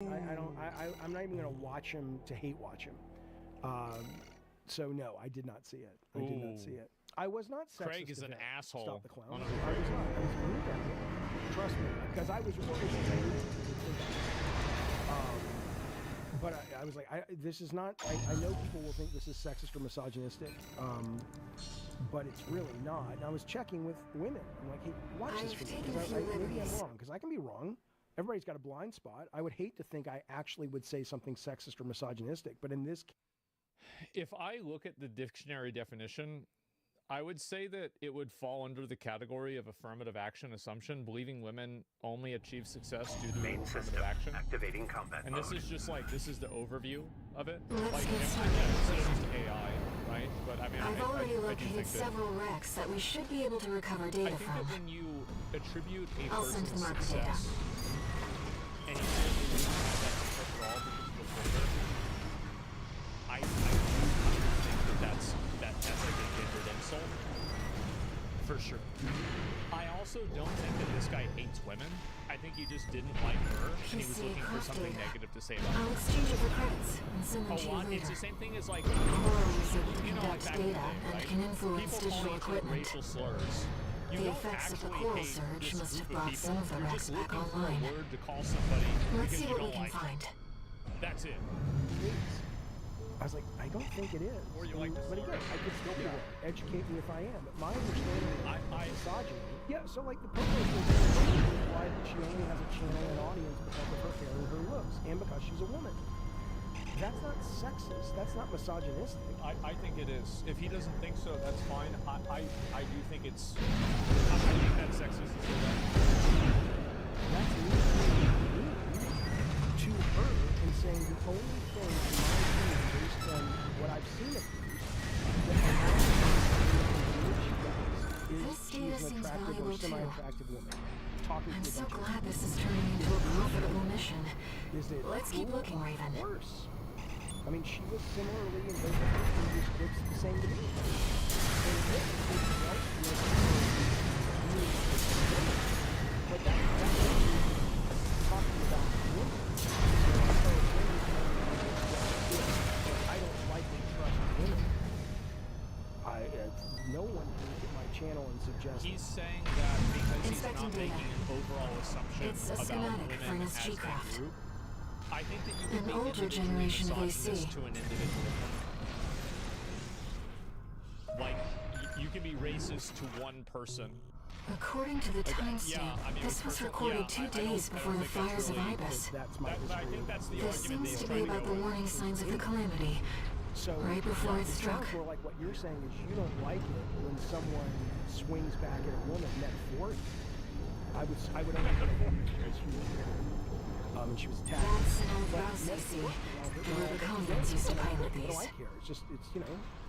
I'm not even gonna watch him to hate watch him. So no, I did not see it. I did not see it. I was not sexist. Craig is an asshole. Stop the clown. I was not. I was rude at him. Trust me, because I was worried. But I was like, this is not. I know people will think this is sexist or misogynistic, but it's really not. And I was checking with women. I'm like, hey, watch this for me, because maybe I'm wrong, because I can be wrong. Everybody's got a blind spot. I would hate to think I actually would say something sexist or misogynistic, but in this case, if I look at the dictionary definition, I would say that it would fall under the category of affirmative action assumption, believing women only achieve success due to affirmative action. Activating combat and mode. This is just like, this is the overview of it. Like, it's just AI, right? But I mean, I've already located several several wrecks that we should be able to recover data I think from. that when you attribute a I'll send person's them our success, and you say that you have that success at all because of the gender, I think that that's like a gendered insult. For sure. I also don't think that this guy hates women. I think he just didn't like her, and he was looking for something negative to say about her. I'll exchange it for credits and send them to you later. It's the same thing as like, Borrowers able to you know, like conduct back in the data day, and right? can influence People digital calling each other equipment. racial slurs. You The don't effects of the actually coral hate surge this must have group of brought people. some of the You're wrecks just back looking for a online. word to call somebody Let's because see you what we don't can like find. them. That's it. I was like, I don't think it is. Or you like the but again, slurs. I could still be wrong. Educate me if I am. But my understanding of misogyny, yeah. So like the post implied that she only has a channel and audience because of her hair and her looks, and because she's a woman. That's not sexist. That's not misogynistic. I think it is. If he doesn't think so, that's fine. I do think it's. I think that's sexist to say that. That's mean to her and saying the only thing, in my opinion, based on what I've seen of her, This data seems valuable too. semi-attractive woman. Talking I'm to a so bunch of glad this is turning into a profitable mission. Is it Let's keep cool? looking, Raven. Of course. I mean, she was similarly in both of her previous clips the same to me. And this is right but that's what we're talking about women. I don't like and trust women. No one can look at my channel and suggest. He's saying that because he's Inspecting not data. making an overall assumption It's a about schematic for women an as SG a craft. group. I think that you An can be older individually generation of AC. misogynist to an individual. Like, you can be racist to one person. According to the timestamp, I mean, this was recorded 2 days before the fires of Ibis. That's my I think that's the This argument seems he's to trying be about to the go with. warning signs of the calamity. So right before it struck. sounds more like what you're saying is you don't like it when someone swings back at a woman metaphorically. I would only put a woman because she was and she was attacked. That's an old rouse, I see. The Rubiconians used to pilot these. I don't care. It's just, it's, you know,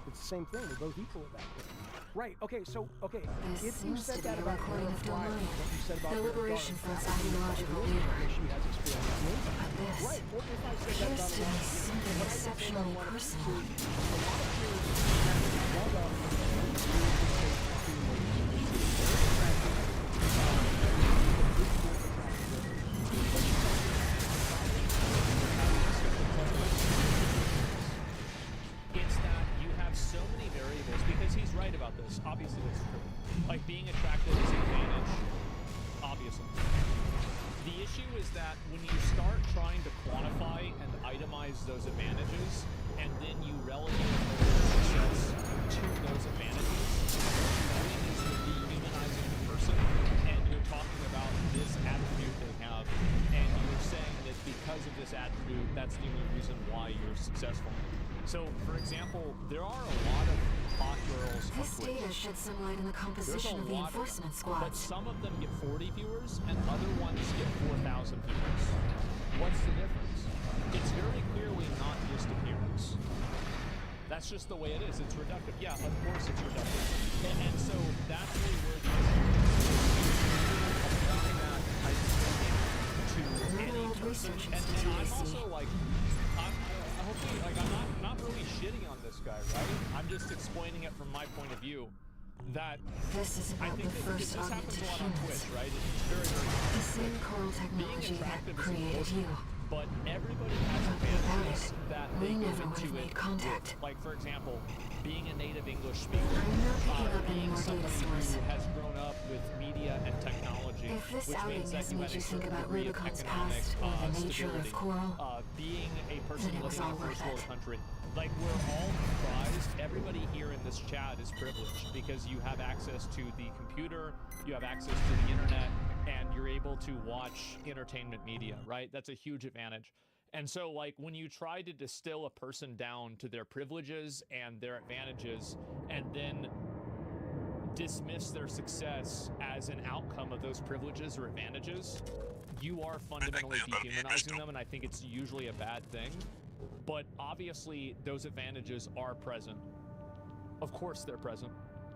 it's the same thing. We're both equal at that point. Right, okay, so, okay. This If you seems said to be that a about recording of Fryer, Delmonian. what you said about The Vera liberation Dark, front's that would be ideological because leader. she has experience in it. But this Right, or if I said that appears about to be something what I said exceptionally about personal. a lot of It's that you have so many variables, because he's right about this. Obviously, that's true. Like, being attractive is an advantage, obviously. The issue is that when you start trying to quantify and itemize those advantages, and then you relegate success to those advantages, that is you're dehumanizing the person, and you're talking about this attribute they have, and you're saying that because of this attribute, that's the only reason why you're successful. So, for example, there are a lot of hot girls on This Twitch. data sheds some light on the There's composition a of the lot enforcement of them, but squads. some of them get 40 viewers, and other ones get 4,000 viewers. What's the difference? It's very clearly not just appearance. That's just the way it is. It's reductive. Yeah, of course it's reductive. And so that's really where the applying that, I think, to any person. And I'm also like, hopefully, like, I'm not really shitting on this guy, right? I'm just explaining it from my point of view. That This is I about think the that first this happens augmented a lot on humans. Twitch, right? It's very, very The same coral technology that attractive is created important. you. but everybody has advantages that they We go never would into have it made contact. with. Like, for example, being a native English speaker, I'm not picking up any being more somebody data stores. who has grown up with media and technology, If this which outing means that has you made had a you think certain about degree of Rubicon's economic past or the nature of stability, Coral, being a person then it was living in a all worth first world it. country. Like, we're all comprised, everybody here in this chat is privileged because you have access to the computer, you have access to the internet, and you're able to watch entertainment media, right? That's a huge advantage. And so, like, when you try to distill a person down to their privileges and their advantages, and then dismiss their success as an outcome of those privileges or advantages, you are fundamentally dehumanizing them, and I think it's usually a bad thing. But obviously, those advantages are present. Of course they're present.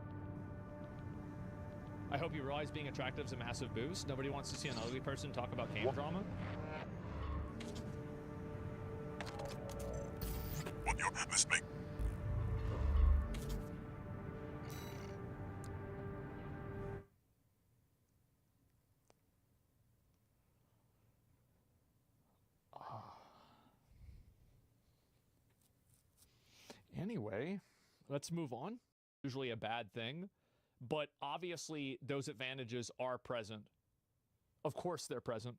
I hope you realize being attractive is a massive boost. Nobody wants to see an ugly person talk about game drama. What your mistake? Anyway, let's move on. Usually a bad thing, but obviously those advantages are present. Of course they're present.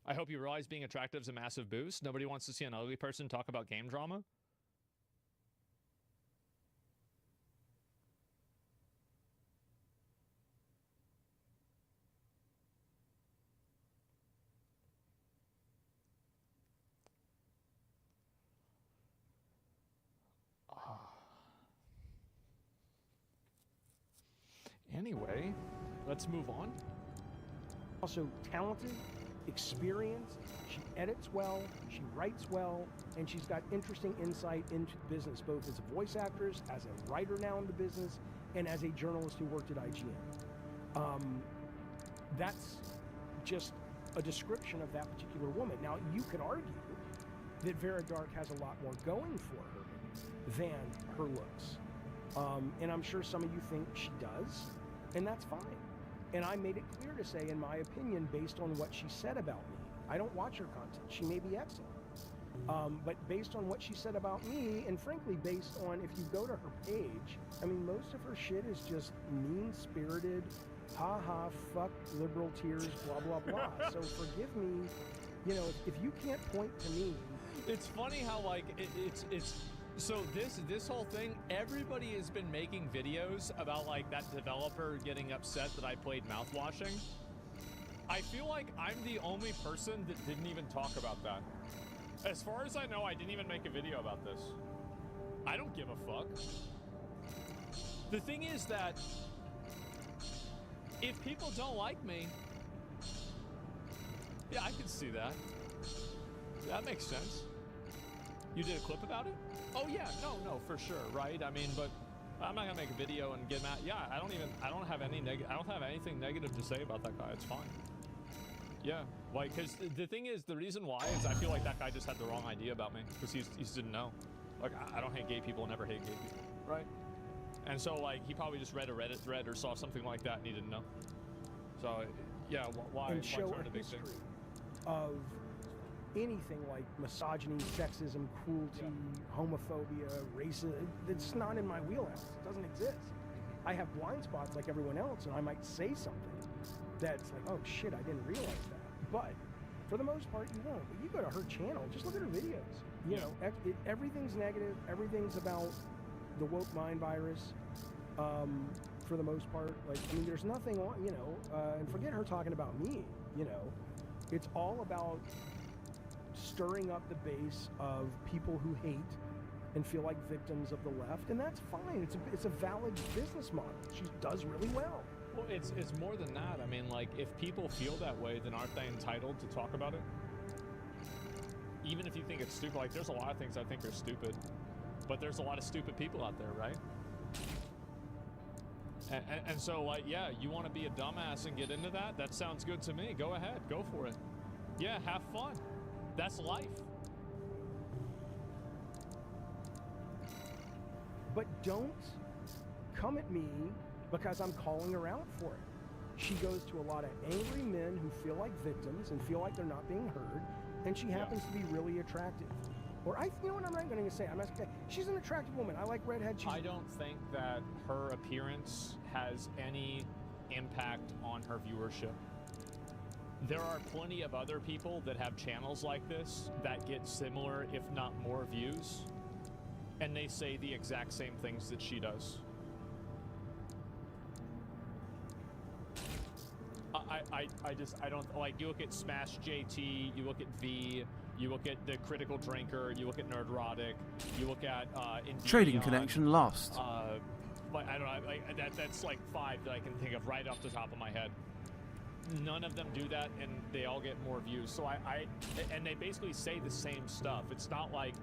I hope you realize being attractive is a massive boost. Nobody wants to see an ugly person talk about game drama. Anyway, let's move on. Also talented, experienced, she edits well, she writes well, and she's got interesting insight into business, both as a voice actress, as a writer now in the business, and as a journalist who worked at IGN. That's just a description of that particular woman. Now, you could argue that Vera Dark has a lot more going for her than her looks. And I'm sure some of you think she does, and that's fine. And I made it clear to say, in my opinion, based on what she said about me, I don't watch her content. She may be excellent. But based on what she said about me, and frankly, based on, if you go to her page, I mean, most of her shit is just mean-spirited, ha-ha, fuck liberal tears, blah, blah, blah. So forgive me, you know, if you can't point to me. It's funny how, like, it's so this whole thing, everybody has been making videos about, like, that developer getting upset that I played mouthwashing. I feel like I'm the only person that didn't even talk about that. As far as I know, I didn't even make a video about this. I don't give a fuck. The thing is that if people don't like me, yeah, I can see that. That makes sense. You did a clip about it? Oh yeah, no, for sure, right? I mean, but I'm not gonna make a video and get mad. Yeah, I don't have anything negative to say about that guy. It's fine. Yeah, like, because the thing is, the reason why is I feel like that guy just had the wrong idea about me, because he just didn't know. Like, I don't hate gay people, never hate gay people, right? And so, like, he probably just read a Reddit thread or saw something like that and he didn't know. So, yeah, why And show turn a a big thing? history of anything like misogyny, sexism, cruelty, homophobia, racism. It's not in my wheelhouse. It doesn't exist. I have blind spots like everyone else, and I might say something that's like, oh shit, I didn't realize that. But for the most part, you won't. But you go to her channel, just look at her videos. You know, everything's negative. Everything's about the woke mind virus. For the most part, like, I mean, there's nothing on, you know, and forget her talking about me, you know. It's all about stirring up the base of people who hate and feel like victims of the left, and that's fine. It's a valid business model. She does really well. Well, it's more than that. I mean, like, if people feel that way, then aren't they entitled to talk about it? Even if you think it's stupid, like, there's a lot of things I think are stupid, but there's a lot of stupid people out there, right? And so, like, yeah, you want to be a dumbass and get into that? That sounds good to me. Go ahead. Go for it. Yeah, have fun. That's life. But don't come at me because I'm calling her out for it. She goes to a lot of angry men who feel like victims and feel like they're not being heard, and she happens to be really attractive. Or you know what I'm not going to say? I'm not going to say she's an attractive woman. I like redhead. I don't think that her appearance has any impact on her viewership. There are plenty of other people that have channels like this that get similar, if not more, views, and they say the exact same things that she does. I don't like. You look at Smash JT, you look at V, you look at the Critical Drinker, you look at Nerdrotic, you look at Trading connection lost. But I don't know. That's like 5 that I can think of right off the top of my head. None of them do that, and they all get more views. So and they basically say the same stuff. It's not like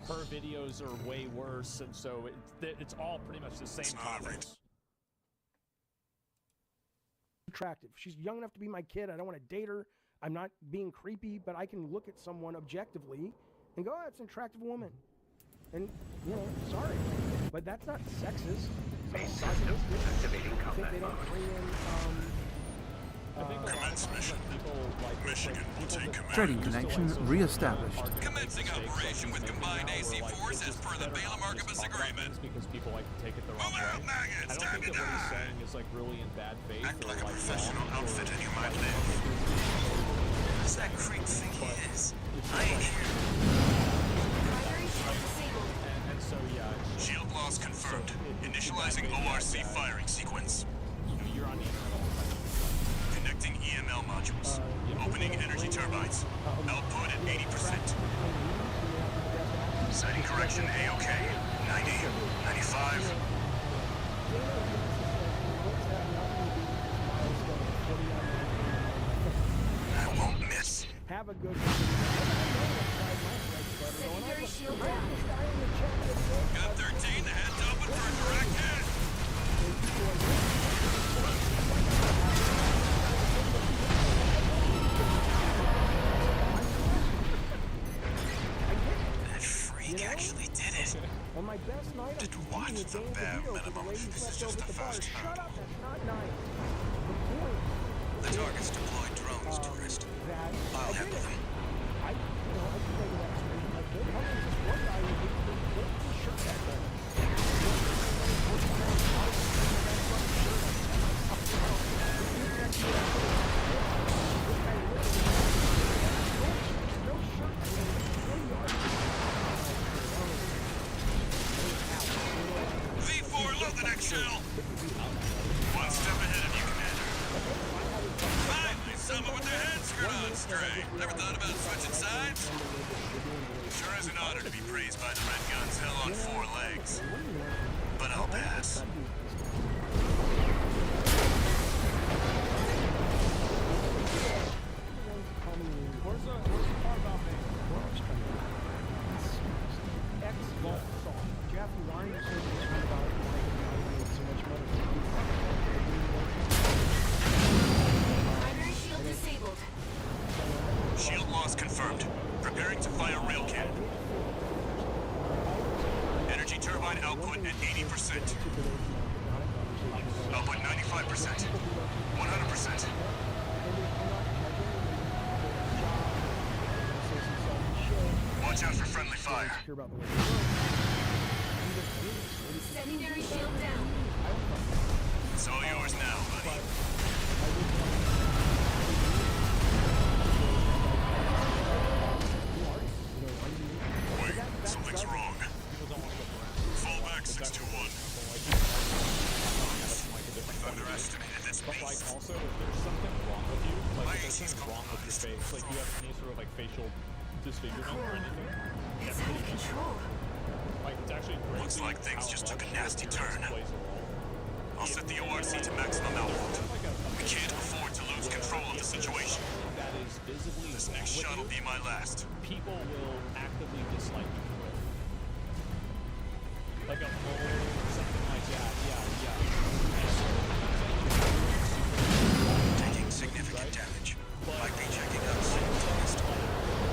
her videos are way worse, and so it's all pretty much the same topics. Attractive. She's young enough to be my kid. I don't want to date her. I'm not being creepy, but I can look at someone objectively and go, oh, that's an attractive woman. And, you know, sorry, but that's not sexist. It's misogynistic. Activating I think combat they don't mode. bring in, Commence mission. Michigan will take command. Trading connection re-established. Commencing operation with combined AC force as per the Balaam Archibus agreement. Because people like to take it the wrong Move out, way. maggots! I don't Time think to that what he's die! saying is like really in bad faith. Act or like a like professional wrong, or outfit and you might like- live. Who's that creep think he is? I ain't here. Primary shield disabled. And so yeah, Shield loss confirmed. Initializing ORC firing sequence. you're on the internet all the time. Connecting EML modules. Opening energy turbines. Output at 80%. Sighting correction A-OK. 90, 95. I won't miss. have a good Secondary shield down. Got 13, the head's open for a direct hit. That freak actually did it. On my best night, Did watch the bare minimum. This is just the first Shut hurdle. up, that's not nice. The point The target's deployed drones, tourist. that I'll handle them. I can tell you that street, like, there comes this one guy who gets the shirt back there. V4, load the next shell. One step ahead of you, Commander. Finally, someone with their head screwed on straight. Never thought about switching sides? Sure is an honor to be praised by the Red Guns hell on 4 legs. But I'll pass. Where's the part about me? X-Vault song. Jeffy, why are you saying this one about why you made so much money? Primary shield disabled. Shield loss confirmed. Preparing to fire rail cannon. Energy turbine output at 80%. Output 95%. 100%. Watch out for friendly fire. Hear about the way Secondary shield down. It's all yours now, buddy. Wait, something's wrong. Fall back 621. I've underestimated this But like beast. also, if there's something wrong with you, like My if there's AC's something wrong with your compromised. face, like you have any sort of like facial disfigurement or anything, It's out of control. like it's actually crazy. Looks like things how just took a much nasty your appearance turn. plays a role. I'll set the ORC to maximum output. We can't afford to lose control of the situation. That is visibly This wrong next with shot will you, be my last. people will actively dislike you for it. Like a mole, something like that. Yeah. Taking significant damage. Might be checking out soon. If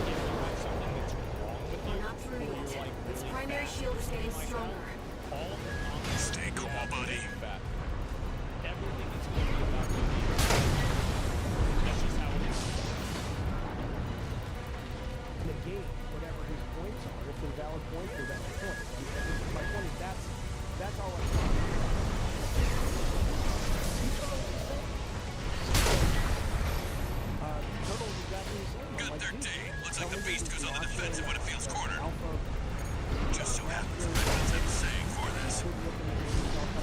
you have something that's wrong with We're you, not through or yet. you're like Its really primary fat, shield is getting like stronger. that, all of the comments Stay cool, buddy. fat. Everything is going to be about you. negate whatever his points are. If they're valid points, they're valid points. And my point is that's all I'm talking about. Turtle's exactly the same. Good Like, 13. Looks like the beast goes on the Alpha- defensive when it feels cornered. Alpha Just so happens I've got a saying for this.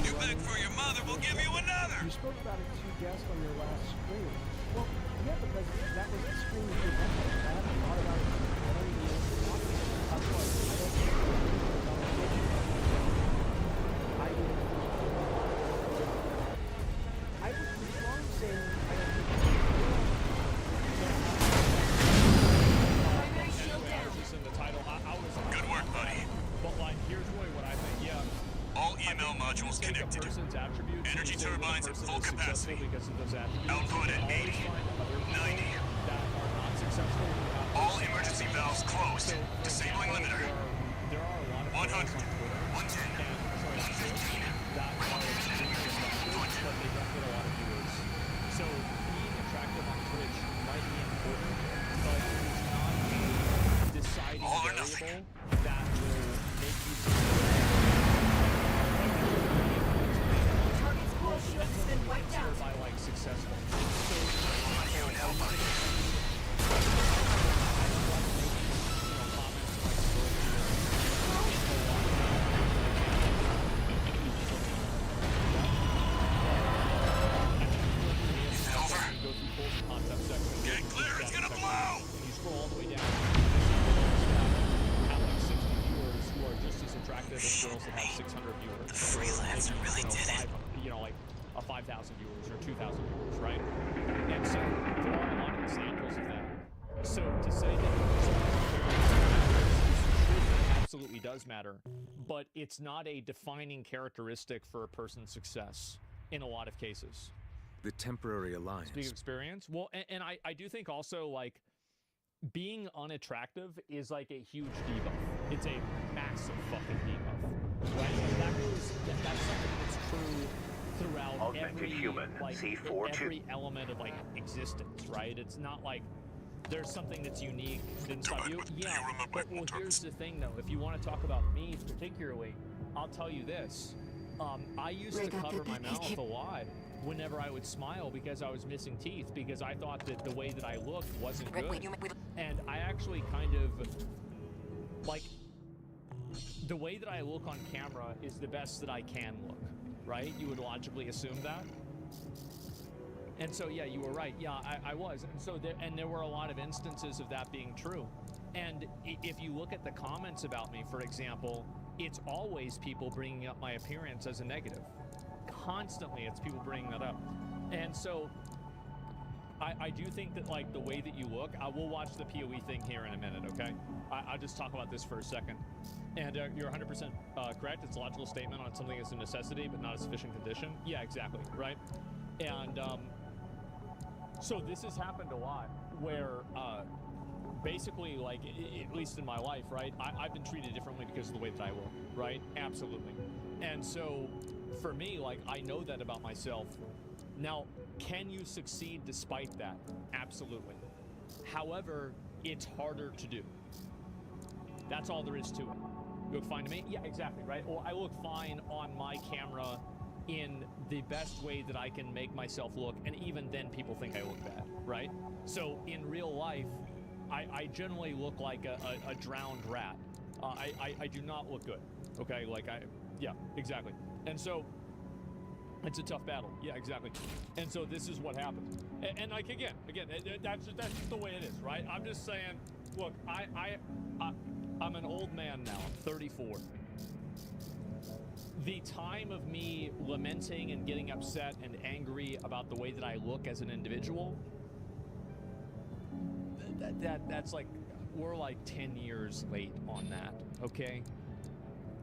You beg for your mother, we'll give you another. You spoke about it to guests on your last stream. Well, yeah, because that was the stream you did. I haven't thought about it. I don't even know what you're talking about. I'm sorry. I would be wrong saying I don't think Primary shield down. Just in the title, I was. Good work, buddy. But like, here's really what I think. Yeah. All EML modules Take a connected. person's attributes and Energy say that a turbines at person full is successful capacity. because of those attributes. Output You at can always 80, find other people 90. that are not successful who have All those emergency attributes. valves closed. So, for Disabling example, limiter. there are a lot of 100, players on Twitter 110, and that are extremely effective, but they don't get a lot of viewers. So being attractive on Twitch might be important, but it is not a deciding All or variable nothing. that will make you successful. Target's core shield has been wiped out. By like successful. So You and hell, buddy. Get clear, it's gonna blow! You scroll all the way down. Have like 60 viewers who are just as attractive as girls that have 600 viewers. The freelancer really did it. You know, like a 5,000 viewers or 2,000 viewers, right? And so there are a lot of examples of that. So to say that it absolutely does matter, but it's not a defining characteristic for a person's success in a lot of cases. The temporary alliance. Speaking of experience, well, and I do think also like being unattractive is like a huge debuff. It's a massive fucking debuff, right? Like that's something that's true throughout Augmented every human, like C4-2. every element of like existence, right? It's not like there's something that's unique inside you. Yeah, but well, here's the thing though. If you want to talk about me particularly, I'll tell you this. I used to cover my mouth a lot whenever I would smile because I was missing teeth because I thought that the way that I looked wasn't good. And I actually kind of like the way that I look on camera is the best that I can look, right? You would logically assume that. And so, yeah, you were right. Yeah, I was. And so there were a lot of instances of that being true. And if you look at the comments about me, for example, it's always people bringing up my appearance as a negative. Constantly, it's people bringing that up. And so I do think that, like, the way that you look, I will watch the POE thing here in a minute, okay? I'll just talk about this for a second. And you're 100% correct. It's a logical statement on something that's a necessity, but not a sufficient condition. Yeah, exactly, right? And so this has happened a lot where basically, like, at least in my life, right, I've been treated differently because of the way that I look, right? Absolutely. And so for me, like, I know that about myself. Now, can you succeed despite that? Absolutely. However, it's harder to do. That's all there is to it. You look fine to me? Yeah, exactly, right? Or I look fine on my camera in the best way that I can make myself look, and even then people think I look bad, right? So in real life, I generally look like a drowned rat. I do not look good, okay? Like yeah, exactly. And so it's a tough battle. Yeah, exactly. And so this is what happens. And like again, that's just the way it is, right? I'm just saying, look, I'm an old man now. I'm 34. The time of me lamenting and getting upset and angry about the way that I look as an individual, that's like, we're like 10 years late on that, okay?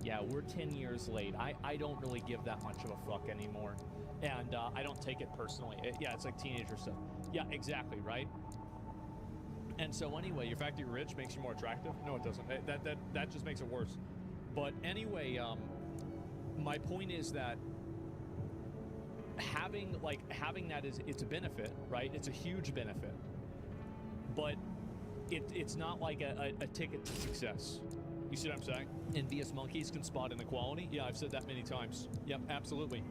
Yeah, we're 10 years late. I don't really give that much of a fuck anymore. And I don't take it personally. Yeah, it's like teenager stuff. Yeah, exactly, right? And so anyway, your fact that you're rich makes you more attractive? No, it doesn't. That just makes it worse. But anyway, my point is that having that it's a benefit, right? It's a huge benefit. But it's not like a ticket to success. You see what I'm saying? Envious monkeys can spot inequality. Yeah, I've said that many times. Yep, absolutely.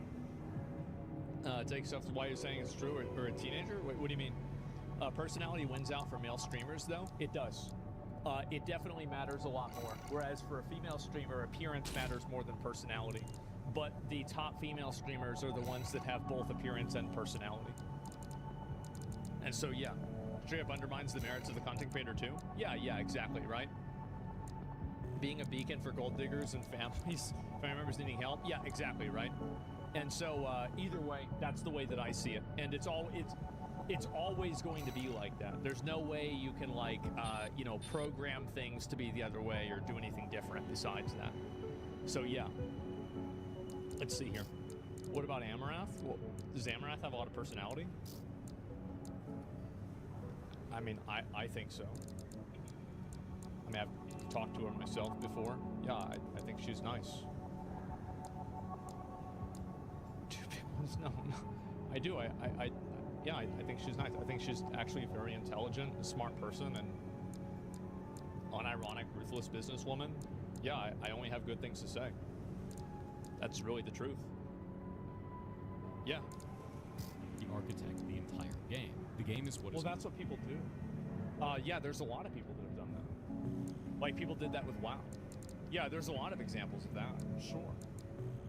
Take stuff to why you're saying it's true, or a teenager? What do you mean? Personality wins out for male streamers, though? It does. It definitely matters a lot more. Whereas for a female streamer, appearance matters more than personality. But the top female streamers are the ones that have both appearance and personality. And so, yeah. Straight up undermines the merits of the content creator, too? Yeah, exactly, right? Being a beacon for gold diggers and family members needing help? Yeah, exactly, right? And so, either way, that's the way that I see it. And it's always going to be like that. There's no way you can, like, you know, program things to be the other way or do anything different besides that. So, yeah. Let's see here. What about Amarath? Well, does Amarath have a lot of personality? I mean, I think so. I mean, I've talked to her myself before. Yeah, I think she's nice. No, I do. Yeah, I think she's nice. I think she's actually very intelligent, a smart person, and unironic, ruthless businesswoman. Yeah, I only have good things to say. That's really the truth. Yeah. You architect the entire game. The game is what is. Well, that's what people do. Yeah, there's a lot of people that have done that. Like, people did that with WoW. Yeah, there's a lot of examples of that. Sure.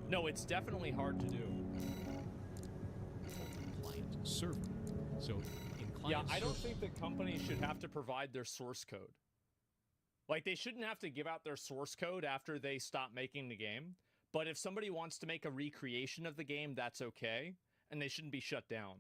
No, it's definitely hard to do. Client server. So in client I don't think that companies should have to provide their source code. Like, they shouldn't have to give out their source code after they stop making the game. But if somebody wants to make a recreation of the game, that's okay. And they shouldn't be shut down.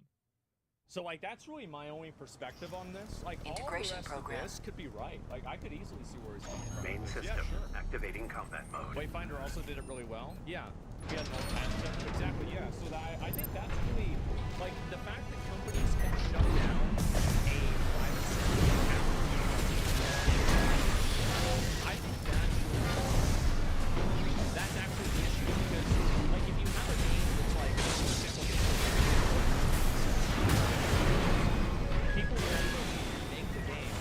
So, like, that's really my only perspective on this. Like, all the rest of this could be right. Like, I could easily see where he's coming from. Main system. Yeah, sure. Activating combat mode. Wayfinder also did it really well. Yeah. We had no time stuff. Exactly, yeah. So I think that's really, like, the fact that companies can shut down a private server account. I think that's actually the issue, because, like, if you have a game that's like, people will make the game.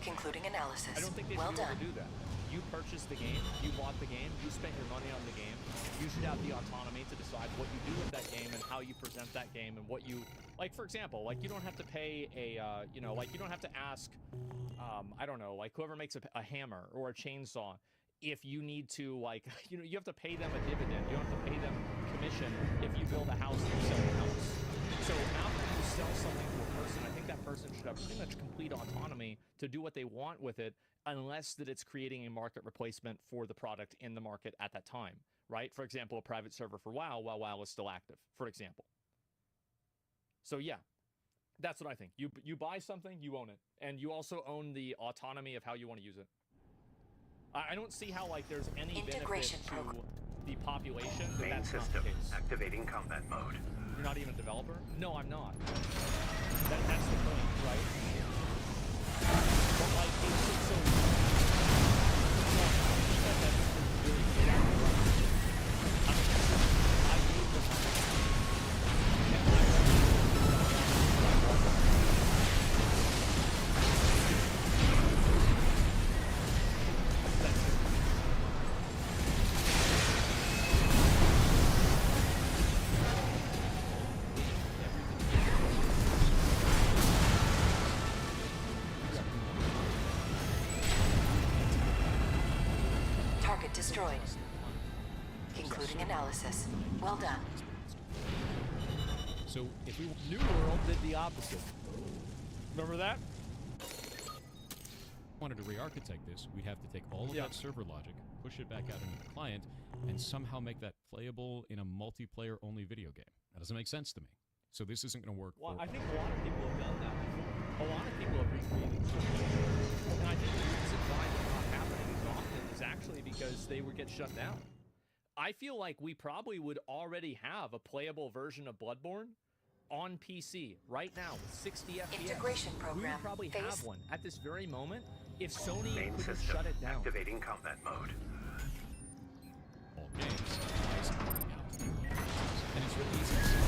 Concluding analysis. I don't think they should be able to do that. You purchased the game, you bought the game, you spent your money on the game. You should have the autonomy to decide what you do with that game and how you present that game and what you, like, for example, like, you don't have to pay a, you know, like, you don't have to ask, I don't know, like, whoever makes a hammer or a chainsaw, if you need to, like, you know, you have to pay them a dividend. You don't have to pay them commission if you build a house and you sell a house. So after you sell something to a person, I think that person should have pretty much complete autonomy to do what they want with it, unless that it's creating a market replacement for the product in the market at that time, right? For example, a private server for WoW while WoW is still active, for example. So yeah, that's what I think. You buy something, you own it. And you also own the autonomy of how you want to use it. I don't see how, like, there's any benefit to the population, but that's not the case. Activating combat mode. You're not even a developer? No, I'm not. That's the point, right? But, like, it's so... That's really good. I mean, I use the money. Destroyed. Concluding analysis. Well done. So if we New World did the opposite. Remember that? wanted to re-architect this, we'd have to take all of that server logic, push it back out into the client, and somehow make that playable in a multiplayer-only video game. That doesn't make sense to me. So this isn't going to work. Well, I think a lot of people have done that before. A lot of people have recreated stuff. And I think the reason why it's not happening as often is actually because they would get shut down. I feel like we probably would already have a playable version of Bloodborne on PC right now with 60 FPS. Integration We program. would probably Phase. have one at this very moment if Sony Main couldn't system shut it down. activating combat mode. All games licensed out. And it's really easy to say.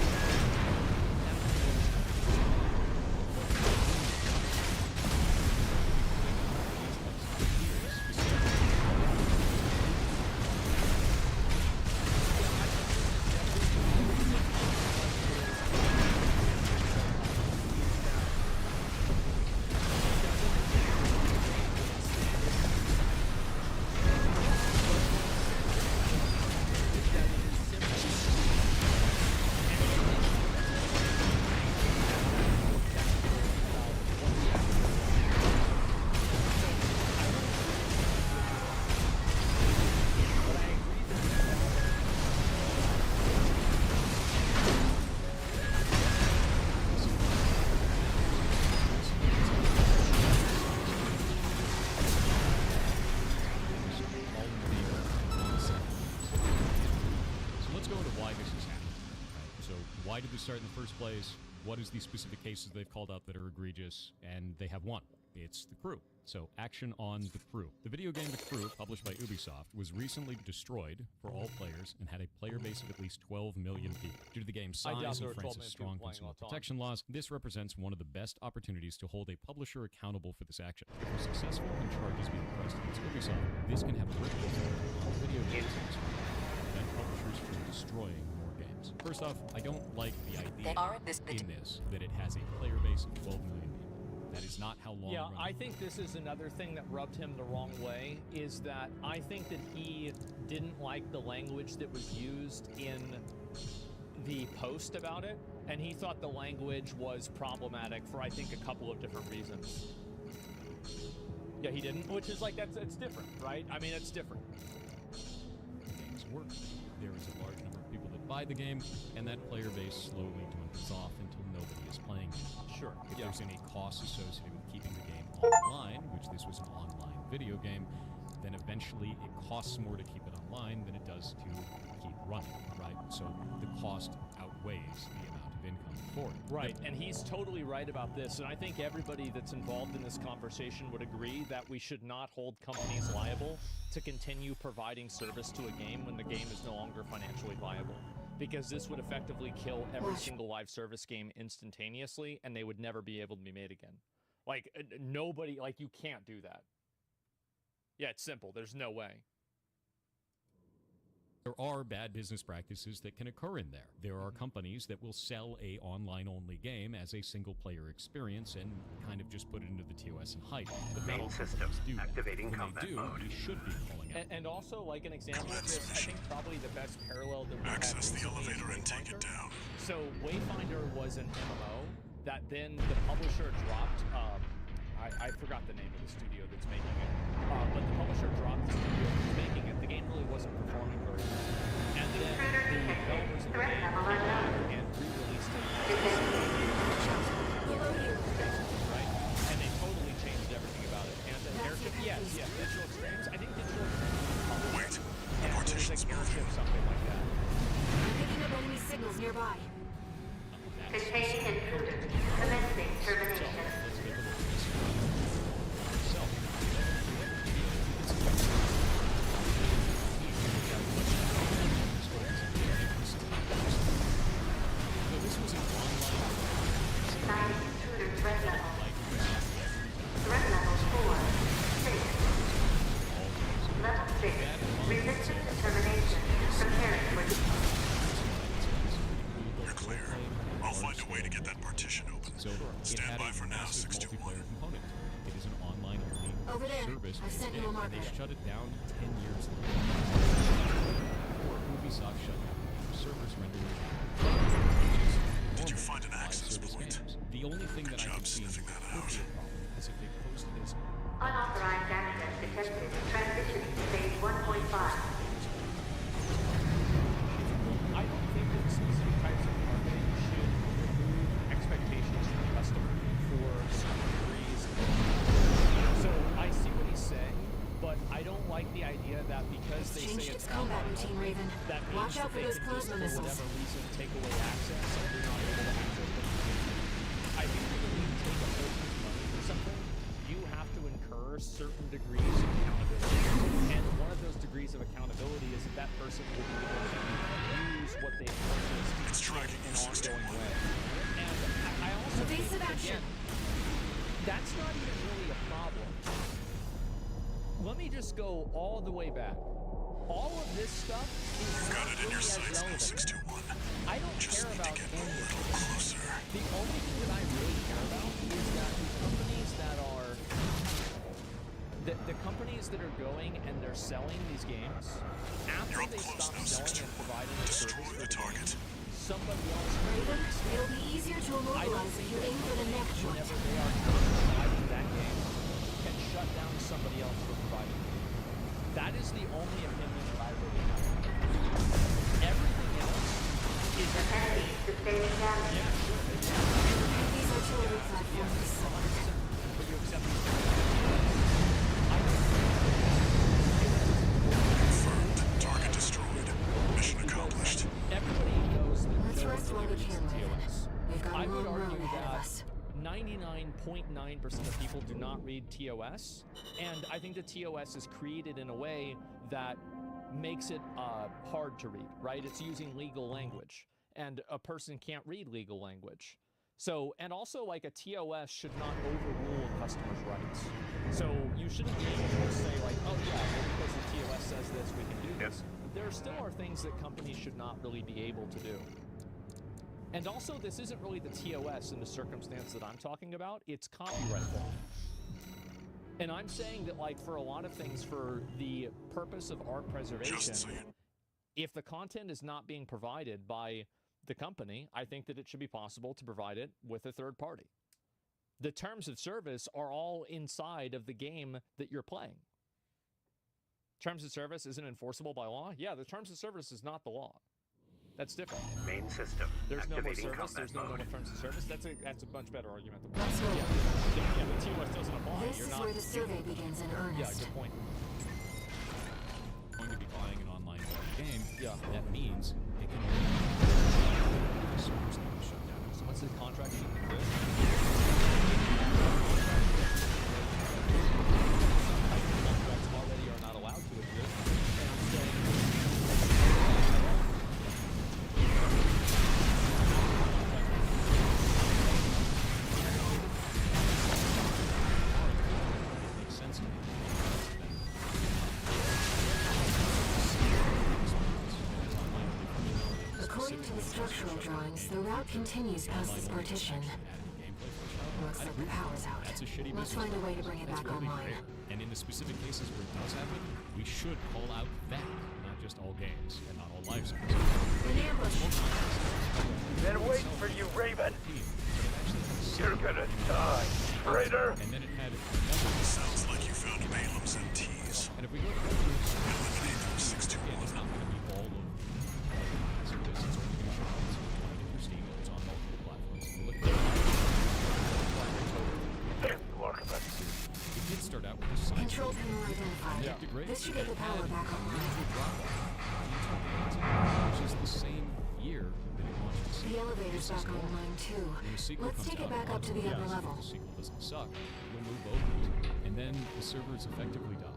Why did this start in the first place? What is the specific cases they've called out that are egregious? And they have one. It's The Crew. So, action on The Crew. The video game The Crew, published by Ubisoft, was recently destroyed for all players and had a player base of at least 12 million people. Due to the game's I doubt size there and were 12 France's million strong people playing consumer all the time. protection laws, this represents one of the best opportunities to hold a publisher accountable for this action. If we're successful in charges being pressed against Ubisoft, this can have a ripple effect on the video game industry, prevent publishers from destroying more games. First off, I don't like the idea in this that it has a player base of 12 million people. That is not how long. Yeah, I think this is another thing that rubbed him the wrong way, is that I think that he didn't like the language that was used in the post about it, and he thought the language was problematic for, I think, a couple of different reasons. Yeah, he didn't, which is like, it's different, right? I mean, it's different. Games work. There is a large number of people that buy the game, and that player base slowly dwindles off until nobody is playing it. Sure. If Yeah. there's any cost associated with keeping the game online, which this was an online video game, then eventually it costs more to keep it online than it does to keep running, right? So the cost outweighs the amount of income for it. Right, and he's totally right about this, and I think everybody that's involved in this conversation would agree that we should not hold companies liable to continue providing service to a game when the game is no longer financially viable. Because this would effectively kill every single live service game instantaneously, and they would never be able to be made again. Like, nobody, like, you can't do that. Yeah, it's simple. There's no way. There are bad business practices that can occur in there. There are companies that will sell a online-only game as a single-player experience and kind of just put it into the TOS and hide it. But not all Main system companies do that. activating When combat they do, mode. we should be calling out. And also, like an example of this, I think probably the best parallel that we have Access the recently is elevator and take it Wayfinder. down. So Wayfinder was an MMO that then the publisher dropped. I forgot the name of the studio that's making it, but the publisher dropped the studio that's making it. The game really wasn't performing very well, and then the developers of the game came back and re-released it. Right, and they totally changed everything about it. And the airship, yes, Digital Extremes. I think Digital Extremes. Wait, the Yeah, it was partition's like moving. airship, something like that. Picking up enemy signals nearby. Containing intruder. Commencing termination. Let's take a look at this itself. So this was an online Assigning intruder threat level. Threat level 4. 6. Level 6. Resistant to termination. Preparing for You're clear. I'll find a way to get that partition open. So it Stand had by a for now, massive 621. multiplayer component. It is an online-only Over there. service, I've sent you a and marker. they shut it down 10 years later. Or Ubisoft shut down servers rendering. Did you find an live access service point? games. The only thing Good that I job can see sniffing that could out. be a problem is as if they posted as Unauthorized access detected. Transitioning to phase 1.5. I don't think that specific types of marketing should remove expectations from the customer for certain degrees. So I see what he's saying, but I don't like the idea that because they Changed say its it's combat online routine, only, Raven. that means Watch out that for they those can just, plasma for missiles. whatever reason, take away access and they're not able to access the I think that when you take a person's money for something, you have to incur certain degrees of accountability. And one of those degrees of accountability is that that person will be able to use what they've purchased It's tracking in you, an ongoing 61. way. And I also Evasive think, action. again, that's not even really a problem. Let me just go all the way back. All of this stuff is Got not it in your really as sights now, relevant. 621. I don't Just care need about to get any a of little this. closer. The only thing that I really care about is that the companies that are going and they're selling these games, after You're up they close stop now, selling and 621. providing a service Destroy for the the target. game, somebody else Raven, it'll be easier to I don't immobilize if think you that aim for the neck joint. whenever they are providing that game can shut down somebody else for providing it. That is the only opinion that I really have. Everything else is Enemy sustaining damage. yeah, sure. These artillery platforms are solid. But you accept these. Confirmed. Target destroyed. Mission accomplished. Everybody knows that Let's no rest one while we really can, reads Raven. TOS. We've got I a would long road argue ahead of that us. 99.9% of people do not read TOS, and I think the TOS is created in a way that makes it hard to read, right? It's using legal language, and a person can't read legal language. So, and also, like, a TOS should not overrule a customer's rights. So you shouldn't be able to just say, like, oh yeah, well, because the TOS says this, we can do this. There still are things that companies should not really be able to do. And also, this isn't really the TOS in the circumstance that I'm talking about, it's copyright law. And I'm saying that, like, for a lot of things, for the purpose of art preservation, Just so you if the content is not being provided by the company, I think that it should be possible to provide it with a third party. The terms of service are all inside of the game that you're playing. Terms of service isn't enforceable by law? Yeah, the terms of service is not the law. That's different. Main system. There's no more Activating service, combat there's no mode. more terms of service. That's a much better argument. Than Let's go. yeah, the TOS doesn't apply. This You're is not, where the survey begins in yeah, earnest. good point. going to be buying an online game, Yeah. that means it can only the servers that are shut down. So once the contract is exist, contracts already are not allowed to exist. And I'm saying It makes sense to me. According to the structural drawings, the route continues past this partition. Looks like the power's out. That's a shitty Let's business find a way to practice. bring it That's back really online. rare. And in the specific cases where it does happen, we should call out that, not just all games and not all live services. An ambush. Been waiting for you, Raven. You're gonna die, traitor. And then it had another. Sounds like you found Balaam's MTs. And if we go to the Eliminate them, 621. again, it's not going to be all of service. It's only going to show up if you're Steam. It's on multiple platforms. If you look at it did start out with a side Control panel identified. integrated. This should get the power back online. Which is the same year that it launched the The sequel. elevator's back online too. When the sequel Let's comes take it out, back up to the upper level. The sequel doesn't suck. We'll move over it, and then the server is effectively done.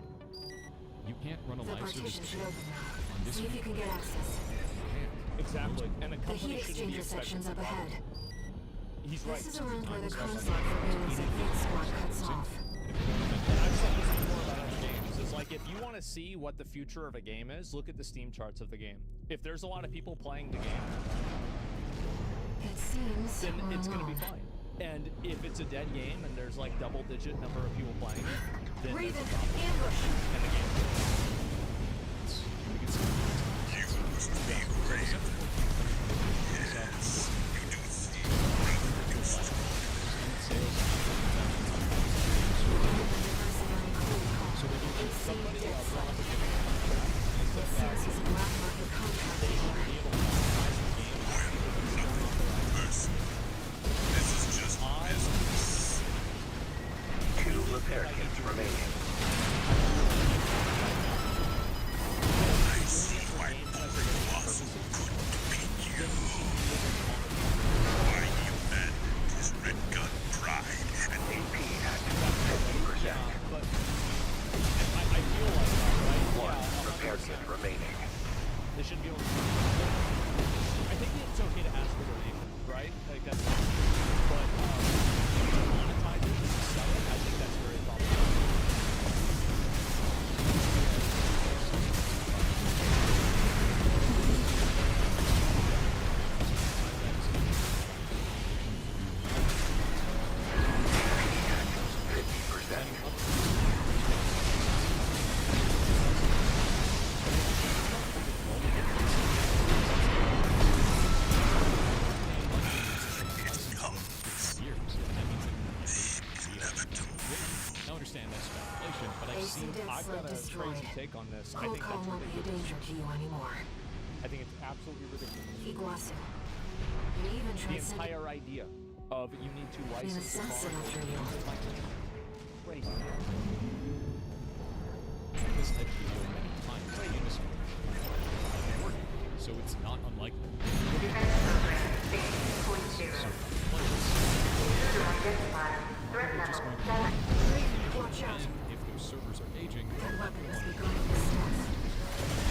You can't run a The live service partition should open now. on this See if you can get access. exactly. And a The company heat shouldn't be exchanger expected section's to up provide ahead. it. He's right. This is around where the console for Bailey's Advanced Squad cuts off. And I've said this before about other games. It's like, if you want to see what the future of a game is, look at the Steam charts of the game. If there's a lot of people playing the game, It seems then we're it's going to be alone. fine. And if it's a dead game and there's like double-digit number of people playing it, then there's Raven, a problem. ambush! And the game. You must be Raven. Yes, you do see. that's fine. But to monetize it, to sell it, I think that's very problematic. I understand that's speculation, but I've got a crazy take on this. I think that's won't be a ridiculous. danger to you anymore. I think it's absolutely ridiculous. Iguazu. You even The tried sending entire idea of you need to in a license the car. sensitive trivial. Crazy. This type of video many times in the industry. So it's not unlikely. Defense program phase 2.0. User identifier. Threat level 7. Watch out. And if those servers are aging, That weapon is becoming the steps.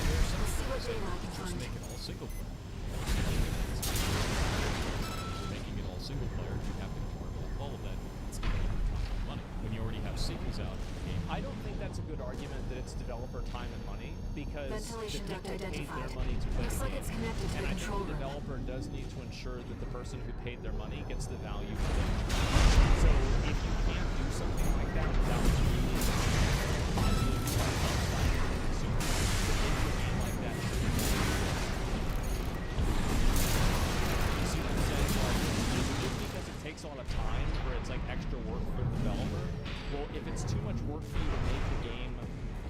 We'll see what data I can just find. make it all single player. Making it all single player, you have to work on all of that. It's time and money. When you already have sequels out, I don't think that's a good argument that it's developer time and money because the Ventilation people duct paid their identified. money to play Looks the like game. it's connected to And the I think control the room. developer does need to ensure that the person who paid their money gets the value for it. So if you can't do something like that without creating positive upside for the consumer, then a game like that should be more. You see what I'm saying? Like, just because it takes a lot of time or it's like extra work for the developer, well, if it's too much work for you to make the game,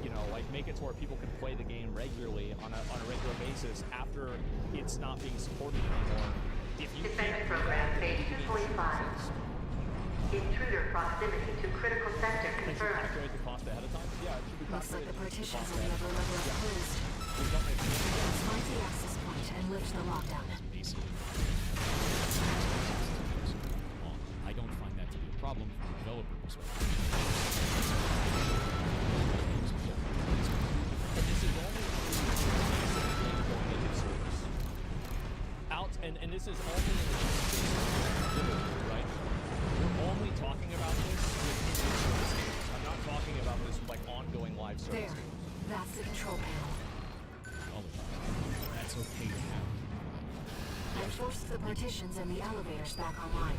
you know, like make it to where people can play the game regularly on a regular basis after it's not being supported anymore. If you Defense can't do program that, then phase the game shouldn't 2.5. exist. Intruder proximity to critical sector They should confirmed. calculate the cost ahead of time. Yeah, it should be Looks like calculated. the partitions cost on the ahead. upper level are closed. We've got like- Find the access point and lift the lockdown. basically. I don't find that to be a problem from a developer perspective. And this is only going into service. And this is only in the right? We're only talking about this with service games. I'm not talking about this with like ongoing live service There. games. That's the control panel. That's okay to have. I forced the partitions and the elevators back online.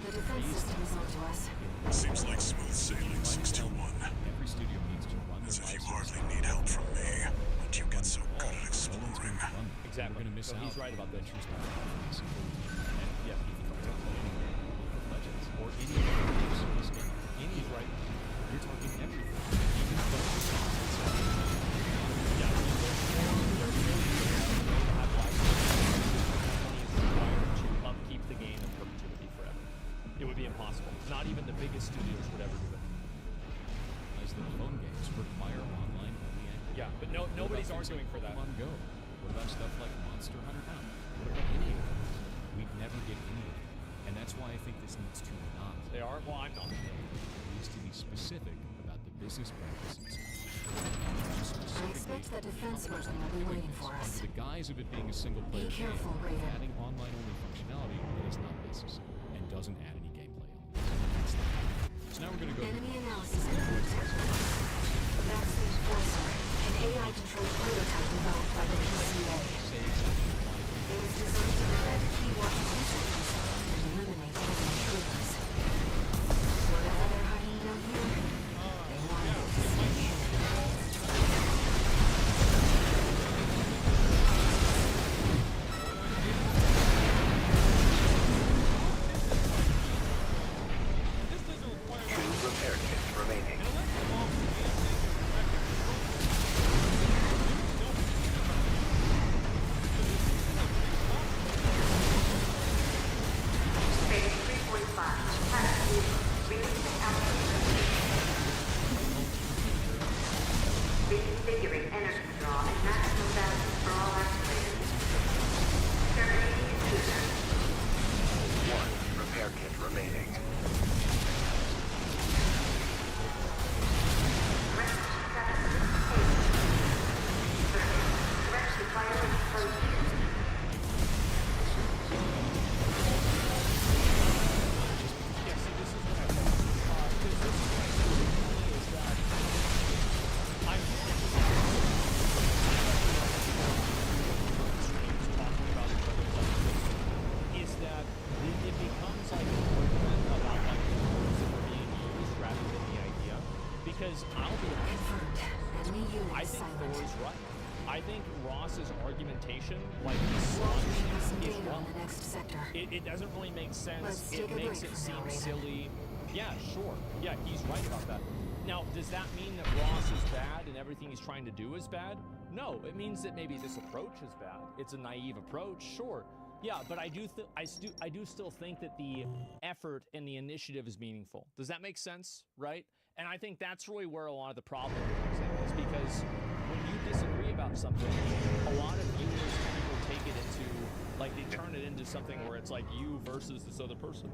The defense system is onto us. Seems like smooth sailing, 621. Every studio needs to run their As if you live service. hardly need help from me, but you get so good at exploring. Exactly. We're going to miss So out. he's right about this. Yeah. Legends or any other service game. He's right. You're talking everything. Even though Yeah, required to upkeep the game in perpetuity forever. It would be impossible. Not even the biggest studios would ever do it. as the phone games require online only entry. Yeah, but nobody's What about things arguing for like that. Pokemon Go? What about stuff like Monster Hunter Now? What about any of those? We'd never get any of it. And that's why I think this needs to not. They are? Well, I'm not. It needs to be specific about the business practices. I expect that defense person will be waiting for us. Under the guise of it being a single player careful, game, Raven. adding online only functionality that is not necessary and doesn't add any gameplay elements. So now we're going to go Enemy analysis complete. Backstage Forcer, an AI-controlled prototype developed by the PCA. say exactly why It was designed to prevent keyword researchers and eliminate enemy intruders. Whatever they're hiding down here, they want it to stay hidden. Two repair kits remaining. because I'll be honest. Confirmed. Enemy unit I is think silent. Thor's right. I think Ross's argumentation, like his son, Walter should have some is data wrong. on the next sector. It doesn't really make sense. Let's It take a makes break it for seem now, Raven. silly. Yeah, sure. Yeah, he's right about that. Now, does that mean that Ross is bad and everything he's trying to do is bad? No, it means that maybe this approach is bad. It's a naive approach, sure. Yeah, but I do still think that the effort and the initiative is meaningful. Does that make sense? Right? And I think that's really where a lot of the problem comes in, is because when you disagree about something, a lot of viewers and people take it into, like, they turn it into something where it's like you versus this other person.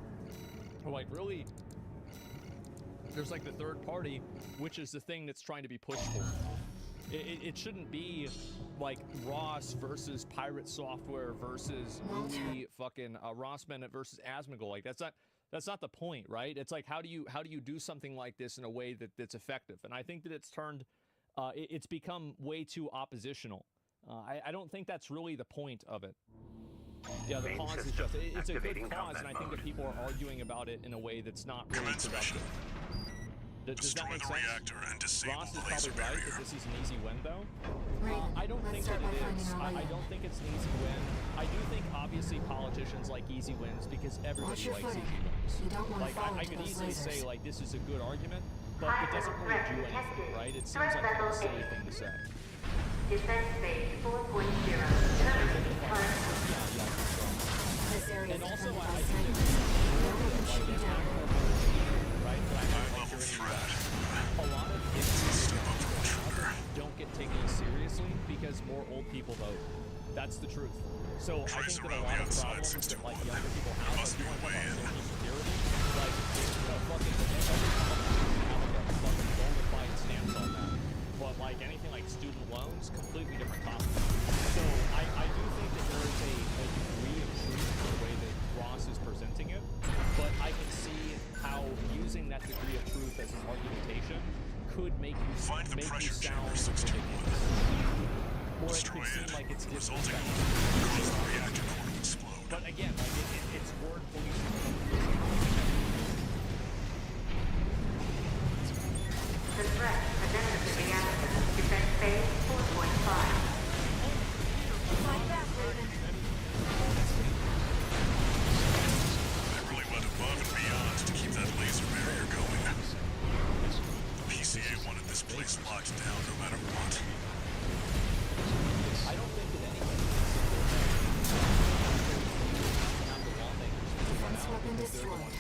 Or like, really, there's like the third party, which is the thing that's trying to be pushed for. It shouldn't be like Ross versus Pirate Software versus Louis fucking Ross Bennett versus Asmongold. Like that's not the point, right? It's like how do you do something like this in a way that's effective? And I think that it's turned, it's become way too oppositional. I don't think that's really the point of it. Yeah, the Main cause is system just, it's a good activating cause, combat and I think that mode. people are arguing about it in a way that's not really Commence mission. productive. Does that Destroy make the sense? reactor and disable Ross the is laser probably right barrier. that this is an easy win, though. Raven, I don't let's think start that by it finding is. our way I in. don't think it's an easy win. I do think, obviously, politicians like easy wins because Watch everybody your likes footing. easy wins. You don't want to Like, fall I into could those easily say, lasers. like, this is a good argument, but it doesn't really do anything, right? It seems like kind of a silly thing to say. Defense phase 4.0. Terminate current. This area And is also, defended by I think snipers. No one can shoot you down. right? But I High like level hearing threat. that. A lot of Step up to intruder. don't get taken as seriously because more old people vote. That's the truth. So I Trace think that a around lot the of outside, problems that like 621. younger people have, There like must you be a want to way talk in. about social security, like fucking have a fucking bona fide stance on that. But like anything like student loans, completely different topic. So I do think that there is a degree of truth to the way that Ross is presenting it, but I can see how using that degree of truth as an argumentation could make you Find the pressure sound chamber 621. ridiculous. Or it Destroy could seem it. like it's Resulting disrespectful. cause the reactor core to explode. But again, like it's word policing. The threat presented the reactor. Defense phase 4.5. Fight back, Raven. They really went above and beyond to keep that laser barrier going. The PCA wanted this place locked down no matter what. I don't think that anything Defense weapon destroyed.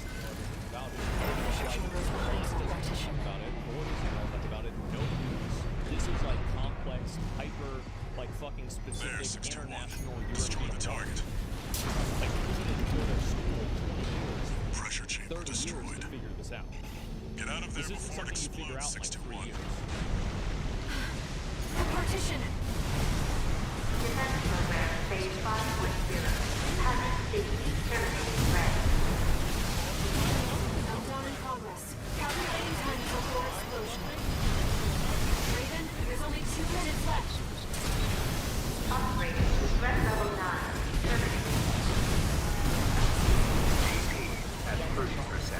about it. Pressure chambers behind Ross doesn't partition. talk about it. Or doesn't know much about it. Nobody knows. This is like complex, hyper, like fucking There, specific 621. international Destroy European the target. Like people didn't go to school 20 years, Pressure chamber 30 years destroyed. to figure this out. Get out of there This isn't before it something you figure explodes, out in like 3 621. years. The partition. Defense program phase 5.0. Hazard C. Terminating threat. Countdown in progress. Calculating time until core explosion. Raven, there's only 2 minutes left. Upgrading to threat level 9. Terminating. TP at 30%.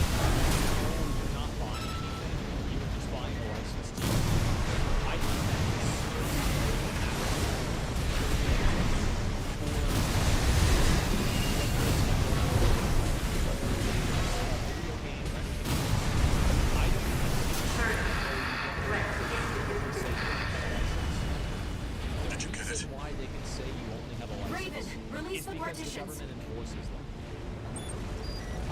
You're not buying anything. You were just buying a license to use. I think that Did you get it? why they can say you only have a license. Raven, release It's the because the partitions. government enforces them.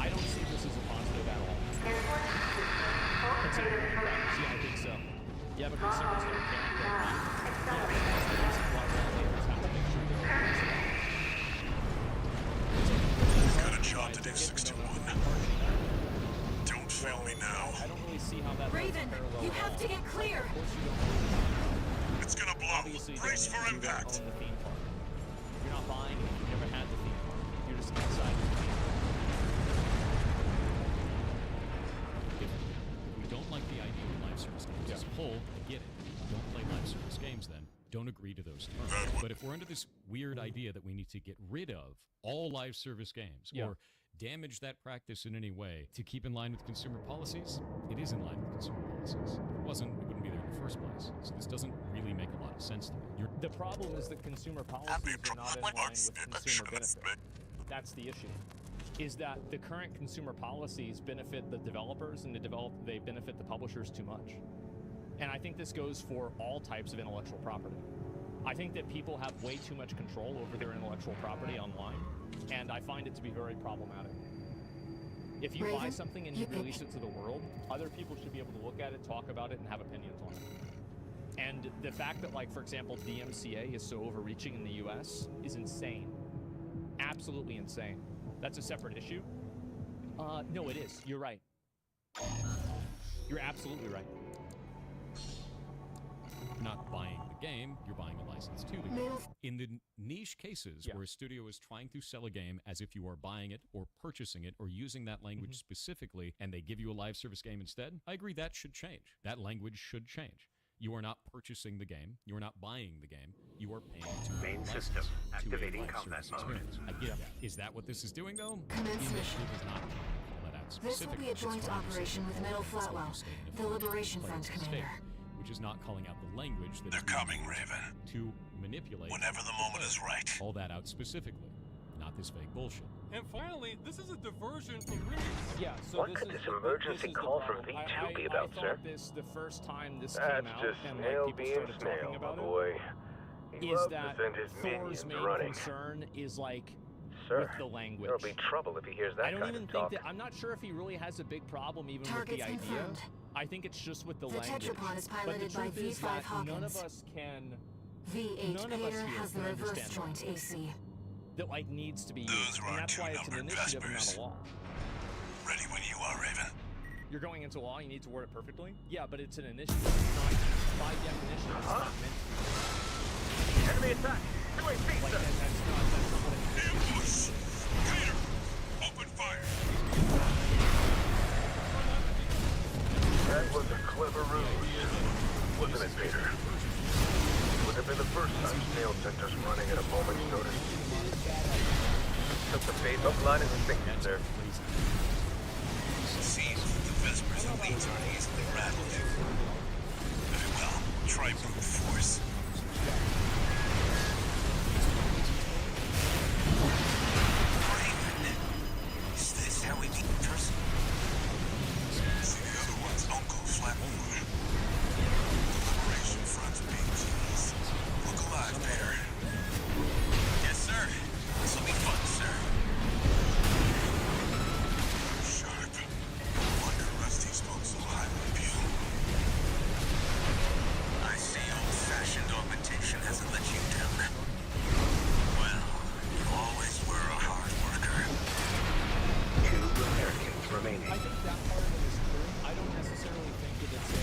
I don't see this as a positive at all. Enforcement system. Full It's a state of yeah, telemetry. I think so. Yeah, but consumers don't care. Accelerate. That's the reason why regulators have to make sure that they're using it. You've got a job to do, Ticket, 621. Don't fail me now. I don't really see how that Raven, parallel you at have all. to get clear. Of course you don't. It's gonna blow. Obviously, Brace Dan, for you don't impact. own the theme park. You're not buying it. You never had the theme park. You're just inside the theme park. If we don't like the idea of live service games as a whole, I get it. Don't play live service games then. Don't agree to those terms. But if we're under this weird idea that we need to get rid of all live service games, Yeah. or damage that practice in any way to keep in line with consumer policies, it is in line with consumer policies. If it wasn't, it wouldn't be there in the first place. So this doesn't really make a lot of sense to me. The problem is that consumer policies are not in line with consumer benefit. That's the issue. Is that the current consumer policies benefit the developers and they benefit the publishers too much. And I think this goes for all types of intellectual property. I think that people have way too much control over their intellectual property online, and I find it to be very problematic. If you buy something and you release it to the world, other people should be able to look at it, talk about it, and have opinions on it. And the fact that, like, for example, DMCA is so overreaching in the US is insane. Absolutely insane. That's a separate issue. No, it is. You're right. You're absolutely right. You're not buying the game, you're buying a license to the game. In the niche cases where a studio is trying to sell a game as if you are buying it or purchasing it or using that language specifically, and they give you a live service game instead, I agree that should change. That language should change. You are not purchasing the game. You are not buying the game. You are paying to Main system activating combat mode. I get that. Is that what this is doing, though? The initiative is not call that out This will be a joint operation with Middle Flatwell, the Liberation Front commander. Which is not calling out the language that They're coming, Raven. To manipulate. Whenever the moment is right. Call that out specifically, not this fake bullshit. And finally, this is a diversion from release. Yeah, so What could this emergency call from V2 be about, sir? This the first time this That's came out just and snail like, people being started talking snail, my about boy. He is loves that to send his Thor's minions main running. concern is like Sir, with the language. there'll be trouble if he hears that I don't kind even of think talk. that. I'm not sure if he really has a big problem even Targets with the idea. confirmed. I think it's just with the The language. tetrapod is But the piloted by truth is V5 that Hawkins. none of us can. V8 None of us Pater here has the can reverse understand joint AC. That like needs to be Those used, are and our that's why it's an two-numbered initiative and not Vespers. a law. Ready when you are, Raven. You're going into law, you need to word it perfectly. Yeah, but it's an initiative. It's not, by definition, it's not meant to be. Enemy attack! Doing feet, Like, sir! that's not what it Ambush! Peter! Open fire! That was a clever ruse. Wasn't it, Peter? Would have been the first time Snail Center's running at a moment's notice. Took the bait up line and sinker, sir. Seems the Vespers and leads aren't easily rattled. Very well. Try brute force. Raven, is this how we meet in person? See the other one's Uncle Flatmoon. The Liberation Front's big keys. Look alive, Peter. Yes, sir. This'll be fun, sir. Sharp. Wonder Rusty spoke so highly of you. I see old-fashioned augmentation hasn't let you down. Well, you always were a hard worker. 2 Americans remaining. I think that part of it is true. I don't necessarily think that it's a.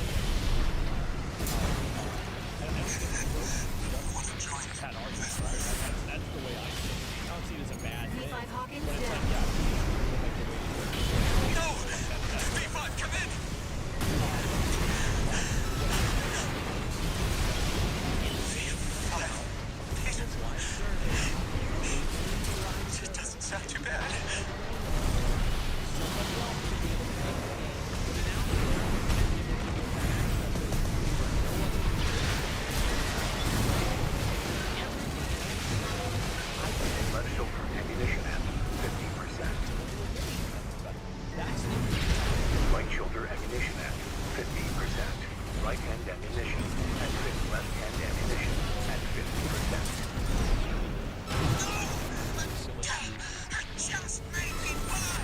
I don't Want to join had arguments, right? That's the way I see it. I don't see it as a bad thing. V5 Hawkins But it's down. like, yeah, No! V5, come in! It doesn't sound too bad. Left shoulder ammunition at 50%. Right shoulder ammunition at 50%. Right hand ammunition and left hand ammunition at 50%. Just made me buy!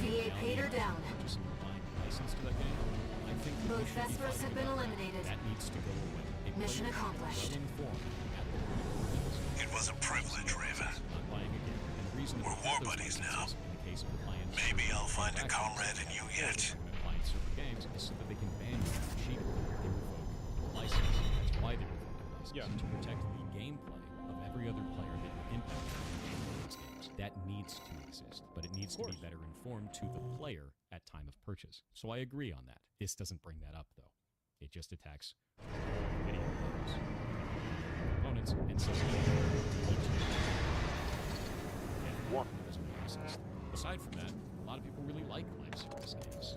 V8 Pater down. Just buying a license to that game. I think that we Both should be Vespers have been fighting eliminated. that needs to go away. A Mission player accomplished. well-informed at the rules. It was a privilege, Raven. Not buying a game. And the reason that We're we have war those buddies licenses now. in the case of Appliance Maybe I'll find a transactions comrade in you yet. and Appliance server games is so that they can ban you for cheating. They revoke the license. That's why they revoke the license. Yeah. To protect the gameplay of every other player that you impact in these games. That needs to exist, but it needs to be better informed to the player at time of purchase. So I agree on that. This doesn't bring that up, though. It just attacks video players, components, and systems. aside from that, a lot of people really like live service games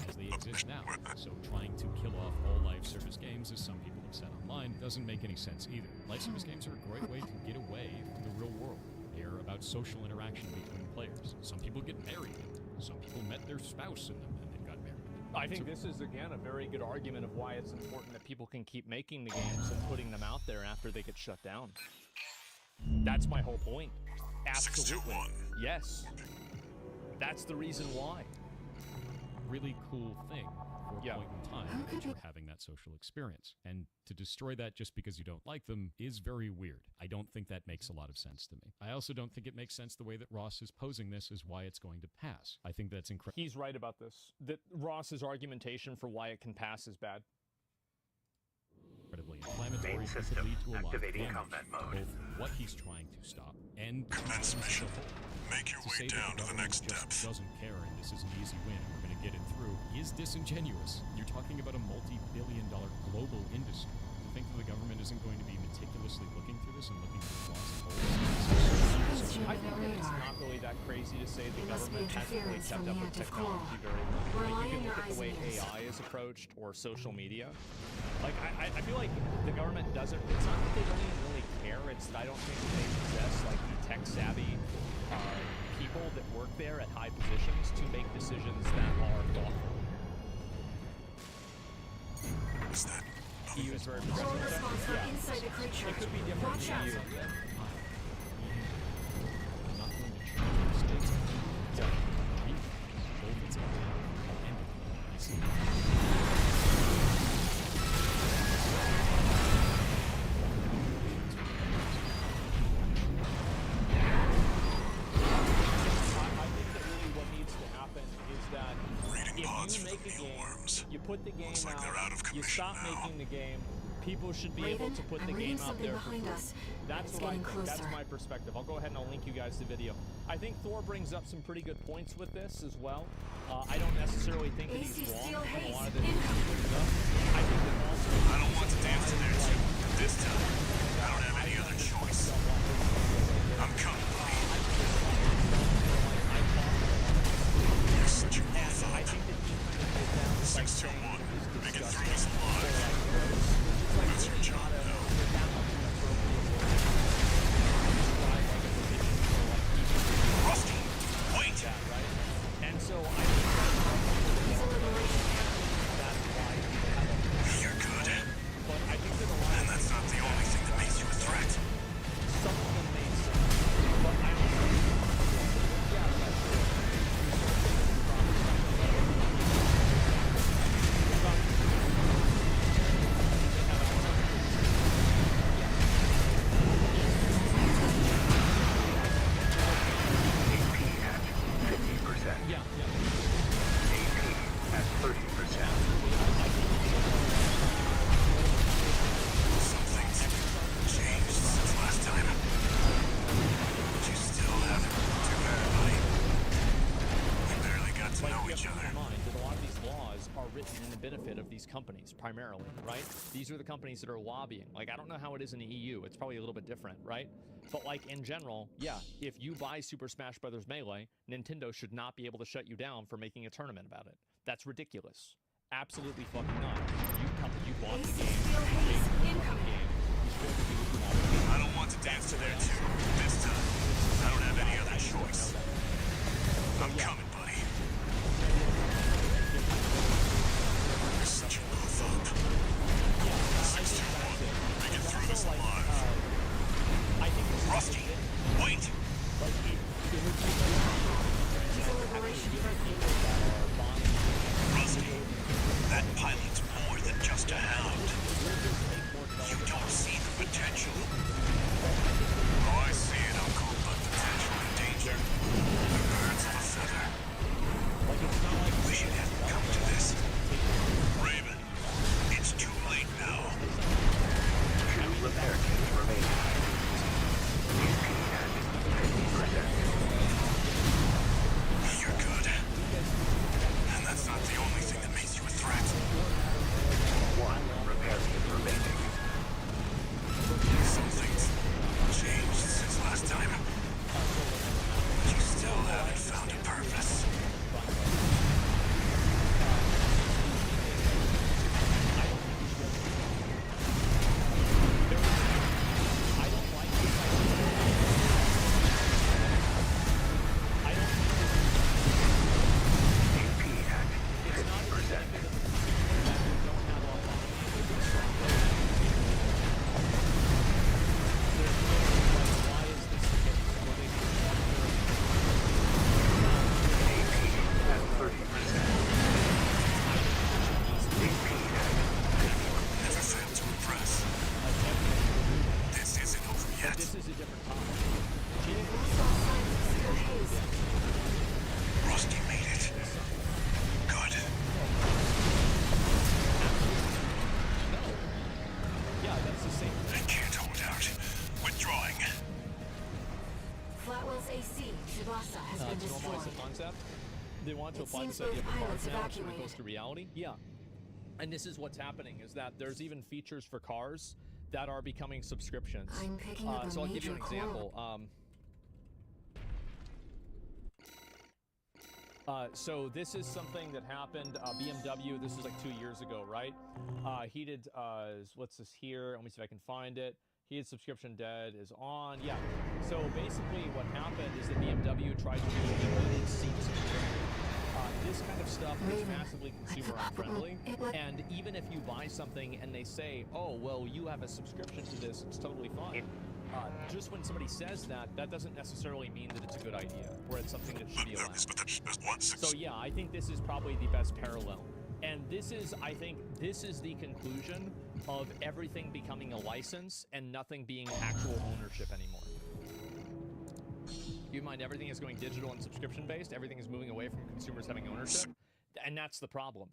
as they exist now. So trying to kill off all live service games, as some people have said online, doesn't make any sense either. Live service games are a great way to get away from the real world. They're about social interaction between players. Some people get married. Some people met their spouse in them and then got married. I think this is, again, a very good argument of why it's important that people can keep making the games and putting them out there after they get shut down. That's my whole point. Absolutely. Yes. That's the reason why. Really cool thing for a Yeah. point in time that you're having that social experience. And to destroy that just because you don't like them is very weird. I don't think that makes a lot of sense to me. I also don't think it makes sense the way that Ross is posing this is why it's going to pass. I think that's incredible. He's right about this. That Ross's argumentation for why it can pass is bad. Incredibly inflammatory. Main It could system lead to a lot of activating damage, combat mode. both what he's trying to stop and Commence mission. Make your to way say down that to the government next just depth. doesn't care and this is an easy win and we're going to get it through is disingenuous. You're talking about a multi-billion-dollar global industry. To think that the government isn't going to be meticulously looking through this and looking for flaws and holes. I think that it's not really that crazy to say the government hasn't really kept up with technology very well. Like, you can look at the way AI is approached or social media. Like, I feel like the government doesn't, it's not that they don't even really care, it's that I don't think that they possess, like, the tech-savvy people that work there at high positions to make decisions that are thoughtful. Is that EU is very progressive. Yeah. inside the creature. It could be different Watch in out. the EU. I'm not going to change mistakes. Both its and I see. I think that really what needs to happen is that Reading pods if you for make the a game, mealworms. you put the game Looks like they're out of you commission stop now. making the game, people should be able Raven, to put I'm the reading game out something there for behind free. us. That's It's what I getting think. That's closer. my perspective. I'll go ahead and I'll link you guys the video. I think Thor brings up some pretty good points with this as well. I don't necessarily think that he's AC wrong steel in a haze lot of the things incoming. he brings up. I think that also I don't want to dance to their tune. This time, I don't have any other choice. I'm coming, buddy. You're such a goof I up. think that he kind of goes down by 621. saying that he's Make it disgusting. through this alive. That's your job now. Rusty, wait! And so I think He's a liberation that's why people have a You're good. but I think that a lot And of that's not the only thing that makes you a threat. some of them made sense. But I don't think yeah, that's true. AP at 50%. Yeah, yeah. AP at 30%. Some things changed since last time. But you still haven't too bad, buddy. We barely got to But know you have each to keep other. in mind that a lot of these laws are written in the benefit of these companies, primarily, right? These are the companies that are lobbying. Like, I don't know how it is in the EU. It's probably a little bit different, right? But, like, in general, yeah, if you buy Super Smash Bros. Melee, Nintendo should not be able to shut you down for making a tournament about it. That's ridiculous. Absolutely fucking not. You bought the AC game. steel You haze made the incoming. game. You should be able to do what you want. I don't want to dance to their tune. This time, I don't have any other choice. I'm coming, buddy. You're such a goof up. 621. Make it through this alive. I think this is Rusty, wait! He's a liberation Rusty, that pilot's more than just a hound. You don't this is a different topic. Rusty made it. Good. No. Yeah, that's the same I thing. can't hold out. Withdrawing. Flatwell's AC, Tsubasa, has been To normalize the destroyed. concept, they want to It apply seems this idea both of cars pilots now, so it evacuated. goes to reality. Yeah. And this is what's happening, is that there's even features for cars that are becoming subscriptions. I'm picking up a So I'll give you an major example. So this is something that happened, BMW, this is like 2 years ago, right? He did, what's this here? Let me see if I can find it. Heated subscription dead is on. Yeah. So basically what happened is that BMW tried to do heated seats. This kind of stuff is massively consumer unfriendly. And even if you buy something and they say, oh, well, you have a subscription to this, it's totally fine. Just when somebody says that, that doesn't necessarily mean that it's a good idea or it's something that should be allowed. So yeah, I think this is probably the best parallel. And this is, I think, this is the conclusion of everything becoming a license and nothing being actual ownership anymore. Keep in mind, everything is going digital and subscription-based. Everything is moving away from consumers having ownership. And that's the problem.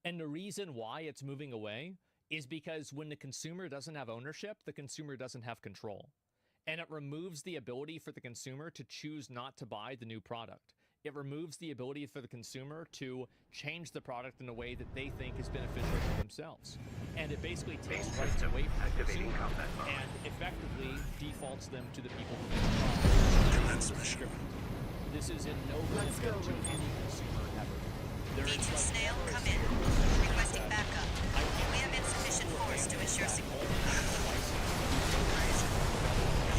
And the reason why it's moving away is because when the consumer doesn't have ownership, the consumer doesn't have control. And it removes the ability for the consumer to choose not to buy the new product. It removes the ability for the consumer to change the product in a way that they think is beneficial for themselves. And it basically takes rights away from the consumer and effectively defaults them to the people who make the product. This is in no benefit to any consumer ever. There is V2 Snail, come in. Requesting backup. We have insufficient force to ensure security.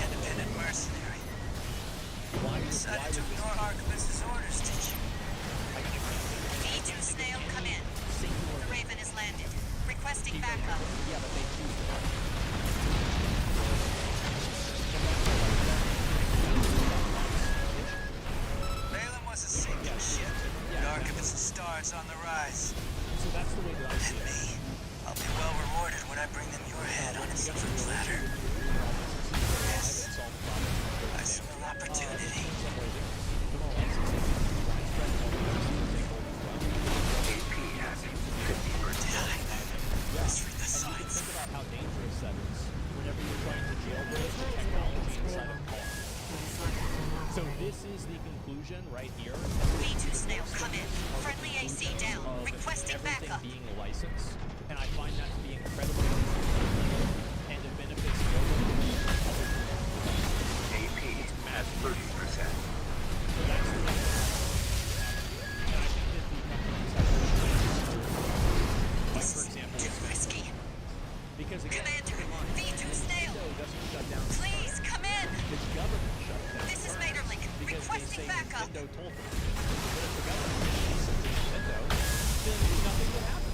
Independent mercenary. You decided to ignore Archivist's orders, did you? V2 Snail, come in. The Raven is landed. Requesting backup. Yeah, but they choose. Balaam was a sinking ship. The Archivist's stars on the rise. So that's the way that I see And me, I'll be well rewarded when I bring them your head on a silver platter. Yes, I smell opportunity. AP at 50%. Let's read the signs. Think about how dangerous that is whenever you're trying to jailbreak technology inside of a car. So this is the conclusion right here. V2 Snail, come in. Friendly AC down. Requesting everything backup. being a license, and I find that to be incredibly and it benefits nobody. AP at 30%. So that's the way. And I think that the companies have like, for example, Too risky. because again, Commander, keep in mind, V2 Snail. Nintendo doesn't shut down. Please, come in. The government shuts down. This is Materlink. Because Requesting they say backup. Nintendo told them. But if the government listens to Nintendo, then nothing would happen.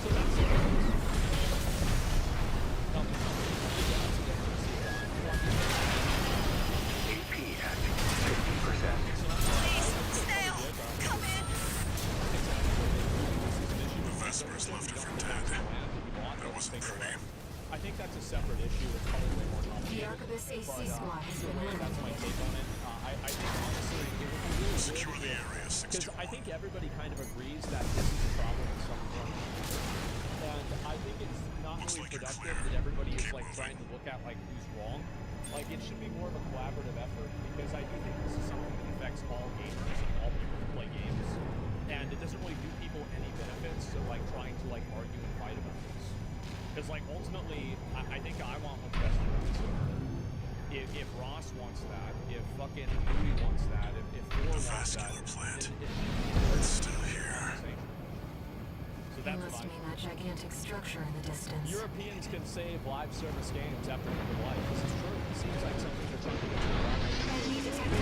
So that's the AP at 50%. Please, Snail, come in. The Vespers left it for dead. That wasn't pretty. I think that's a separate issue. It's probably way more The complicated. Archivist AC But, squad has been that's my eliminated. take on it. I think honestly, it would be really Secure the area, because 61. I think everybody kind of agrees that this is a problem at some point. And I think it's not Looks really like you're productive clear. that everybody is Keep like moving. trying to look at like who's wrong. Like it should be more of a collaborative effort because I do think this is something that affects all gamers and all people who play games. And it doesn't really do people any benefits to like trying to like argue and fight about this. Because like ultimately, I think I want what's best for the consumer. If Ross wants that, if fucking Louis wants that, if Thor The wants that, vascular plant. it's Still here. So You that's must what I mean that gigantic structure in the distance. Europeans can save live service games after end of life. This is true. It seems like something they're trying to do. Enemy detected.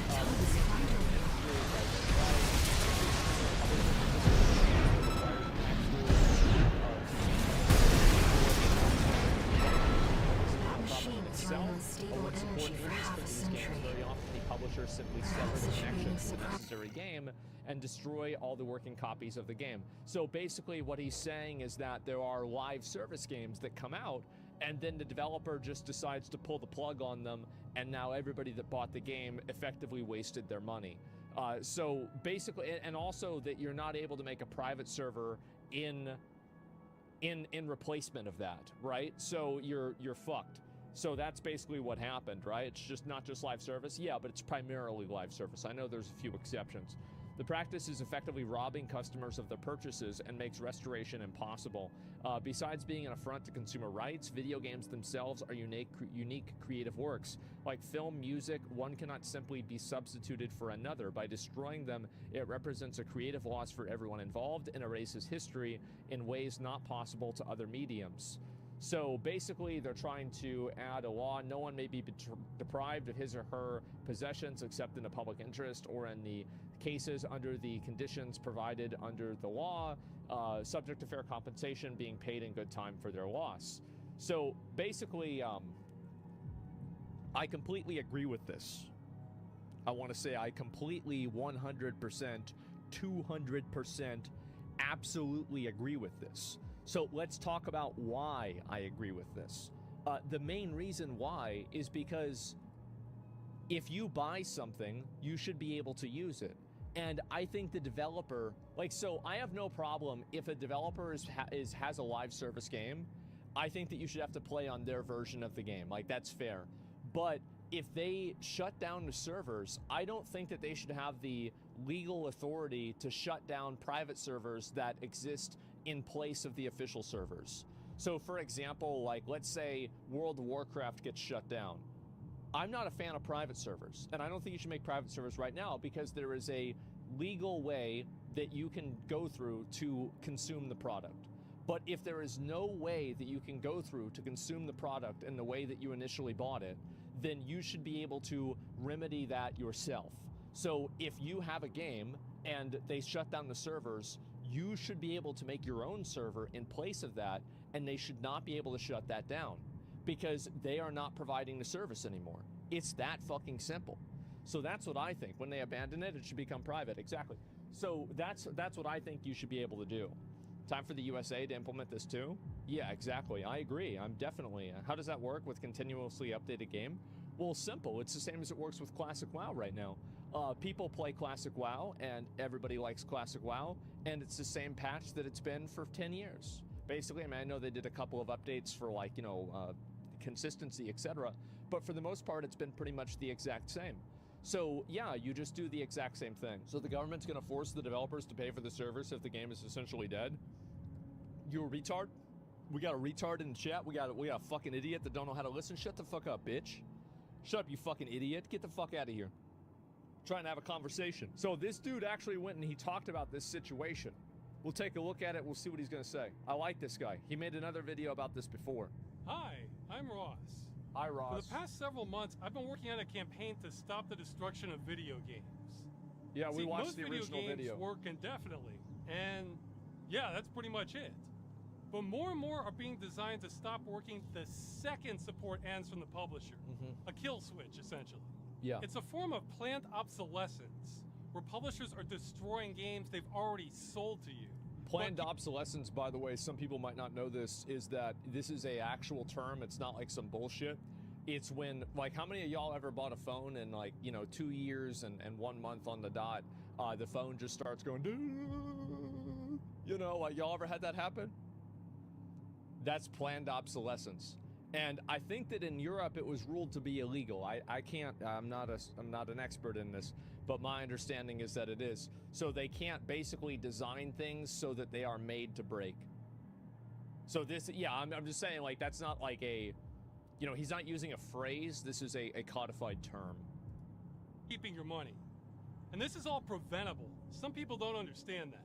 Tell us finally. That machine is running on stable energy for half a century. Very often the publishers simply sever the connection to the necessary game and destroy all the working copies of the game. So basically what he's saying is that there are live service games that come out and then the developer just decides to pull the plug on them, and now everybody that bought the game effectively wasted their money. So basically, and also that you're not able to make a private server in replacement of that, right? So you're fucked. So that's basically what happened, right? It's just not just live service. Yeah, but it's primarily live service. I know there's a few exceptions. The practice is effectively robbing customers of their purchases and makes restoration impossible. Besides being an affront to consumer rights, video games themselves are unique creative works. Like film, music, one cannot simply be substituted for another. By destroying them, it represents a creative loss for everyone involved and erases history in ways not possible to other mediums. So basically, they're trying to add a law. No one may be deprived of his or her possessions except in the public interest or in the cases under the conditions provided under the law, subject to fair compensation, being paid in good time for their loss. So basically, I completely agree with this. I want to say I completely 100%, 200% absolutely agree with this. So let's talk about why I agree with this. The main reason why is because if you buy something, you should be able to use it. And I think the developer, so I have no problem if a developer has a live service game. I think that you should have to play on their version of the game. That's fair. But if they shut down the servers, I don't think that they should have the legal authority to shut down private servers that exist in place of the official servers. So for example, let's say World of Warcraft gets shut down. I'm not a fan of private servers, and I don't think you should make private servers right now because there is a legal way that you can go through to consume the product. But if there is no way that you can go through to consume the product in the way that you initially bought it, then you should be able to remedy that yourself. So if you have a game and they shut down the servers, you should be able to make your own server in place of that, and they should not be able to shut that down because they are not providing the service anymore. It's that fucking simple. So that's what I think. When they abandon it, it should become private. Exactly. So that's what I think you should be able to do. Time for the USA to implement this too? Yeah, exactly. I agree. I'm definitely. How does that work with continuously updated game? Well, simple. It's the same as it works with Classic WoW right now. People play Classic WoW, and everybody likes Classic WoW, and it's the same patch that it's been for 10 years. Basically, I know they did a couple of updates for consistency, etc., but for the most part, it's been pretty much the exact same. So yeah, you just do the exact same thing. So the government's gonna force the developers to pay for the service if the game is essentially dead? You a retard? We got a retard in the chat? We got a fucking idiot that don't know how to listen? Shut the fuck up, bitch. Shut up, you fucking idiot. Get the fuck out of here. Trying to have a conversation. So this dude actually went and he talked about this situation. We'll take a look at it. We'll see what he's gonna say. I like this guy. He made another video about this before. Hi, I'm Ross. Hi, Ross. For the past several months, I've been working on a campaign to stop the destruction of video games. Yeah, we watched the original video. Most video. games work indefinitely, and yeah, that's pretty much it. But more and more are being designed to stop working the second support ends from the publisher. A kill switch, essentially. Yeah. It's a form of planned obsolescence, where publishers are destroying games they've already sold to you. Planned obsolescence, by the way, some people might not know this, is that this is a actual term. It's not like some bullshit. It's when, how many of y'all ever bought a phone and 2 years and 1 month on the dot, the phone just starts going, y'all ever had that happen? That's planned obsolescence. And I think that in Europe it was ruled to be illegal. I'm not an expert in this, but my understanding is that it is. So they can't basically design things so that they are made to break. So this, yeah, I'm just saying, that's not like a, he's not using a phrase. This is a codified term. Keeping your money. And this is all preventable. Some people don't understand that.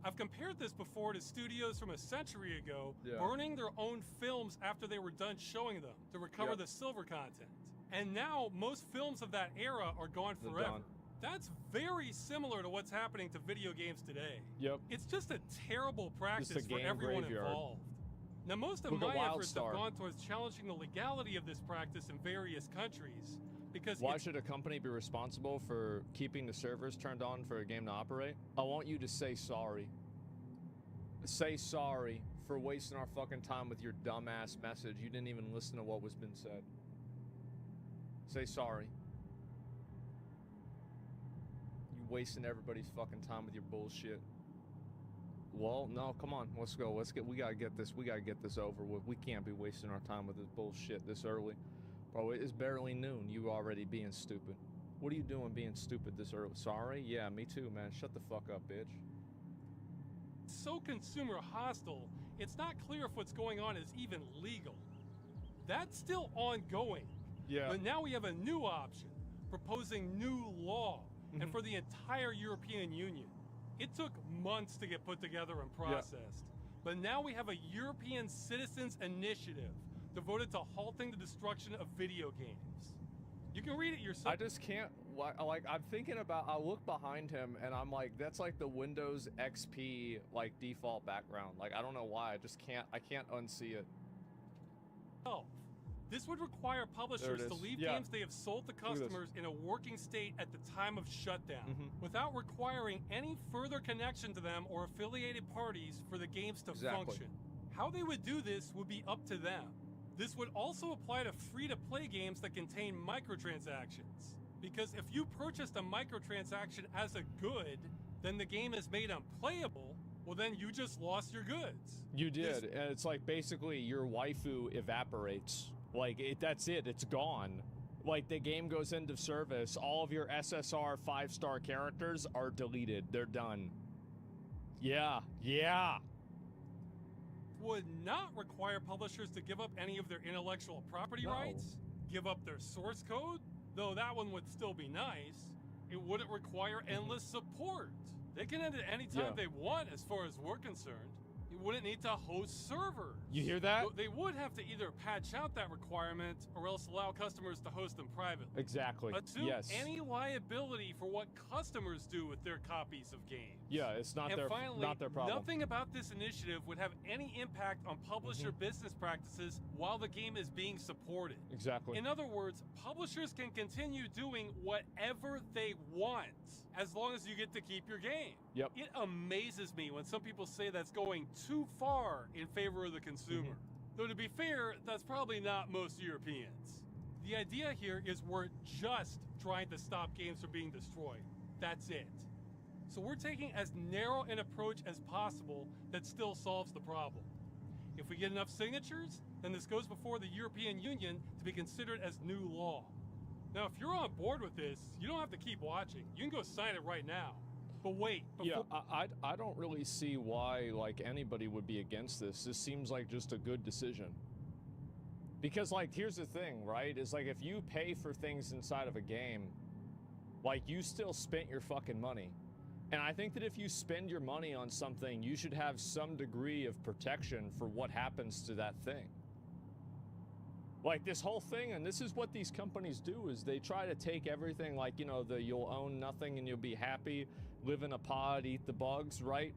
I've compared this before to studios from a century ago burning their own films after they were done showing them to recover the silver content. And now most films of that era are gone forever. That's very similar to what's happening to video games today. Yep. It's just a terrible practice for everyone involved. Now, most of my efforts have gone towards challenging the legality of this practice in various countries. Because why should a company be responsible for keeping the servers turned on for a game to operate? I want you to say sorry. Say sorry for wasting our fucking time with your dumbass message. You didn't even listen to what was been said. Say sorry. You wasting everybody's fucking time with your bullshit. Well, no, come on, let's go. We gotta get this over with. We can't be wasting our time with this bullshit this early. Bro, it's barely noon. You already being stupid. What are you doing being stupid this early? Sorry? Yeah, me too, man. Shut the fuck up, bitch. So consumer hostile, it's not clear if what's going on is even legal. That's still ongoing. Yeah. But now we have a new option, proposing new law, and for the entire European Union. It took months to get put together and processed. But now we have a European Citizens Initiative devoted to halting the destruction of video games. You can read it yourself. I just can't, like, I'm thinking about, I look behind him and I'm like, that's like the Windows XP, like, default background. Like, I don't know why, I can't unsee it. Oh, this would require publishers to leave games they have sold to customers in a working state at the time of shutdown, without requiring any further connection to them or affiliated parties for the games to function. How they would do this would be up to them. This would also apply to free-to-play games that contain microtransactions. Because if you purchased a microtransaction as a good, then the game is made unplayable, well then you just lost your goods. You did, and it's like basically your waifu evaporates. Like, that's it, it's gone. Like, the game goes into service, all of your SSR 5-star characters are deleted, they're done. Yeah. Would not require publishers to give up any of their intellectual property rights, give up their source code, though that one would still be nice. It wouldn't require endless support. They can end it anytime they want as far as we're concerned. You wouldn't need to host servers. You hear that? They would have to either patch out that requirement or else allow customers to host them privately. Exactly. Assume any liability for what customers do with their copies of games. Yeah, it's not and their finally, not their problem. Nothing about this initiative would have any impact on publisher business practices while the game is being supported. Exactly. In other words, publishers can continue doing whatever they want as long as you get to keep your game. Yep. It amazes me when some people say that's going too far in favor of the consumer. Though to be fair, that's probably not most Europeans. The idea here is we're just trying to stop games from being destroyed. That's it. So we're taking as narrow an approach as possible that still solves the problem. If we get enough signatures, then this goes before the European Union to be considered as new law. Now, if you're on board with this, you don't have to keep watching. You can go sign it right now. But wait, I don't really see why, like, anybody would be against this. This seems like just a good decision. Because, like, here's the thing, right? Is like, if you pay for things inside of a game, like, you still spent your fucking money. And I think that if you spend your money on something, you should have some degree of protection for what happens to that thing. Like, this whole thing, and this is what these companies do, is they try to take everything, like, you know, you'll own nothing and you'll be happy, live in a pod, eat the bugs, right?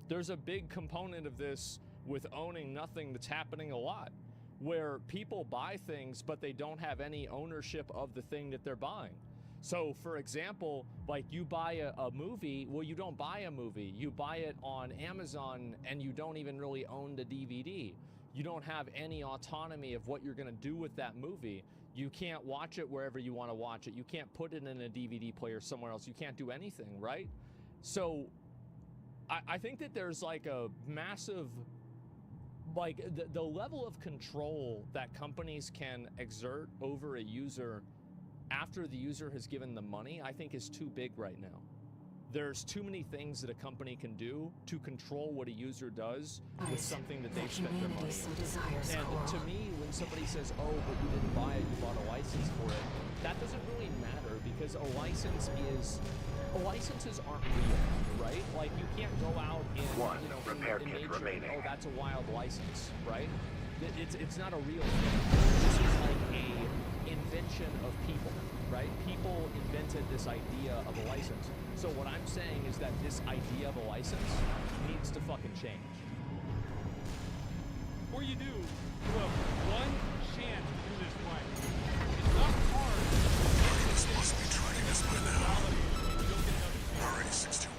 There's a big component of this with owning nothing that's happening a lot, where people buy things, but they don't have any ownership of the thing that they're buying. So, for example, like, you buy a movie, well, you don't buy a movie. You buy it on Amazon, and you don't even really own the DVD. You don't have any autonomy of what you're going to do with that movie. You can't watch it wherever you want to watch it. You can't put it in a DVD player somewhere else. You can't do anything, right? So, I think that there's, like, a massive, like, the level of control that companies can exert over a user after the user has given them money, I think is too big right now. There's too many things that a company can do to control what a user does with something that they've spent their money on. And to me, when somebody says, oh, but you didn't buy it, you bought a license for it, that doesn't really matter, because licenses aren't real, right? Like, you can't go out and, you know, in nature and, oh, that's a wild license, right? It's not a real thing. This is like a invention of people, right? People invented this idea of a license. So what I'm saying is that this idea of a license needs to fucking change. Before you do, you have one chance to do this right. It's not hard. Marcus must be tracking us by now. Already 61.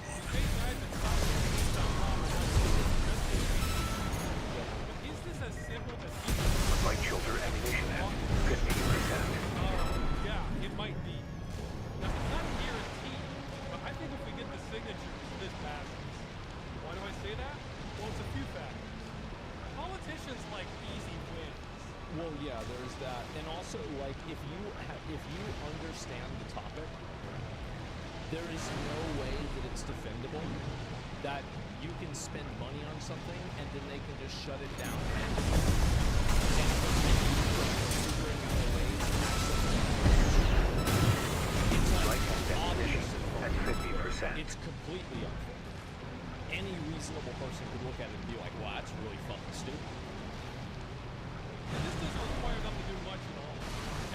yeah, there's that, and also like if you understand the topic, there is no way that it's defendable that you can spend money on something and then they can just shut it down and figuring out a way to at 50%. It's completely unfair. Any reasonable person could look at it and be like, "Wow, that's really fucking stupid." And this doesn't require them to do much at all.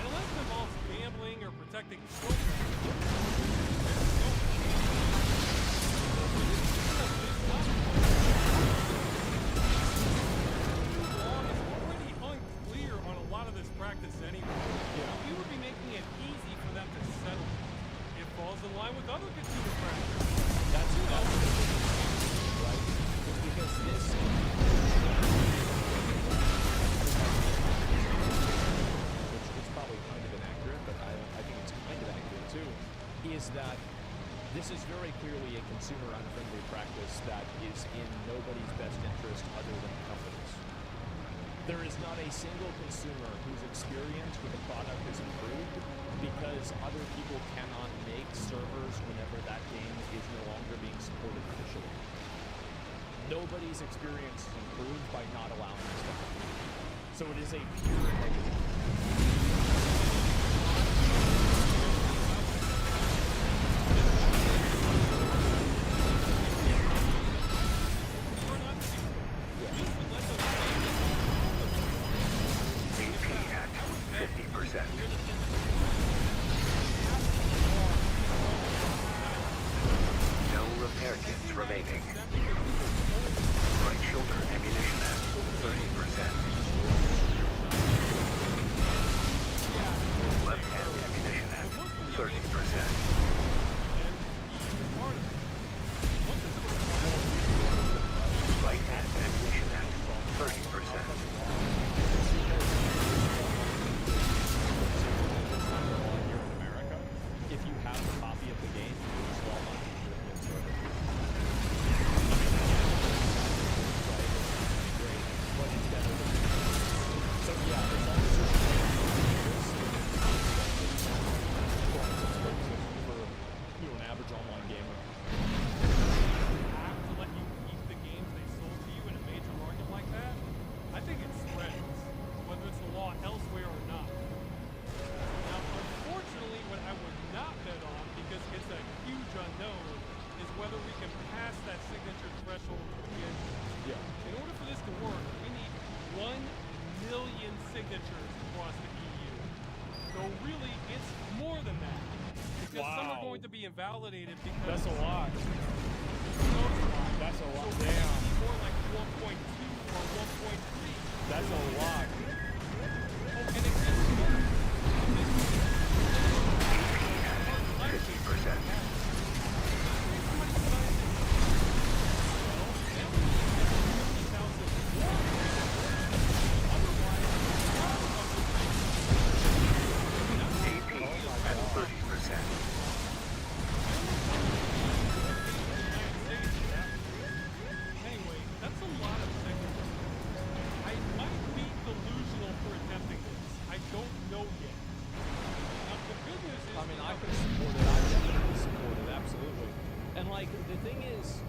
And unless it involves gambling or protecting children, practice anyway. We would be making it easy for them to settle. It falls in line with other consumer practices. That's right. It's because this which is probably kind of inaccurate, but I think it's kind of accurate too, is that this is very clearly a consumer unfriendly practice that is in nobody's best interest other than the companies. There is not a single consumer whose experience with the product is improved because other people cannot make servers whenever that game is no longer being supported officially. Nobody's experience is improved by not allowing this to happen. So it is a pure negative. No repair kits remaining. Right shoulder ammunition at 30%. Left hand ammunition at 30%. Right hand ammunition at 30%. If you have a copy of the game, you just log on to your server. Right? Great. But it's better than so yeah, there's also for an average online gamer. Have to let you keep the games they sold to you in a major market like that? I think it spreads, whether it's the law elsewhere or not. Now, unfortunately, what I would not bet on, because it's a huge unknown, is whether we can pass that signature threshold for PNG. In order for this to work, we need 1 million signatures across the EU. Though really, it's more than that. Because some are going to be invalidated because... That's a lot. That's a lot. So Damn. More like 1.2 or 1.3. That's a lot. Oh, and it gets more. 50%. Anyway, that's a lot of signatures. I might be delusional for attempting this. I don't know yet. Now, the good news is... I mean, I could support it. I definitely support it, absolutely. And, like, the thing is,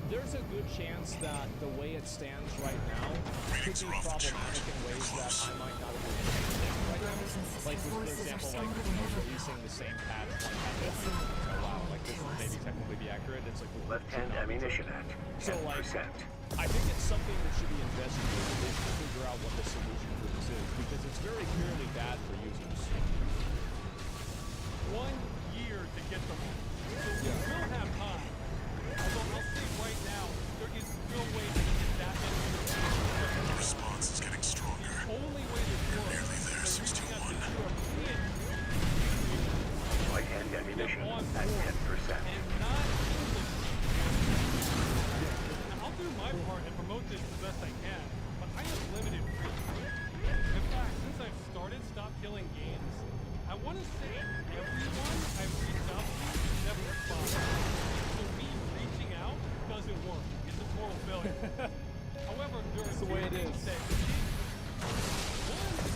there's a good chance that the way it stands right now could be problematic in ways that I might not have been able to predict right now. Like, for example, like, releasing the same patch one time. So, wow, like, this would maybe technically be accurate. It's like... Left-hand ammunition at 10%. So, like, I think it's something that should be investigated is to figure out what the solution for this is, because it's very clearly bad for users. 1 year to get them all. So we will have time. Although I'll say right now, there is no way to get that many. The response is getting stronger. The only way to do it Nearly there, is 61. Right-hand ammunition at 10%. And not English. Now, I'll do my part and promote this as best I can, but I have limited reach. In fact, since I've stopped killing games, I want to say everyone I've reached out to never responded. So me reaching out doesn't work. It's a total failure. However, there are That's the way it is. One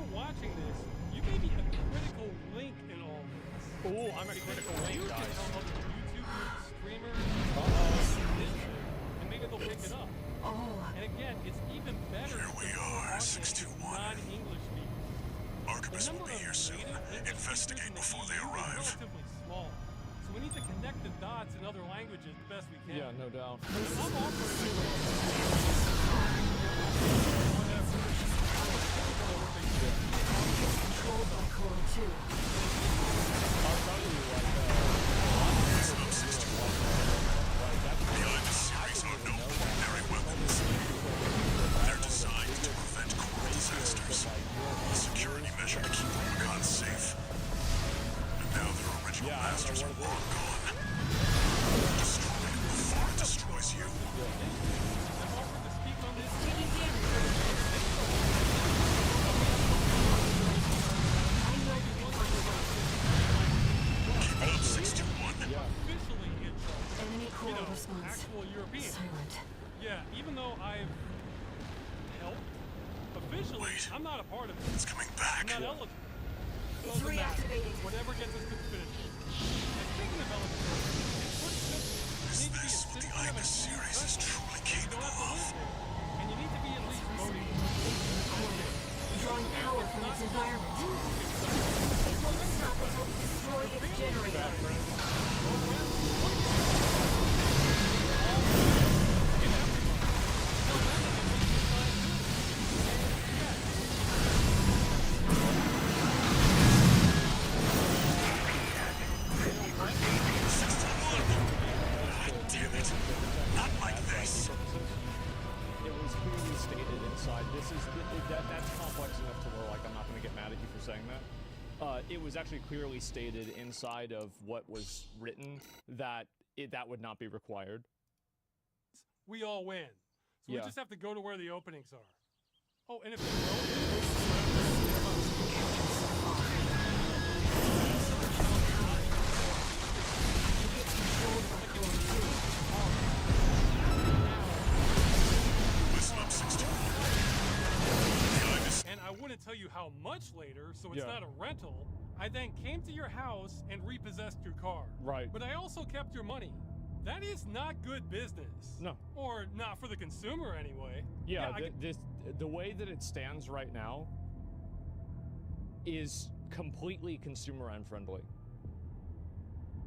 you're watching this, you may be a critical link in all this. Oh, I'm a critical link, You can guys. tell other YouTubers, streamers, and maybe they'll pick it up. And again, it's even better Here we are, 621. non-English speakers. Archibus will be here soon. Investigate before they arrive. Relatively small. So we need to connect the dots in other languages the best we can. Yeah, no doubt. I'm offering Controlled by Core 2. I'll tell you, Behind this series are no ordinary weapons. They're designed to prevent core disasters. A security measure to keep Rubicon safe. And now their original masters are long gone. Destroy it before it destroys you. Keep it up, 621. officially in charge. Enemy core response. Actual European. Silent. Yeah, even though I've helped, officially, I'm not a part of it. It's coming back. I'm not eligible. It's Doesn't matter. reactivated. Whatever gets us to the finish. And speaking of eligibility, it's pretty simple. Is You need to be this a what the citizen of Ibis a series is truly You capable don't have to of? live there. And you need to be at least voting. Drawing power from its environment. It won't stop until we destroy its generator. Damn it. Not like this. it was clearly stated inside. That's complex enough to where, like, I'm not going to get mad at you for saying that. It was actually clearly stated inside of what was written that that would not be required. We all win. So Yeah. we just have to go to where the openings are. Oh, and if you don't, Listen up, 621. The Ibis. and I wouldn't tell you how much later, so it's Yeah. not a rental. I then came to your house and repossessed your car. Right. But I also kept your money. That is not good business. No. Or not for the consumer anyway. Yeah, I could- the way that it stands right now is completely consumer unfriendly.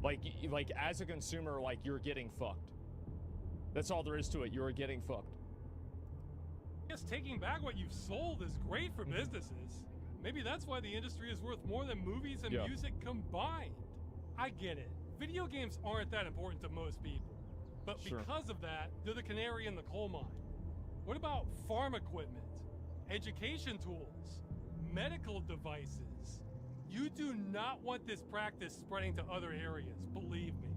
Like as a consumer, like, you're getting fucked. That's all there is to it. You're getting fucked. I guess taking back what you've sold is great for businesses. Maybe that's why the industry is worth more than movies and Yeah. music combined. I get it. Video games aren't that important to most people. But Sure. because of that, they're the canary in the coal mine. What about farm equipment, education tools, medical devices? You do not want this practice spreading to other areas, believe me.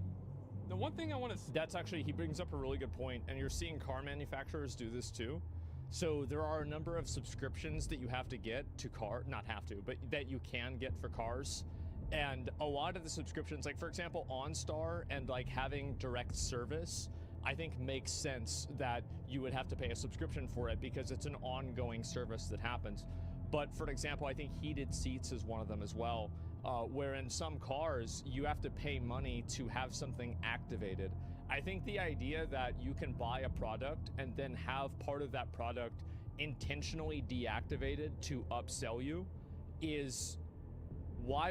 The one thing I want to That's actually, he brings up a really good point, and you're seeing car manufacturers do this too. So there are a number of subscriptions that you have to get to not have to, but that you can get for cars. And a lot of the subscriptions, like for example, OnStar and like having direct service, I think makes sense that you would have to pay a subscription for it because it's an ongoing service that happens. But for example, I think heated seats is one of them as well, where in some cars, you have to pay money to have something activated. I think the idea that you can buy a product and then have part of that product intentionally deactivated to upsell you is, why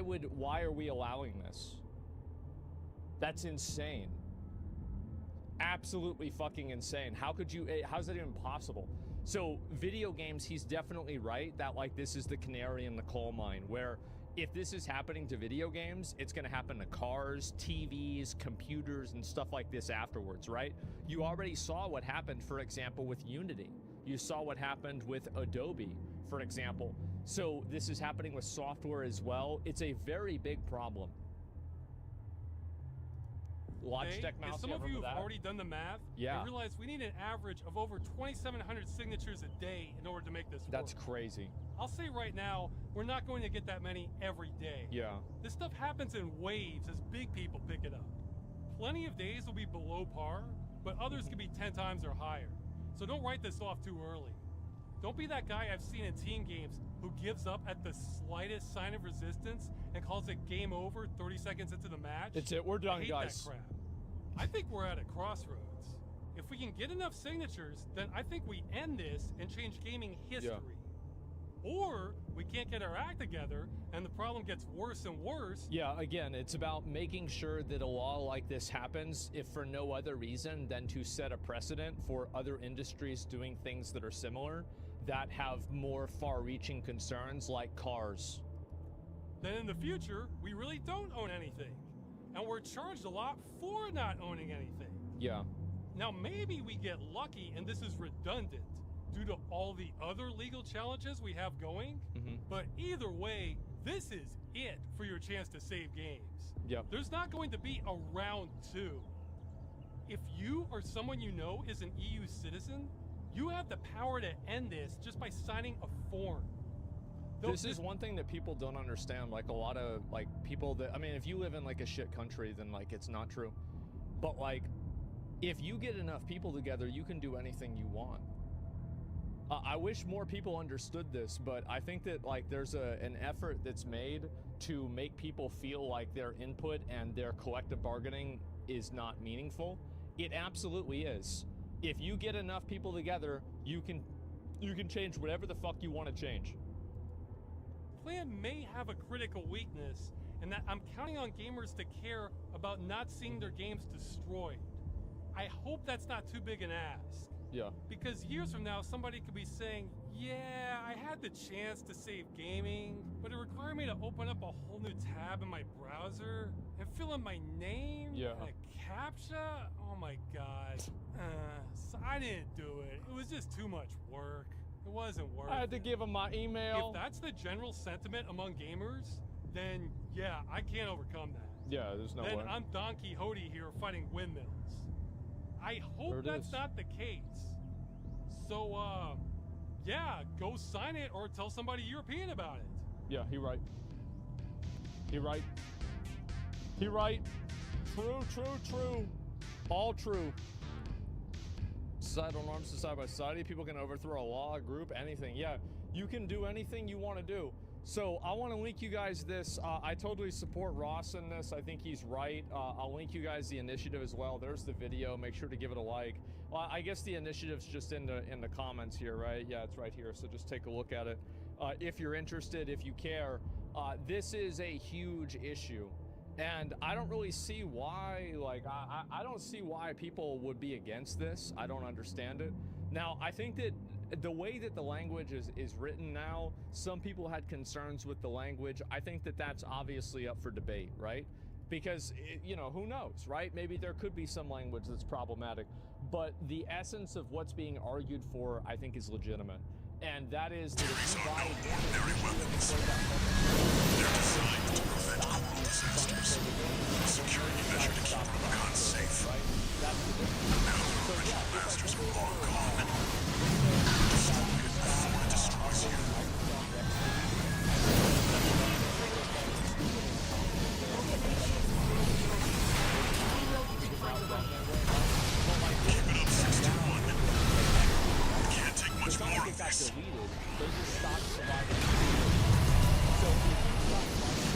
are we allowing this? That's insane. Absolutely fucking insane. How's that even possible? So video games, he's definitely right that like this is the canary in the coal mine, where if this is happening to video games, it's going to happen to cars, TVs, computers, and stuff like this afterwards, right? You already saw what happened, for example, with Unity. You saw what happened with Adobe, for example. So this is happening with software as well. It's a very big problem. Logitech mouse, some of you have that? already done the math. Yeah. I realize we need an average of over 2,700 signatures a day in order to make this work. That's crazy. I'll say right now, we're not going to get that many every day. Yeah. This stuff happens in waves as big people pick it up. Plenty of days will be below par, but others could be 10 times or higher. So don't write this off too early. Don't be that guy I've seen in team games who gives up at the slightest sign of resistance and calls it game over 30 seconds into the match. It's it. We're done, I hate guys. that crap. I think we're at a crossroads. If we can get enough signatures, then I think we end this and change gaming history. Or we can't get our act together and the problem gets worse and worse. Yeah, again, it's about making sure that a law like this happens, if for no other reason than to set a precedent for other industries doing things that are similar, that have more far-reaching concerns like cars. Then in the future, we really don't own anything. And we're charged a lot for not owning anything. Yeah. Now maybe we get lucky and this is redundant due to all the other legal challenges we have going. But either way, this is it for your chance to save games. Yep. There's not going to be a round 2. If you or someone you know is an EU citizen, you have the power to end this just by signing a form. This is one thing that people don't understand. Like a lot of like people that, I mean, if you live in like a shit country, then like it's not true. But like, if you get enough people together, you can do anything you want. I wish more people understood this, but I think that like there's an effort that's made to make people feel like their input and their collective bargaining is not meaningful. It absolutely is. If you get enough people together, you can change whatever the fuck you want to change. Plan may have a critical weakness, and that I'm counting on gamers to care about not seeing their games destroyed. I hope that's not too big an ask. Yeah. Because years from now, somebody could be saying, yeah, I had the chance to save gaming, but it required me to open up a whole new tab in my browser and fill in my name and a CAPTCHA. Oh my God. So I didn't do it. It was just too much work. It wasn't worth it. I had to give him my email. If that's the general sentiment among gamers, then yeah, I can't overcome that. Yeah, there's no way. Then I'm Don Quixote here fighting windmills. I hope that's not the case. So, yeah, go sign it or tell somebody European about it. Yeah, he right. He right. He right. True, true, true. All true. Societal norms, society by society. People can overthrow a law, a group, anything. Yeah, you can do anything you want to do. So I want to link you guys this. I totally support Ross in this. I think he's right. I'll link you guys the initiative as well. There's the video. Make sure to give it a like. I guess the initiative's just in the comments here, right? Yeah, it's right here. So just take a look at it. If you're interested, if you care, this is a huge issue. And I don't really see why, like, I don't see why people would be against this. I don't understand it. Now, I think that the way that the language is written now, some people had concerns with the language. I think that that's obviously up for debate, right? Because, you know, who knows, right? Maybe there could be some language that's problematic. But the essence of what's being argued for, I think, is legitimate. And that is that if you buy ordinary weapons. They're designed to prevent global disasters. A security measure to keep Rubicon safe. Now the original masters are long gone. Destroy it before it destroys you. Keep it up, 61. Can't take much more of this. They just stop surviving. So if you stop surviving,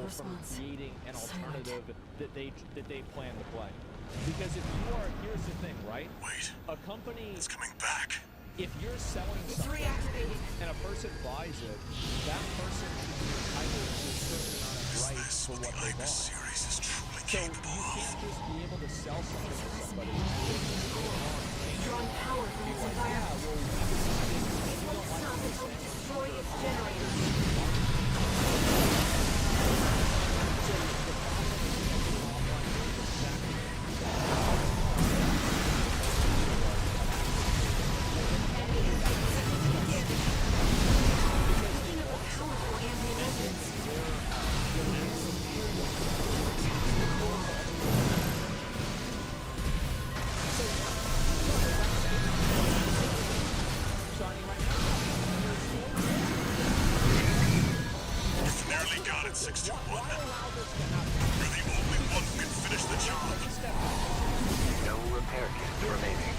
that's creating an alternative that they plan to play. Because if you are, here's the thing, right? Wait. A company is coming back. If you're selling something and a person buys it, that person should be entitled to a certain amount of rights for what they bought. Series is truly so you can't just be able to sell something to somebody. Drawing power from its environment. It won't stop until we destroy its generators. 621. Why allow this to happen? You're the only one who can finish the job. No repair kits remaining.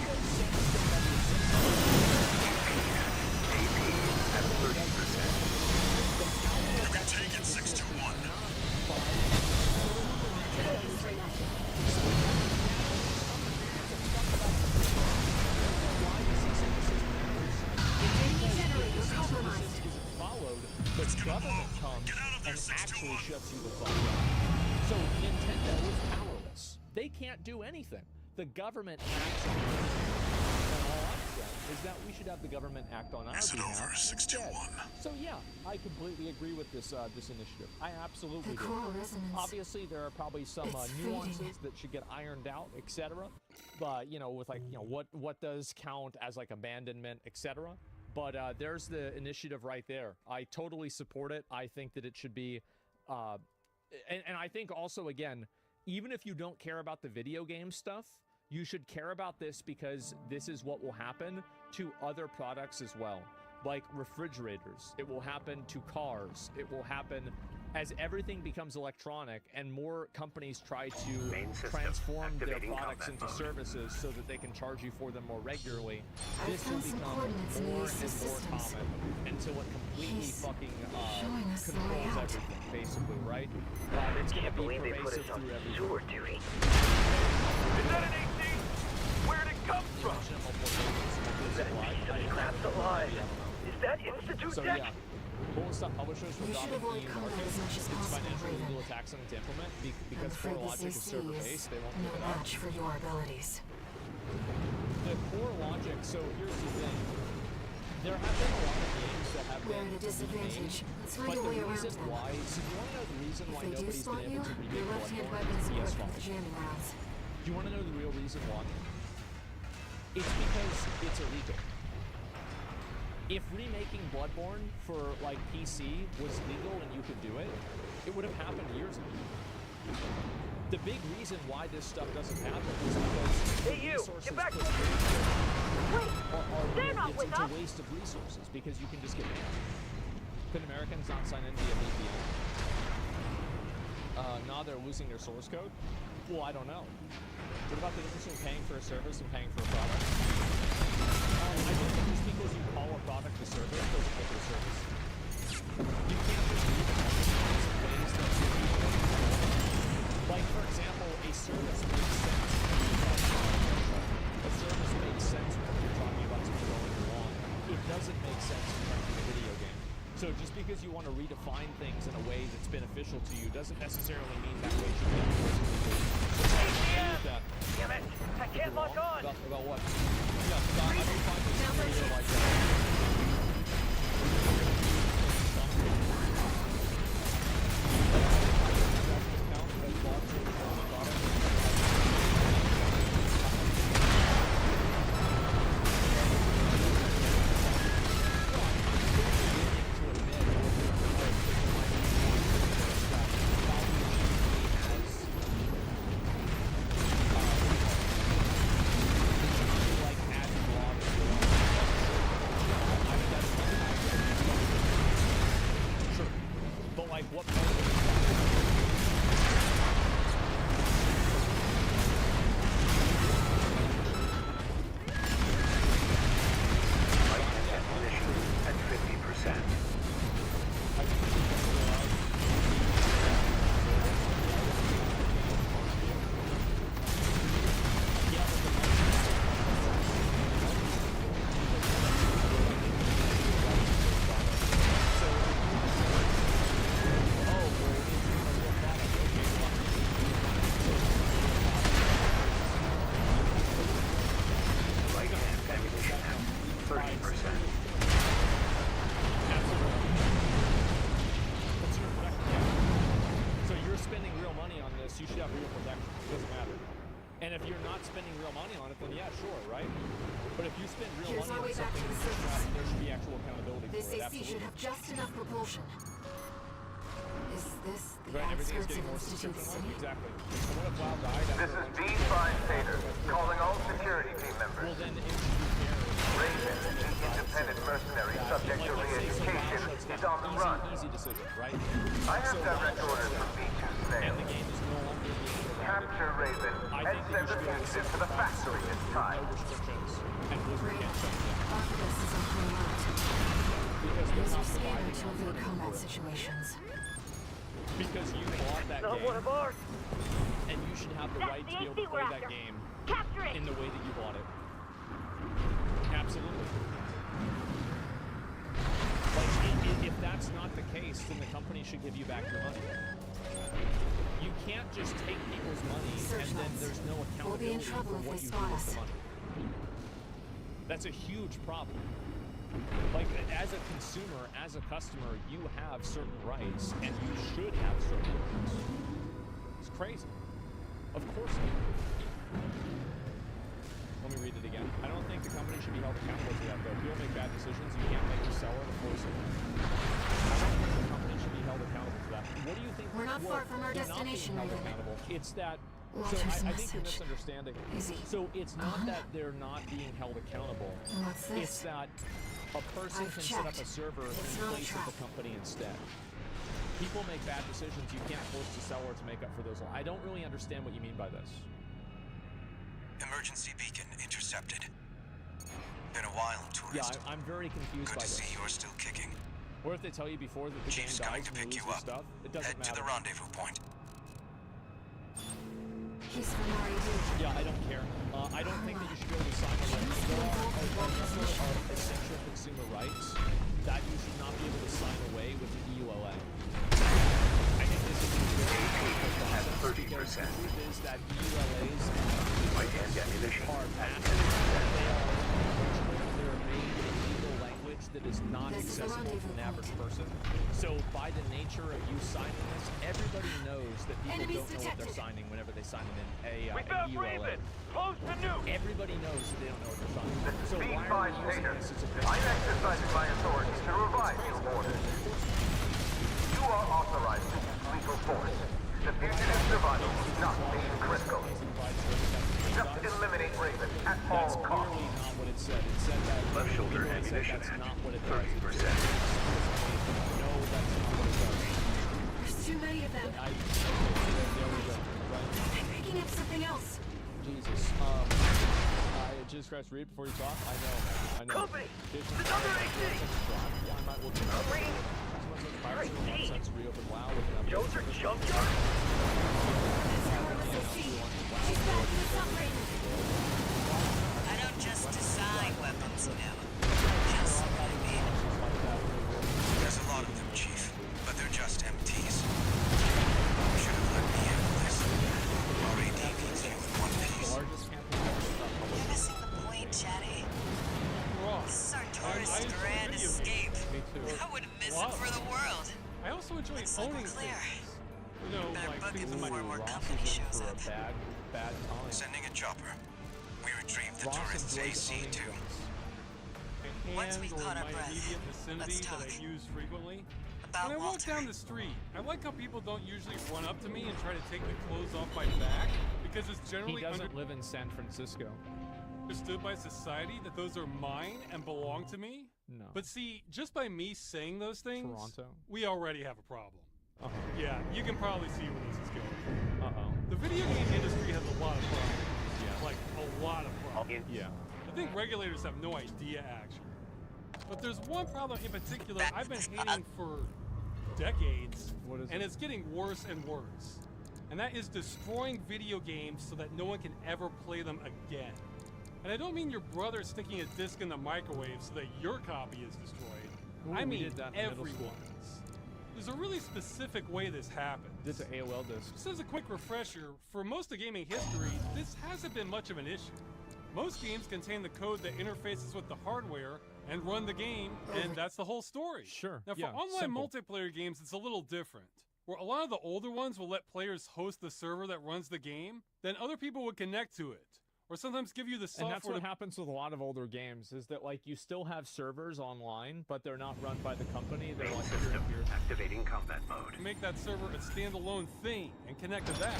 AP at 30%. You can take it, 621. Followed, the government comes and actually shuts you the fuck down. So Nintendo is powerless. They can't do anything. The government acts on their behalf. And all I'm saying is that we should have the government act on our Is it behalf over, 621? So yeah, I completely agree with this this initiative. I absolutely do. Obviously, there are probably some nuances that should get ironed out, etc. But you know, with like what does count as like abandonment, etc. But there's the initiative right there. I totally support it. I think that it should be, and I think also again, even if you don't care about the video game stuff, you should care about this because this is what will happen to other products as well. Like refrigerators, it will happen to cars, it will happen as everything becomes electronic and more companies try to transform their products into services so that they can charge you for them more regularly. This will become more and more common until it completely fucking controls everything, basically, right? It's going to be pervasive through everything. Is that an AC? Where'd it come from? Is that crap's alive? Is that Institute So Tech? yeah, Bullet Stop Publishers will dominate the market. It's financial and legal attacks on it to implement because core logic is server-based. They won't give it up. for your abilities. The core logic, so here's the thing. There have been a lot of games that have We're been at a disadvantage. Let's but find a the way around reason them. why, so do you want to know the reason why If they do nobody's spot been you, able to remake your left-hand Bloodborne weapon is to equipped PS5? with the jamming rounds. Do you want to know the real reason why? It's because it's illegal. If remaking Bloodborne for like PC was legal and you could do it, it would have happened years ago. The big reason why this stuff doesn't happen is because the resources get back put to they're not with us. It's a waste of resources because you can just get banned. Could Americans not sign in via VPN? Now they're losing their source code? Well, I don't know. What about the difference between paying for a service and paying for a product? I don't think just because you call a product a service doesn't make it a service. You can't just leave it in ways that you like, for example, a service makes sense. A service makes sense when you're talking about something going wrong. It doesn't make sense in terms of a video game. So just because you want to redefine things in a way that's beneficial to you doesn't necessarily mean that way should be that. Damn it! I can't lock on! About what? Yeah, I don't find this video like that. You should have real protection. It doesn't matter. And if you're not spending real money on it, then yeah, sure, right? But if you spend real money on something, there should be actual accountability This for it. AC should have just enough propulsion. Is this the Right, everything's outskirts getting of more Institute subscription-like. City? Exactly. So what if WoW died This after is B5 Tater, calling all security team members. Well, then Raven, the independent mercenary subject to re-education, is on the run. decision, right? I have So direct now orders from B2 Snail. and the game is no longer being provided. Capture Raven I and think that send you the should be able to fugitive send to the factory this time. no restrictions, and Blizzard can't shut it down. Oculus is on high alert. Because they're These not are scalar providing to enough avoid money combat for it. situations. Because you bought that Not game, one of ours. and you should have the That's right to the be able to AC we're play that after. game Capture it. in the way that you bought it. Absolutely. Like, if that's not the case, then the company should give you back your money. You can't just take people's money and then there's no We'll be in accountability trouble for if what they you do spot with us. the money. That's a huge problem. Like, as a consumer, as a customer, you have certain rights, and you should have certain rights. It's crazy. Of course it is. Let me read it again. I don't think the company should be held accountable for that, though. If you'll make bad decisions, you can't make the seller to force it. I don't think the company should be held accountable for that. What do you think? We're not far from our they're not being destination, held Raven. accountable. It's that. So Walter's I think you're message. misunderstanding. Is he? So it's not that they're not being held accountable. What's this? It's that a person I've can set up a checked. server It's in not a place of the trap. company instead. People make bad decisions. You can't force the seller to make up for those. I don't really understand what you mean by this. Emergency beacon intercepted. Been a while, Yeah, tourist. I'm very confused Good by to this. see you're still kicking. What if they tell you before that the game Chief's dies coming to and you pick lose you your up. stuff? It doesn't Head to matter. the rendezvous point. He's from RAD. Yeah, I don't care. I don't think that you should be able to sign away. There are a number of essential consumer rights that you should not be able to sign away with the EULA. I think this is At 30%. because the truth is that EULAs Light and ammunition are at massive. They are they're made in legal language that is not This is the accessible to an rendezvous average point. person. So by the nature of you signing this, everybody knows that people Enemies don't know what they're detected. signing whenever they sign We an found EULA. Raven! Close to nuke! Everybody knows that they don't know what they're signing. This is So why B5 are we using Tater. this as a I'm exercising my authority to revive your orders. You are authorized to use lethal force. The fugitive survival is not mission critical. Just eliminate Raven at all That's costs. clearly not what it said. It said that Left shoulder it said ammunition that's at not what it does. 30%. No, that's not what it does. There's too many of them. There we go. Right. I'm picking up something else. Jesus. Jesus Christ, read before you talk. I know, man. I know. Company! Jason, There's other AC! Yeah, I might look it up. Reading. Someone says Pirates of Great. Nonsense reopened WoW with an update. Joe's your junkyard? That's powerless AC. She's backing us up, Raven. I don't just design weapons, you know. Just what I mean. There's a lot of them, Chief, but they're just MTs. You should have let me handle this. RAD needs you in one piece. You're missing the point, Chatty. This is our tourist enjoy grand video games. escape. Me too. I wouldn't miss Wow. it for the world. I also enjoy Looks like owning we're clear. things. You know, Better like book things it in my before more Ross company is in shows for up. a bad time. Sending a chopper. We retrieved the Ross turret's enjoys AC owning too. things. my Once hand we've or caught our my breath, immediate vicinity let's that I talk. use frequently. About When I walk Walter. down the street, I like how people don't usually run up to me and try to take the clothes off my back because it's He generally doesn't live in San Francisco. understood by society that those are mine and belong to me. No. But see, just by me saying those things, Toronto. we already have a problem. Uh-huh. Yeah, you can probably see where this is going. Uh-oh. The video game industry has a lot of problems. Yeah. Like, a lot of problems. Yeah. I think regulators have no idea, actually. But there's one problem in particular I've been hating for decades, What is and it? it's getting worse and worse. And that is destroying video games so that no one can ever play them again. And I don't mean your brother sticking a disc in the microwave so that your copy is destroyed. Ooh, I we mean did that in middle school. everyone's. There's a really specific way this happens. It's an AOL disc. Just as a quick refresher, for most of gaming history, this hasn't been much of an issue. Most games contain the code that interfaces with the hardware and run the game, and that's the whole story. Sure, Now, for yeah, online simple. multiplayer games, it's a little different. Where a lot of the older ones will let players host the server that runs the game, then other people would connect to it. Or sometimes give you the software. And that's what happens with a lot of older games, is that like you still have servers online, but they're not run by the company. They're Main like system activating combat mode. to make that server a standalone thing and connect to that.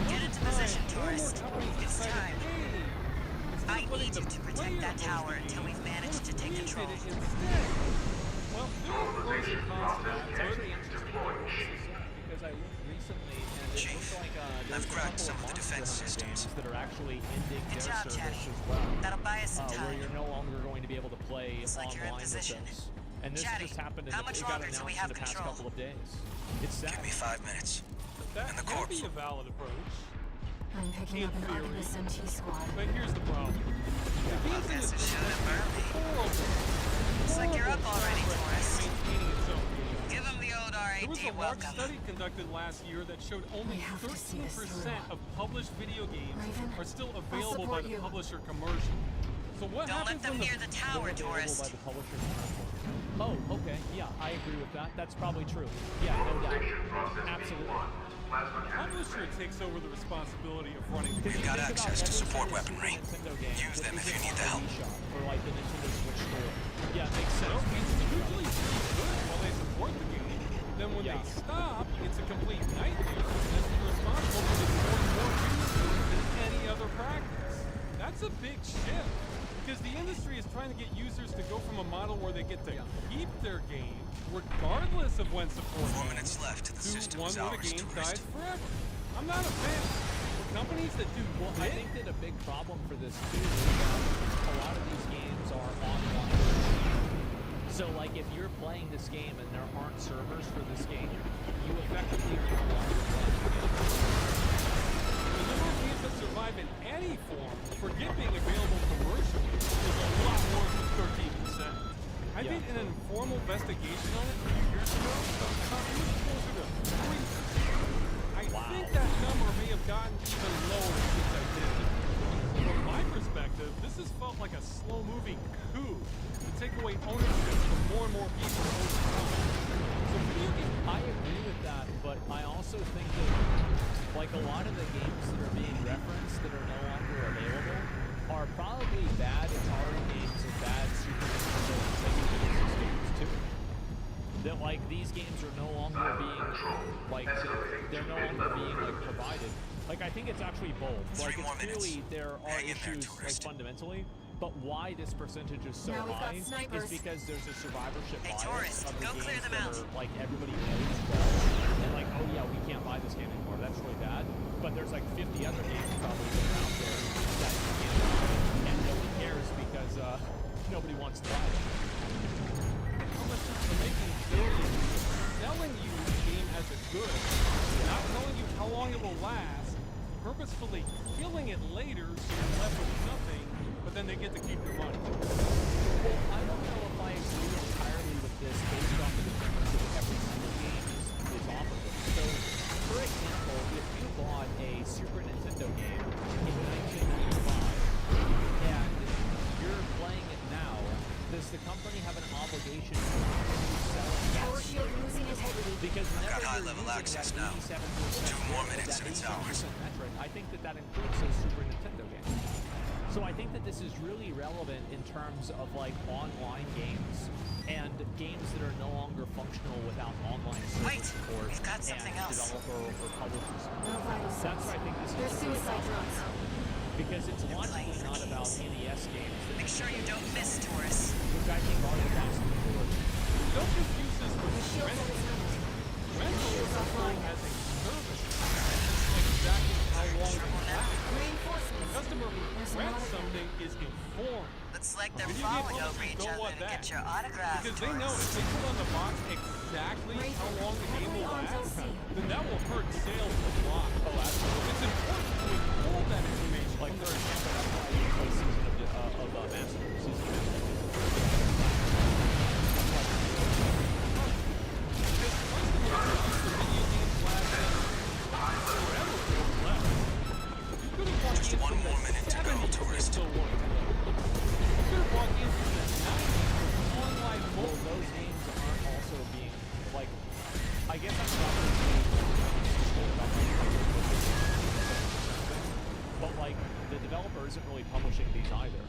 Get into position, More and more tourist. companies It's decided, time. hey, instead I of letting need you the to protect player that host tower the until game, we've managed to let's take we control. did it instead. Well, there are pros and cons to that. It's actually interesting because I looked recently and it Chief, looks like there's I've a cracked couple some of the Monster defense Hunter systems. games that are actually ending Good their job, service Chatty. as well. That'll buy us some Where time. you're no longer going to be able to play Looks like you're in online with position. this. And this Chatty, just happened how and much it got longer till we announced in have the past control? couple of days. It's sad. Give me 5 minutes. That And the can corpse. be a valid approach. I'm picking In up an theory. Artemis MT squad. But here's the problem. The game's in Guess a it should have burned me. horrible. Looks like you're up already, Forrest. Maintaining its own game. Give him the old There was RAD a large welcome. study conducted last year that showed only We have to see this 13% through. of published video games Raven, are still I'll available by support the you. publisher commercial. So what Don't let happens them when near the tower, They're available tourist. by the publisher. Oh, okay. Yeah, I agree with that. That's probably true. Yeah, no doubt. Absolutely. the publisher takes over the responsibility of running the game? We've got access to support weaponry. Use them if you need the help. Or like the Nintendo Switch store. Yeah, it makes sense. So it's usually pretty good while they support the game. Then when they stop, it's a complete nightmare. As they're responsible for destroying more users than any other practice. That's a big shift. Because the industry is trying to get users to go from a model where they get to keep their game, regardless of when support 4 minutes left. The to system one is where the ours, game tourist. dies forever. I'm not a fan. For companies that do I think that a big problem for this too is that a lot of these games are online. So like if you're playing this game and there aren't servers for this game, you effectively are no longer playing the game. The number of games that survive in any form, forget being available commercially, is a lot more than 13%. I did an informal investigation on it a few years ago. I thought it was closer to 3%. I think that number may have gotten even lower since I did it. From my perspective, this has felt like a slow-moving coup to take away ownership from more and more people over time. So video games. I agree with that, but I also think that like a lot of the games that are being referenced that are no longer available are probably bad Atari games and bad Super Nintendo and Sega Genesis games too. That like these games are no longer being like they're no longer being like provided. Like I think it's actually both. Like it's clearly there are issues like fundamentally, but why this percentage is so Now we've got high is snipers. because there's a survivorship Hey, bias tourist, of the go games clear them that out. are like everybody knows well, and like oh yeah we can't buy this game anymore. That's really bad. But there's like 50 other games probably that are out there that you can't buy, and nobody cares because nobody wants to buy it. Publishers are making billions selling you the game as a good, not telling you how long it will last, purposefully killing it later so you're left with nothing, but then they get to keep your money. Well, I don't know if I agree entirely with this based on the difference of every single game is offered. So, for example, if you bought a Super Nintendo game in 1995 and you're playing it now, does the company have an obligation to sell it? Power shield losing integrity. Because I've got whenever high-level you're access using now. that 87%, 2 more minutes that and it's ours. 87% metric, I think that that includes those Super Nintendo games. So I think that this is really relevant in terms of like online games and games that are no longer functional without online Wait, support we've got something and else. developer or publisher support. No vital That's signs. what I think this They're is really suicide about. drones. Because it's logically playing not about games. NES games that Make sure you don't miss, tourist. which I think are the best for Don't confuse this with Shield rental. is not. Rental is Shields offline. sold as a service. Exactly how long it lasts. The Reinforcements. customer who There's rents another something is informed. Looks like they're Video game falling over publishers each don't other want to that. get your autograph, Because they know if tourist. they put on the box exactly how long the game will last, then that will hurt sales a lot. Oh, absolutely. It's important to withhold that information like from for their example, that's why you play season of Master season of Master. Because customers are used to video games lasting forever or less. You could have bought Just games 1 from more the minute to go, 70s that tourist. still work today. You could have bought games from the 90s with online Well, multiplayer. those games aren't also being like. I guess I'm not. But like the developer isn't really publishing these either,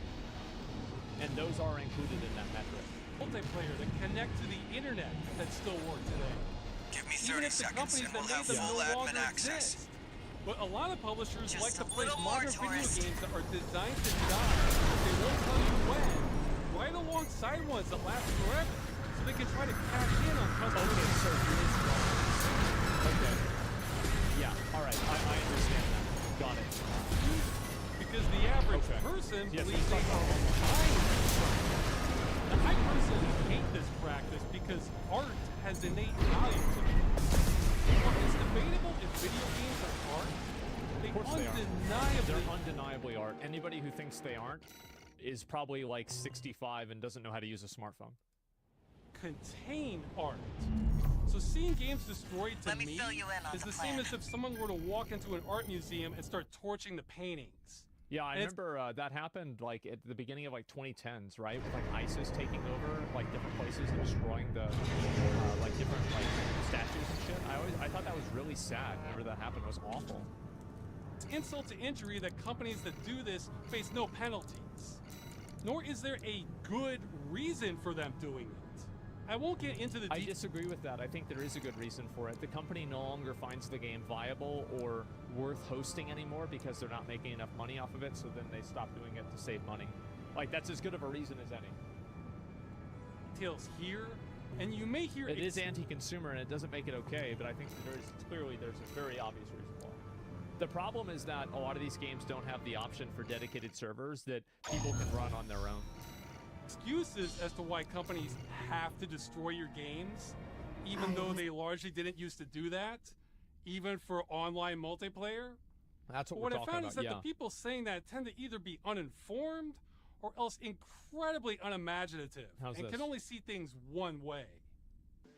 and those are included in that metric. Multiplayer that connect to the internet that still work today. Give me Even 30 if the seconds companies and that we'll made have them full no admin longer access. exist. But a lot of publishers Just like to a place little more, modern video tourist. games that are designed to die, but they won't tell you when, right alongside ones that last forever. So so they can try to cash in on customers. Okay, so it is wrong. Okay. Yeah, alright, I understand that. Got it. Because the average person believes they are behind this practice. Now, I personally hate this practice because art has innate value to it. While it's debatable if video games are art, They're undeniably art. Anybody who thinks they aren't is probably like 65 and doesn't know how to use a smartphone. Contain art. So seeing games destroyed to me is the same as if someone were to walk into an art museum and start torching the paintings. Yeah, I remember that happened like at the beginning of like 2010s, right? With like ISIS taking over like different places and destroying the like different like statues and shit. I thought that was really sad. Whenever that happened, it was awful. It's insult to injury that companies that do this face no penalties. Nor is there a good reason for them doing it. I won't get into the I disagree with that. I think there is a good reason for it. The company no longer finds the game viable or worth hosting anymore because they're not making enough money off of it, so then they stop doing it to save money. Like, that's as good of a reason as any. Details here, and you may hear it is anti-consumer and it doesn't make it okay, but I think there's a very obvious reason for it. The problem is that a lot of these games don't have the option for dedicated servers that people can run on their own. Excuses as to why companies have to destroy your games, even though they largely didn't used to do that, even for online multiplayer. That's what we're talking about. about, What I found is that the people saying that tend to either be uninformed or else incredibly unimaginative and can only see things one way.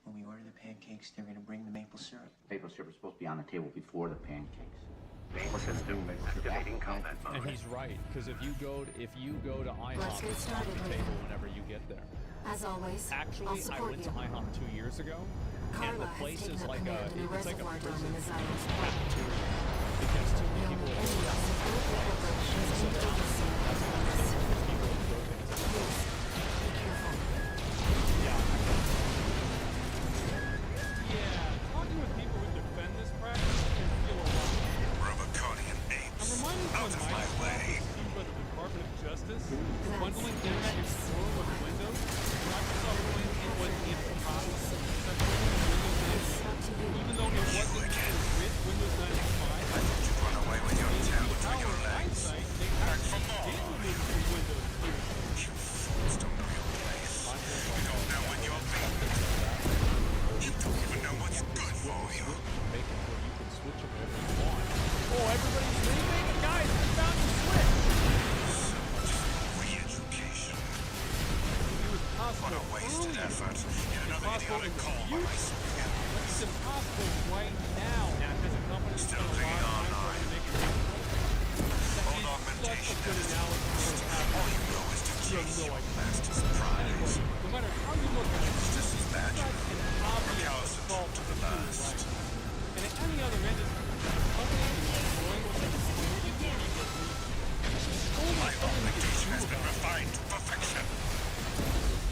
When we order the pancakes, they're going to bring the maple syrup. Maple syrup is supposed to be on the table before the pancakes. Maple system activating combat mode. And he's right, because if you go to IHOP, it's on the table whenever you get there. As always, actually, I went to IHOP 2 years ago, and the place is like it's like a prison cafeteria because too many people are going out. So they're on people are broken. Yeah, talking with people who defend this practice can feel a lot. Roboconian apes. I'm reminded Out of my way. By the Department of Justice, bundling Internet Explorer with Windows, Microsoft Win it was impossible. Even though it wasn't with Windows 95, I thought you'd run away with your tail between your legs. Back for more. You fools don't know your place. You don't know when you're being betrayed. You don't even know what's good for you. Make it where you can switch them whenever you want. Oh, everybody's leaving? Guys, we found the switch! Re-education. What a wasted effort. Yet another idiotic call by my superior. It's impossible right now because the company Still clinging on, trying to make it Old augmentation is all you know is to chase your master's prize. No matter how you look at it, This is bad. recalcitrant to the last. And at any other industry, the company is destroying what they My augmentation has been refined to perfection.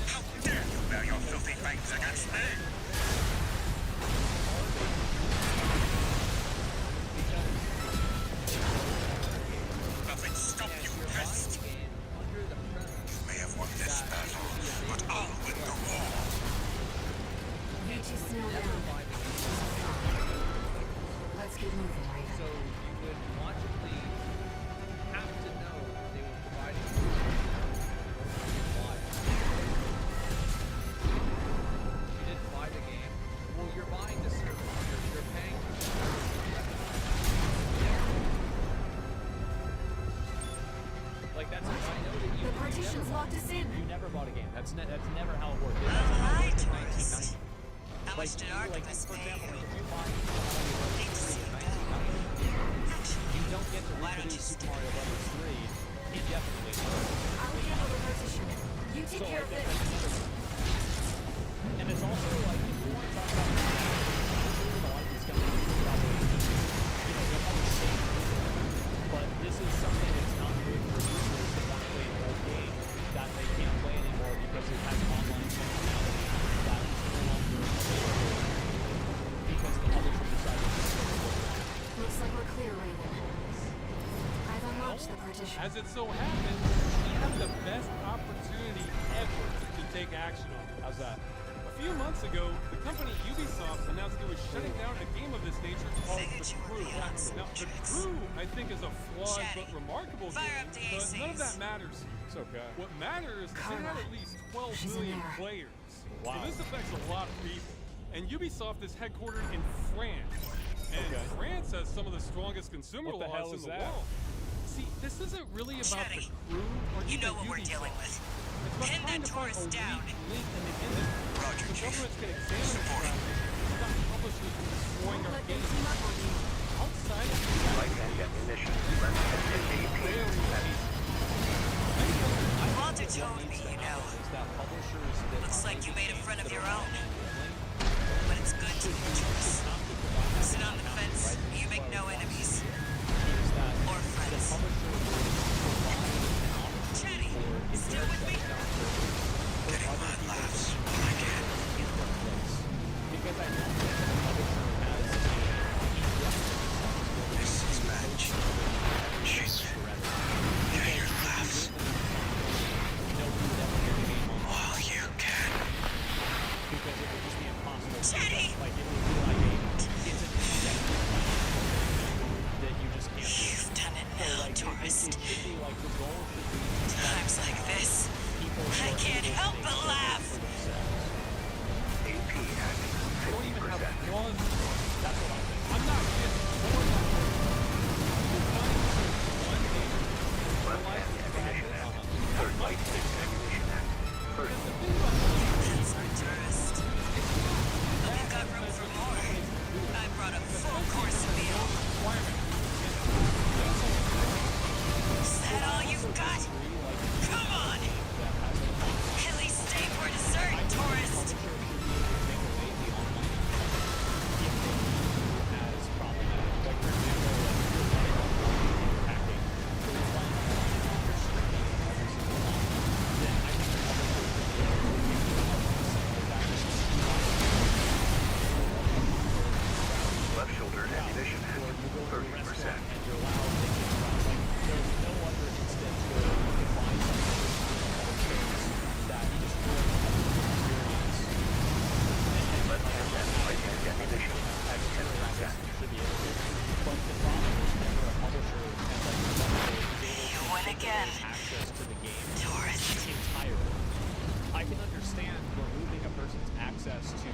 How dare you bear your filthy fangs against me? Nothing stop you, pest. You may have won this battle, but I'll win the war. Let's get moving, Raven. So you would logically have to know they were providing why. You didn't buy the game. Well, you're buying the service. You're paying for the service. Like that's I know that you. The partition's locked us in. You never bought a game. That's never how it worked. All right, in Horace. 1990. How much did Artemis pay you? You don't get to reproduce Super Mario Bros. 3 indefinitely. I'll handle the partition. You take care of this. And it's also like, if you want to talk about a lot of these companies probably, they're probably safe. But this is something that's not good for users that want to play an old game that they can't play anymore because it has online functionality that is no longer available because the publisher decided to support that. Looks like we're clear, Raven. I've unlocked the partition. As it so happens, we have the best opportunity ever to take action on it. How's that? A few months ago, the company Ubisoft announced it was shutting down a game of this nature called The Crew. Now, The Crew, I think, is a flawed but remarkable game, but none of that matters here. It's okay. What matters is it had at least 12 million players. Wow. So this affects a lot of people. And Ubisoft is headquartered in France. And France has some of the strongest consumer What the laws hell in is the that? world. See, this isn't really about The Crew or You even know what we're Ubisoft. dealing with. It's about Pin trying that to find a tourist down. weak link in the industry. Roger, The Chief. governments can examine the traffic, stop publishers from destroying our games. Outside of the Right-hand ammunition. Left-hand APs. Walter told me, you know. Looks like you made a friend of your own. But it's good to be choice. Sit on the fence, you make no enemies. Or friends. Chatty, still with me? Getting a lot of laughs when I can. Because I know that the publisher has This is match. Chief. Yeah, your laughs. All you can. Because it would just be impossible. Chatty! Like, it would be like it's a that you just can't do. You've done it now, tourist. It should be like the goal should be Times like this, I can't help but laugh. AP at 50%. one. That's what I think. I'm not getting more than Left-hand ammunition at. Third right-hand ammunition at. First. That's our tourist. But we've got room for more. I brought a full course meal. Is that all you've got? Come on! At least stay for dessert, tourist! Left shoulder ammunition at 30%. Left-hand and right-hand ammunition at 10%. You win again. Access to the game Tourist. entirely. I can understand removing a person's access to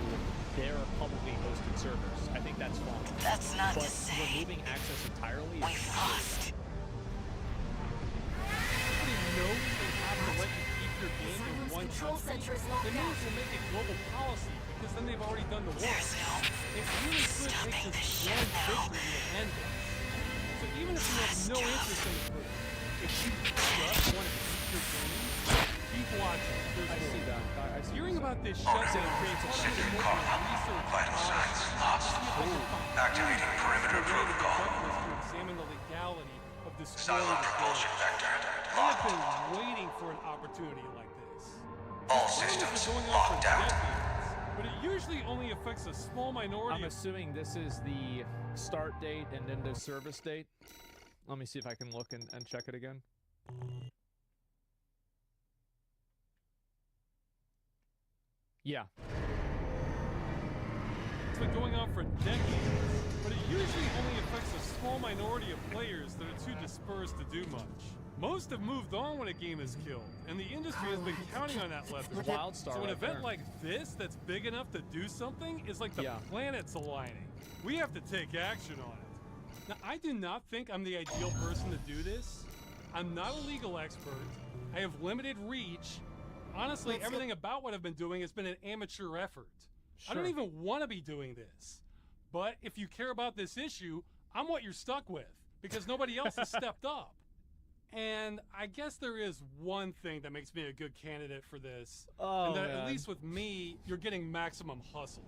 their publicly hosted servers. I think that's fine. That's not But to say removing access entirely is we've lost. Everybody knows they have to let you keep your game in one control country. center is locked They down. need to make a global policy because then they've already done the work. There's no It really could stopping take this just shit one now. victory to end it. So even if you have no Last interest in the group, if you just want to keep your game, keep watching. There's I more. see that. I see Hearing that. about this Owner. shutdown creates a lot of Sensitive emotional call. research. Vital signs lost. Activating perimeter protocol. To examine the legality of this Silo propulsion vector. I have been waiting for an opportunity like this. All This systems is going on locked for out. decades, but it usually only affects a small minority I'm of assuming this is the start date and end of service date. Let me see if I can look and check it again. Yeah. It's been going on for decades, but it usually only affects a small minority of players that are too dispersed to do much. Most have moved on when a game is killed, and the industry has been counting on that leverage. Wildstar So an right event there. like this that's big enough to do something is like the Yeah. planets aligning. We have to take action on it. Now, I do not think I'm the ideal person to do this. I'm not a legal expert. I have limited reach. Honestly, everything about what I've been doing has been an amateur effort. I don't Sure. even want to be doing this. But if you care about this issue, I'm what you're stuck with because nobody else has stepped up. And I guess there is one thing that makes me a good candidate for this. Oh, and that man. at least with me, you're getting maximum hustle.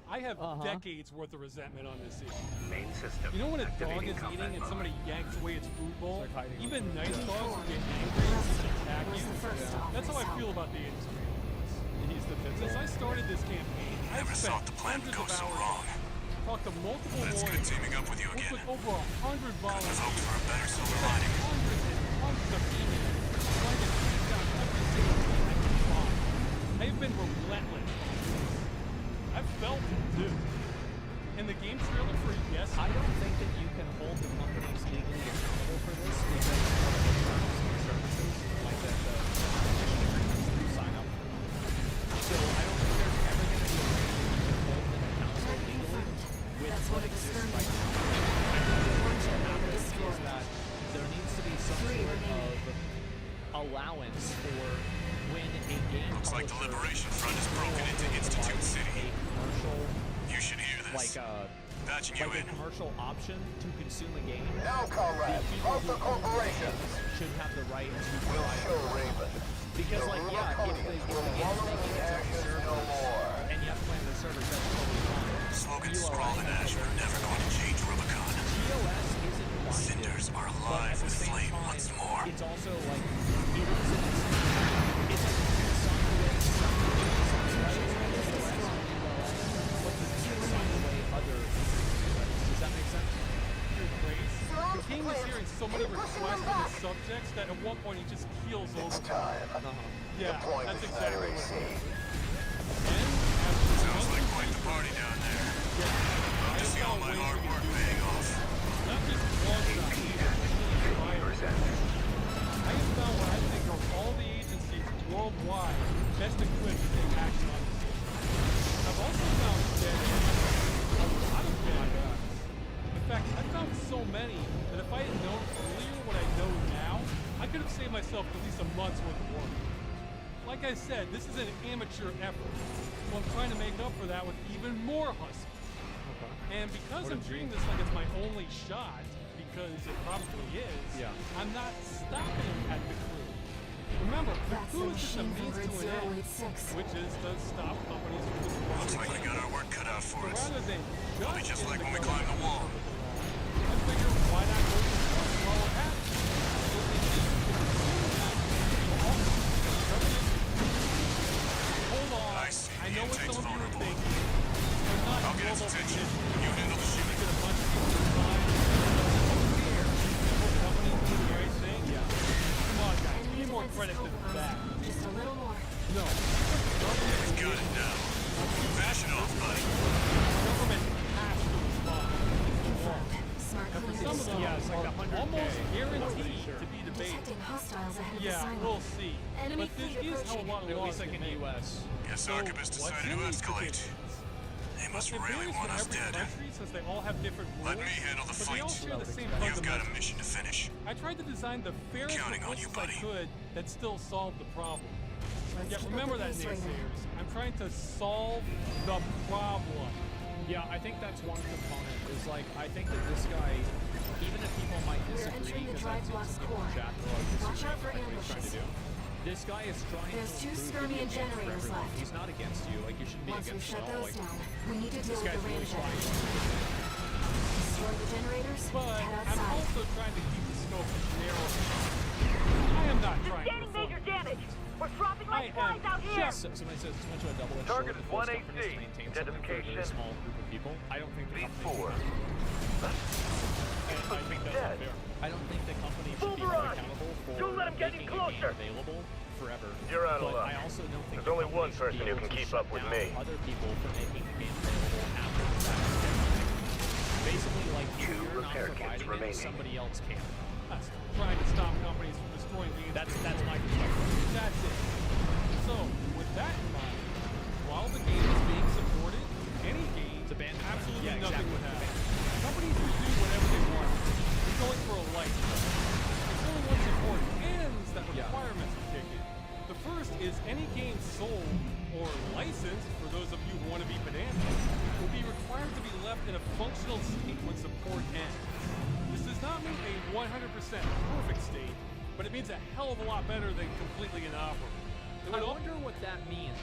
I have decades worth of resentment on this issue. Main system. You know when a dog activating is combat eating and mode. somebody yanks away its food bowl? It's like hiding Even on nice the- dogs will get angry and attack you. Yeah. That's how I feel about the industry. He's the pit Since bull. I started this campaign, I've Never spent thought the plan would hundreds go of so hours wrong. talked to multiple But it's good lawyers, teaming up with you worked again. with over 100 Couldn't have hoped volunteers, for a better silver lining. hundreds and hundreds of emails trying to track down every single thing I could find. I have been relentless. game Looks like the publisher Liberation Front has broken into Institute City. You should hear this. Patching you like in. a commercial option to consume a game. Now, comrades, both the corporations should have the right to will provide show Raven. because, like, yeah, if the game's making its own servers and you have to play on the servers, that's totally fine. Slogans scrawled in ash are never going to change Rubicon. GOS isn't blinded, Cinders are but alive at the with same flame time, once more. it's also like it is it's like sign away some games, right? But to sign away other rights. Does that make sense? The game is hearing so many requests on the subjects that at one point he just keels over. It's time. Yeah, that's exactly what it is. Sounds like quite the party down there. Love to see all my hard work paying off. Not just one shot, I have found what I think are all the agencies worldwide best equipped to take action on this issue. I've also found that a lot of bad guys. In fact, I found so many that if I had known earlier what I know now, I could have saved myself at least a month's worth of work. Like I said, this is an amateur effort, so I'm trying to make up for that with even more hustle. And because I'm treating this like it's my only shot, because it probably is, I'm not stopping at the crew. Remember, the crew is just a means to an end, which is to stop companies from destroying. Looks like we got our work cut out for us. Rather than It'll be just like when we climbed the wall. I figure, why not go to the front while it happens? Hold on. I see. I know what Intake's some of you are vulnerable. thinking. They're not I'll get its normal attention. conditions. You handle the shooting. Get a bunch of people inside. Companies do the right thing. Come on, guys. We need more credit than that. Just a little more. No. We've got it now. Finish it off, buddy. Government has to respond. Smart And for cleaners. some of them, Yeah, it's like are 100K. almost guaranteed Sure. to be debated. Detecting hostiles ahead of the Yeah, silent. we'll see. Enemy But this fleet is how a approaching. lot of At laws least like get in the made. US. Guess So, Archibus what's decided in to these escalate. petitions? They must It really varies want in us every dead. country since they all have different rules. Let me handle the but they all fight. share the same You've got a fundamentals. mission to finish. I tried to design the fairest Counting on you, proposals I buddy. could that still solved the problem. Let's Yet keep remember up the that, pace right now. naysayers. I'm trying to solve the problem. Yeah, I think that's one component. Is like I think that this guy, even if people might We're disagree, entering the because drive I've seen block's some people in core. chat that are like Watch disagree out for with what he's trying to ambushes. do. This guy is trying There's to two improve skirmy video and games for generators everyone. left. He's not against you. Like you shouldn't be Once we against shut it all. those Like down, we need to this deal with guy's the really range trying. generators. Destroy the generators, But head I'm outside. also trying to keep the scope narrow. I am not trying to Sustaining major damage. We're dropping I like flies am out here. just Somebody says it's much of a double-edged Target sword to is force 1AC. companies to maintain something for a very Identification. small group of people. I don't think the company V4. I think that's dead. unfair. I don't think the company should Move be held around. accountable for Don't let 'em get any making a game closer. available forever. You're out of but luck. I also don't think There's the only company one should person be who able can to keep shut up with down me. other people for making the game available after the fact. Basically, like if Two you're not repair kits providing it, remaining. somebody else can. That's trying to stop companies from destroying games. That's my perspective. That's it. So, with that in mind, while the game is being supported, any game, absolutely Yeah, nothing exactly. would happen. Companies will do whatever they want. You're going for a license. It's only once support ends that requirements will kick in. The first is any game sold or licensed, for those of you who want to be pedantic, will be required to be left in a functional state when support ends. This does not mean a 100% perfect state, but it means a hell of a lot better than completely inoperable. I wonder what that means.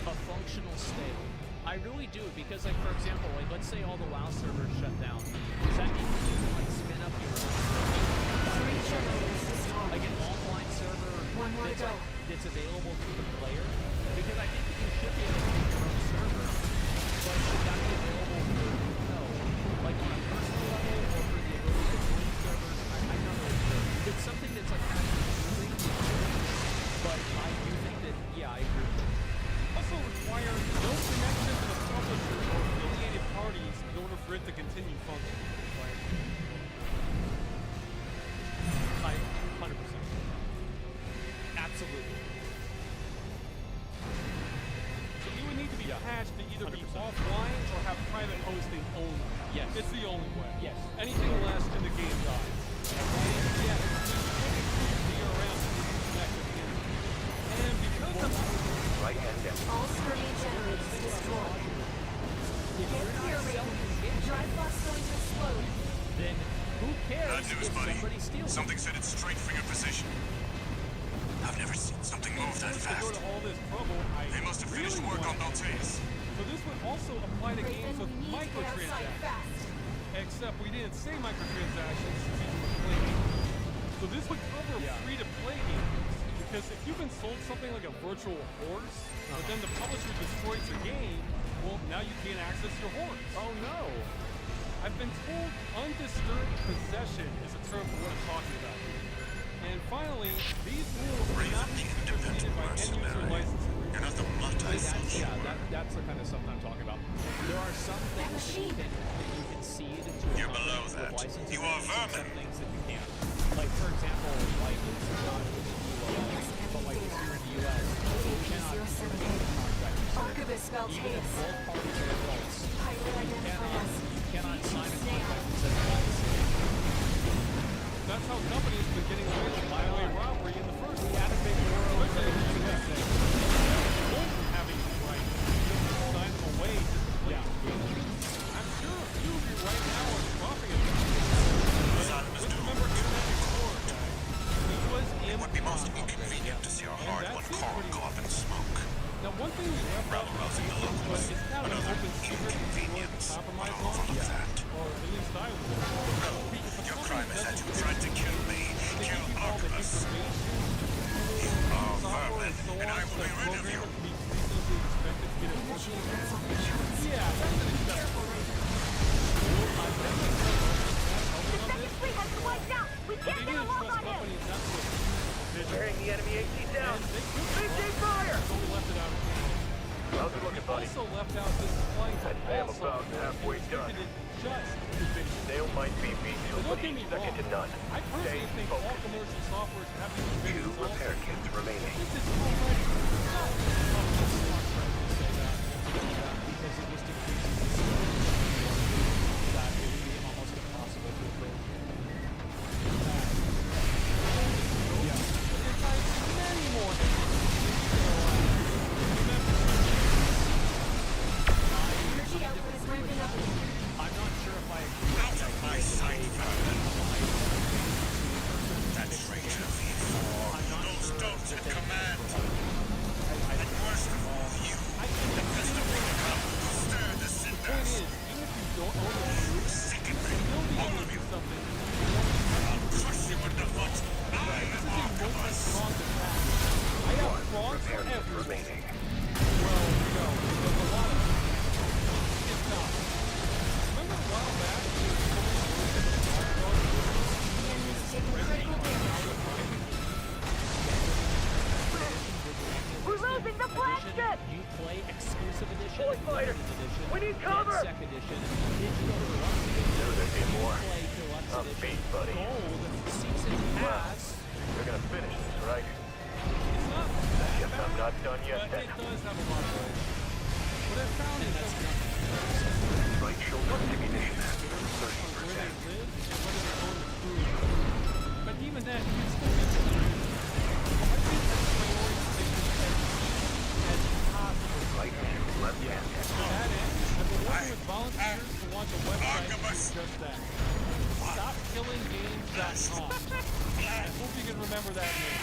A functional state. I really do, because like for example, like let's say all the WoW servers shut down. Does that mean you can like spin up your own like an offline server One more to that's, go. that's available to the player? Because I think that you should be able to make your own server, but should that be available for like on a personal level or for the ability to join servers? I'm not really sure. It's something that's like actually but I do think that I agree. Also require no connection to the publisher or affiliated parties in order for it to continue functioning. Like, 100%. Absolutely. So you would need to be patched to either be offline or have private hosting only. Yes. It's the only way. Yes. Anything less and the game dies. Yeah, it's just be around to connect with the internet. And because I'm floor. If you're not selling the game, Drive box going to explode. then who cares Bad news, if buddy. somebody steals it? Something said it's straight for your position. I've never seen something move that To go fast. to all this trouble, I They must have really finished work on wanted to. Balteus. So this would also apply to games with Raven, we need to get outside microtransactions. fast. Except we didn't say microtransactions since these were play games. So this would cover free-to-play games. Because if you've been sold something like a virtual horse, but then the publisher destroys your game, well, now you can't access your horse. Oh no! I've been told undisturbed possession is a term for what I'm talking about here. And finally, these rules are not be superseded by end-user license agreements. You're not the multi-function. That's the kind of stuff I'm talking about. There are some things that you can cede to a You're company below with that. license You are agreements and some vermin. things that you can't. Like, for example, like it's not in the US, but like if you're in the US, you cannot terminate the contract. Archivist spelled Even if Tails. both parties are adults, Pilot identified as you cannot sign a Snail. contract that says false. That's how companies have been getting away with highway robbery in the first place. big world. Especially in the US. Both having these rights. You don't sign them away just to play the game. I'm sure a few of you right now are scoffing at this. But remember Internet Explorer, guys. It was It would be most impossible. inconvenient to see our And hard-won that's it coral pretty go much. up in smoke. Now, one thing we left out, Rousing the but locals. it's kind of an Another open secret that we're willing to compromise on, Overlook that. or at least I will. Your crime is that you tried to kill me, kill Artemis. You are vermin, and I will be rid of you. Yeah, that's an acceptable rate. The second fleet has been wiped out. We can't get a lock on him. Carrying the enemy AT down. AT fire! Only left it out. How's it looking, buddy? Also left out this flight I'd say I'm about halfway done. Just to finish. Snail might be beat to, Don't but get me he's second to wrong. none. I personally Stay think all focused. commercial software should have these Two provisions also. repair kits remaining. This is already done. Because it just increases the speed that it would be almost impossible to approach. Many more. Energy output is ramping up again. I'm not sure if I agree Out of my sight, vermin. That traitor V4. Those dogs at command. And worst of all, you. The best of all, come. Stir the Point cinders. is, even if you don't own the truth, Sickeningly. you'll be All able of to you. do something. I'll crush you under foot. I This am is a Artemis. multi-pronged attack. I have frogs for Repair kit everything. remaining. Well, no, there's a lot of them. It's not. Remember a while back? The enemy's taking critical damage. We're losing the flagship. You play exclusive edition, Boy fighter, limited edition, we need cover. Sec edition, digital deluxe edition. Knew there'd be more. Play deluxe I'm edition, beat, buddy. gold, season pass. You're gonna finish this, right? It's not Guess I'm not done yet but then. it does have a lot of ways. What I found is that Right shoulder ammunition at where 30%. they live and whether they own the crew. But even then, you can still get to the I think that prioritization as possible. Right hand, left hand. To that end, I've been working with volunteers to launch a website to do just that. StopKillingGames.com. I hope you can remember that name.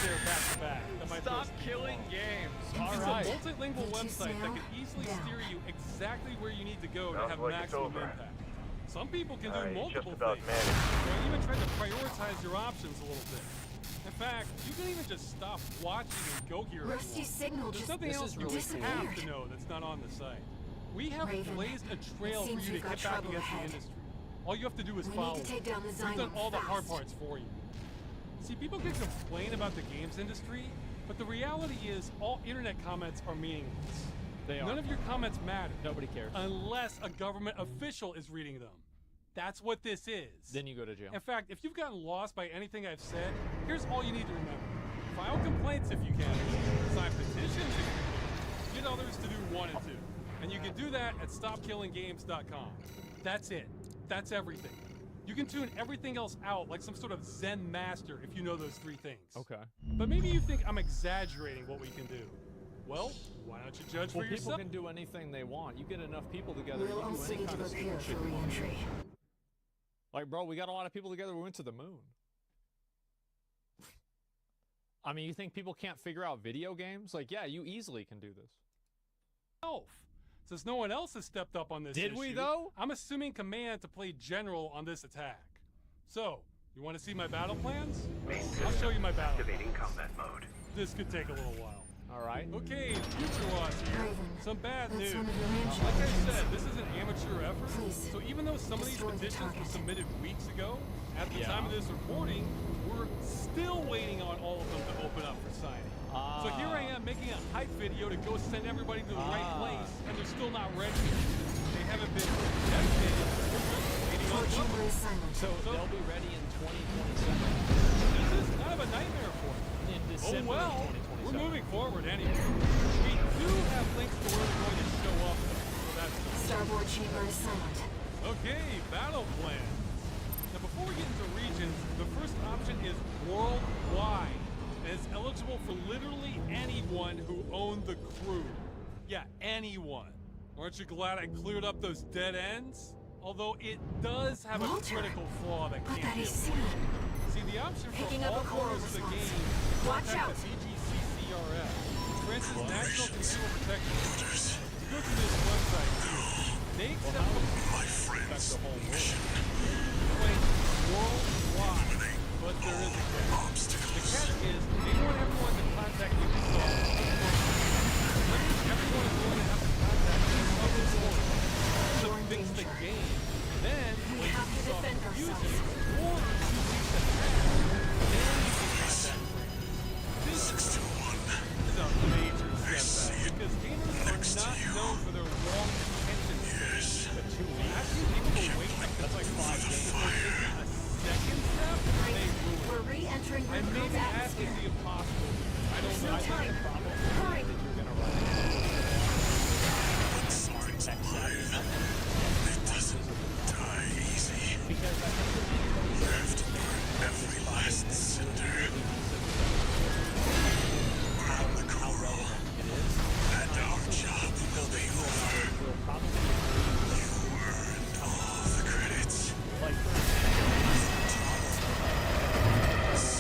There, back to back. That might Stop first- killing games. All It's right. a multilingual website that can easily down. steer you exactly where you need to go to Sounds have like it's maximum over. impact. Some people can I do multiple just about things. managed. Or even try to prioritize your options a little bit. In fact, you can even just stop watching and go here. if you Rusty's want. signal There's just nothing This else is you really just have to disappeared. know that's not on the site. We have Raven, blazed a trail it for seems you to we've got get back trouble against the ahead. industry. All you have to do is We follow. need to take down the We've done Xylem all the hard fast. parts for you. See, people can complain about the games industry, but the reality is all internet comments are meaningless. They are. None of your comments matter. Nobody cares. Unless a government official is reading them. That's what this is. Then you go to jail. In fact, if you've gotten lost by anything I've said, here's all you need to remember. File complaints if you can. Sign petitions if you can. Get others to do 1 and 2. And you can do that at StopKillingGames.com. That's it. That's everything. You can tune everything else out like some sort of Zen master if you know those 3 things. Okay. But maybe you think I'm exaggerating what we can do. Well, why don't you judge Well, for people yourself? can do anything they want. You get enough people together, We'll you also do any need to kind of prepare stupid shit for you want. re-entry. Like, bro, we got a lot of people together. We went to the moon. I mean, you think people can't figure out video games? Like, yeah, you easily can do this. Since no one else has stepped up on this Did issue, we, though? I'm assuming Command to play General on this attack. So, you want to see my battle plans? I'll show you my battle Activating plans. combat mode. This could take a little while. All right. Okay, Future Loss here. Some bad news. one of your main Like I challenges. said, this is an amateur effort. Please, So even though some of these destroy the petitions were target. submitted weeks ago, at the Yeah. time of this recording, we're still waiting on all of them to open up for signing. So here I am making a hype video to go send everybody to the right place, and they're still not ready. They haven't been dedicated. Waiting on Core chamber them. is silent. So they'll be ready in 2027. This is kind of a nightmare for me. In December Oh well, of 2027. we're moving forward anyway. We do have links to where we're going to show up, so that's Starboard chamber is silent. okay. Battle plan. Now, before we get into regions, the first option is worldwide, and it's eligible for literally anyone who owned the crew. Yeah, anyone. Aren't you glad I cleared up those dead ends? Although it does have a Walter, critical flaw that put can't that be AC. avoided. See, the option for Picking all up a core corners of the response. game Watch contact out. the BGCCRF, France's National Consumer Protection System. You go to this website here. They accept My friends, mission. complaints worldwide, but there is a catch. The catch is they want everyone to contact Ubisoft. That means everyone is going to have to contact Ubisoft to fix the game. Then, when have to Ubisoft defend refuses, ourselves. or refuses to patch, then you can contact Frank. This is a major setback because gamers are not known for their long detention stays. But 2 weeks? Asking people to wait up to That's like 5 days. a second step may ruin. We're re-entering I may Rubicon's be asking atmosphere. the impossible. I don't There's know. no time. Hurry. That you're gonna run Something's alive. It doesn't die easy. because I think You have to burn every last cinder. We're on the coral, and our job will be over. we'll probably agree You earned all the credits. like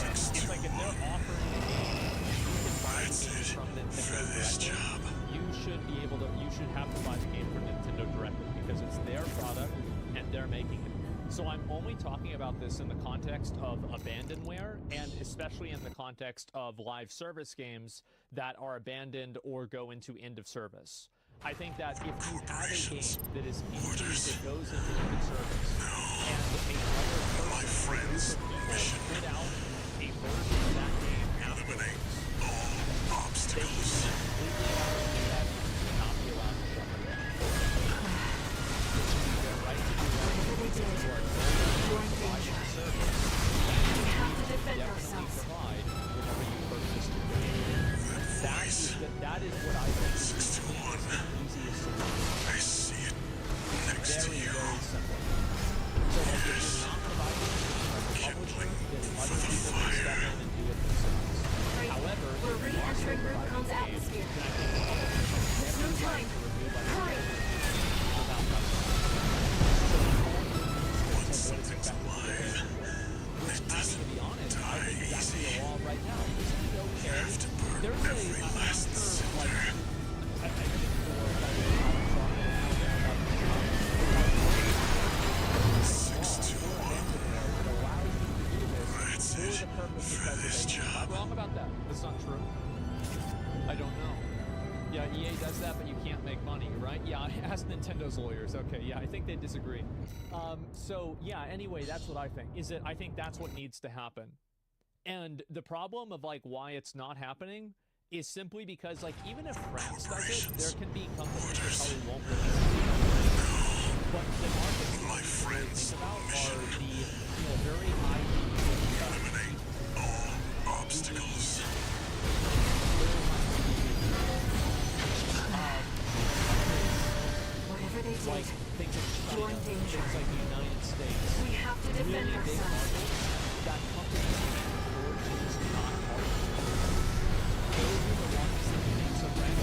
it's like if they're offering a game you can buy the game from For Nintendo this directly, job. you should have to buy the game from Nintendo directly because it's their product and they're making it. So I'm only talking about this in the context of abandonware and especially in the context of live service games that are abandoned or go into end of service. I think that if you have a game that is that goes into end of service and another My person, friends, a group of mission. people put out a version of that game Eliminate afterwards, all they obstacles. completely have to not be allowed to shut it down. Their right to do that. Whatever they did, You are you're in providing danger. a service. We have to defend Definitely ourselves. provide whenever you purchase the game. That is what I think is the easiest solution. I see it next to Very, you. very simple. So like if you're not providing it as a publisher, then other people can step in and do it themselves. However, We're if you are re-entering providing Rubicon's the game, atmosphere. then I think the publisher should There's no have time. to review by the Hurry. without customers. So the only means to avoid the fact that the game which, I mean, to be honest, I think is actually a law right now. This is okay. There's a, I'm not sure, like, I think for like, That's it. For this job. I'm wrong about that. That's not true. I don't know. Yeah, EA does that, but you can't make money, right? Yeah, ask Nintendo's lawyers. Okay, yeah, I think they disagree. So, yeah, anyway, that's what I think. I think that's what needs to happen. And the problem of, like, why it's not happening is simply because, like, even if France does it, there can be companies that probably won't release it. But the markets that My we should really friends, think about mission. are the, very high Eliminate all obstacles. Whatever they did, like things like you're China, in danger. things like the United States. We have to defend Really big ourselves. markets that companies can afford to just not target. Those are the ones that make some brand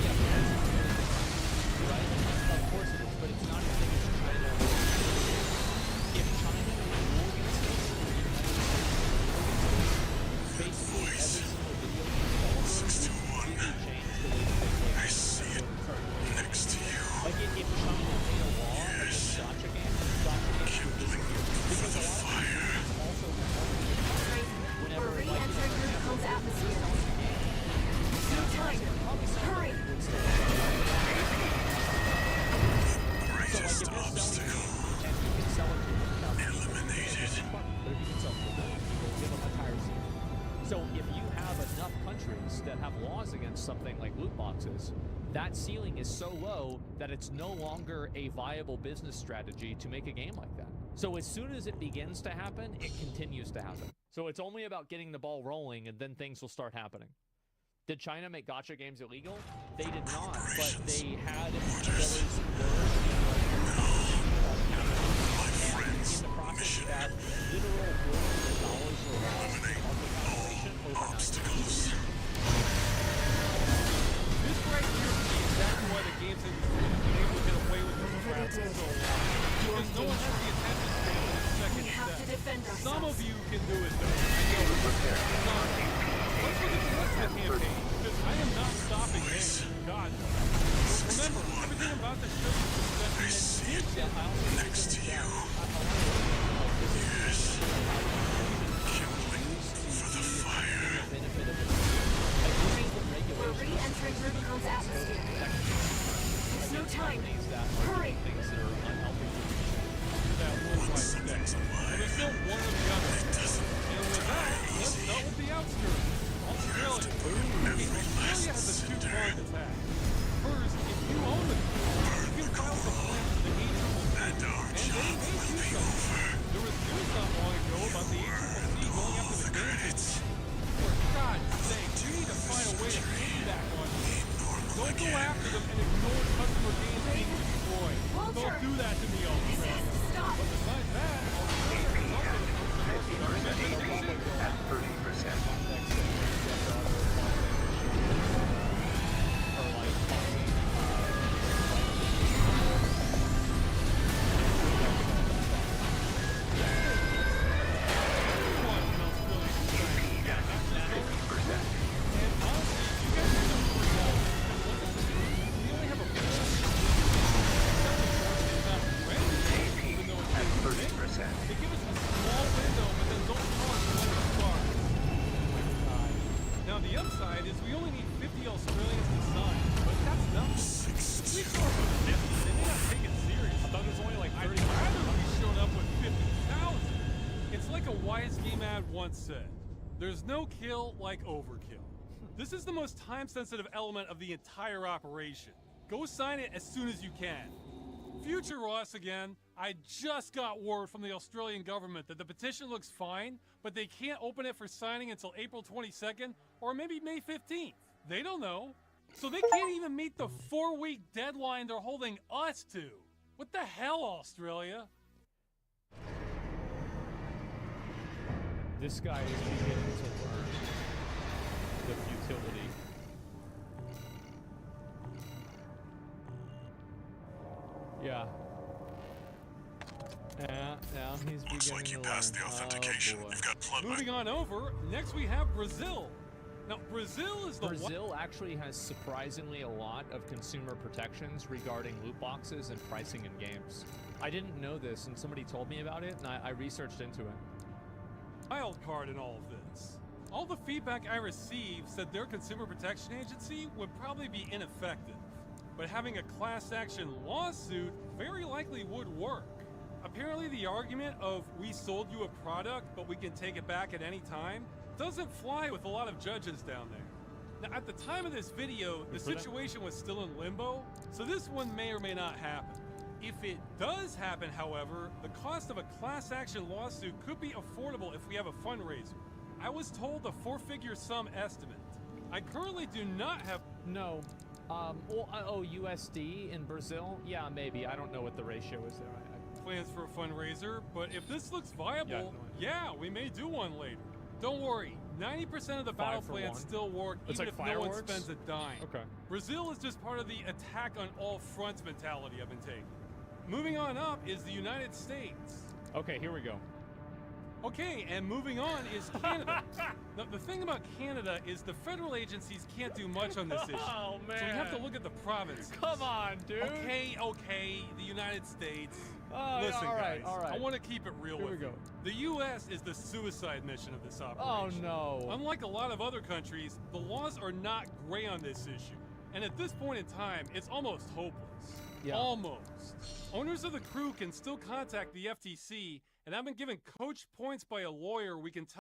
countries that have laws against something like loot boxes, that ceiling is so low that it's no longer a viable business strategy to make a game like that. So as soon as it begins to happen, it continues to happen. So it's only about getting the ball rolling, and then things will start happening. Did China make gacha games illegal? They did not, but they had those in the process of that, literal billions of dollars were lost in market manipulation overnight. This right here is exactly why the games industry has been able to get away with this crap for so long. Because no one has the attention span for the second step. Some of you can do it though. I know. Let's look at the rest of the campaign, because I am not stopping there. God. Remember, everything about the show is next to you. Yes. Kindling for the fire. We're re-entering Rubicon's atmosphere. There's no time. Hurry! There's still one or the other. And with that, let's start with the outskirts. Australia. Australia has a two-pronged attack. First, if you own the crew, you can file complaints to the ACCC, and they may do something. There was news not long ago about the ACCC going after the games. For God's sake, you need to find a way to piggyback on them. Don't go after them and ignore customer games being destroyed. Don't do that to me, Australia. But besides that, Australia is also the first at 30%. said, there's no kill like overkill. This is the most time-sensitive element of the entire operation. Go sign it as soon as you can. Future Ross again. I just got word from the Australian government that the petition looks fine, but they can't open it for signing until April 22nd or maybe May 15th. They don't know. So they can't even meet the 4-week deadline they're holding us to. What the hell, Australia? This guy is beginning to learn the futility. Yeah. Now he's beginning Looks like you passed the authentication. You've got blood. Moving on over, next we have Brazil. Now, Brazil is the Brazil actually has surprisingly a lot of consumer protections regarding loot boxes and pricing in games. I didn't know this, and somebody told me about it, and I researched into it. Wild card in all of this. All the feedback I received said their consumer protection agency would probably be ineffective, but having a class action lawsuit very likely would work. Apparently the argument of we sold you a product but we can take it back at any time doesn't fly with a lot of judges down there. Now at the time of this video, the situation was still in limbo, so this one may or may not happen. If it does happen, however, the cost of a class action lawsuit could be affordable if we have a fundraiser. I was told a 4-figure sum estimate. I currently do not have... No. USD in Brazil? Yeah, maybe. I don't know what the ratio is there. Plans for a fundraiser, but if this looks viable, yeah, we may do one later. Don't worry, 90% of the battle plans still work, even if no one spends a dime. Okay. Brazil is just part of the attack on all fronts mentality I've been taking. Moving on up is the United States. Okay, here we go. Okay, and moving on is Canada. Now, the thing about Canada is the federal agencies can't do much on this issue. Oh, man. So we have to look at the provinces. Come on, dude. Okay, the United States. Listen, all right, guys, I want to keep it real with you. The U.S. is the suicide mission of this operation. Oh, no. Unlike a lot of other countries, the laws are not gray on this issue. And at this point in time, it's almost hopeless. Yeah. Almost. Owners of the crew can still contact the FTC, and I've been given coach points by a lawyer we can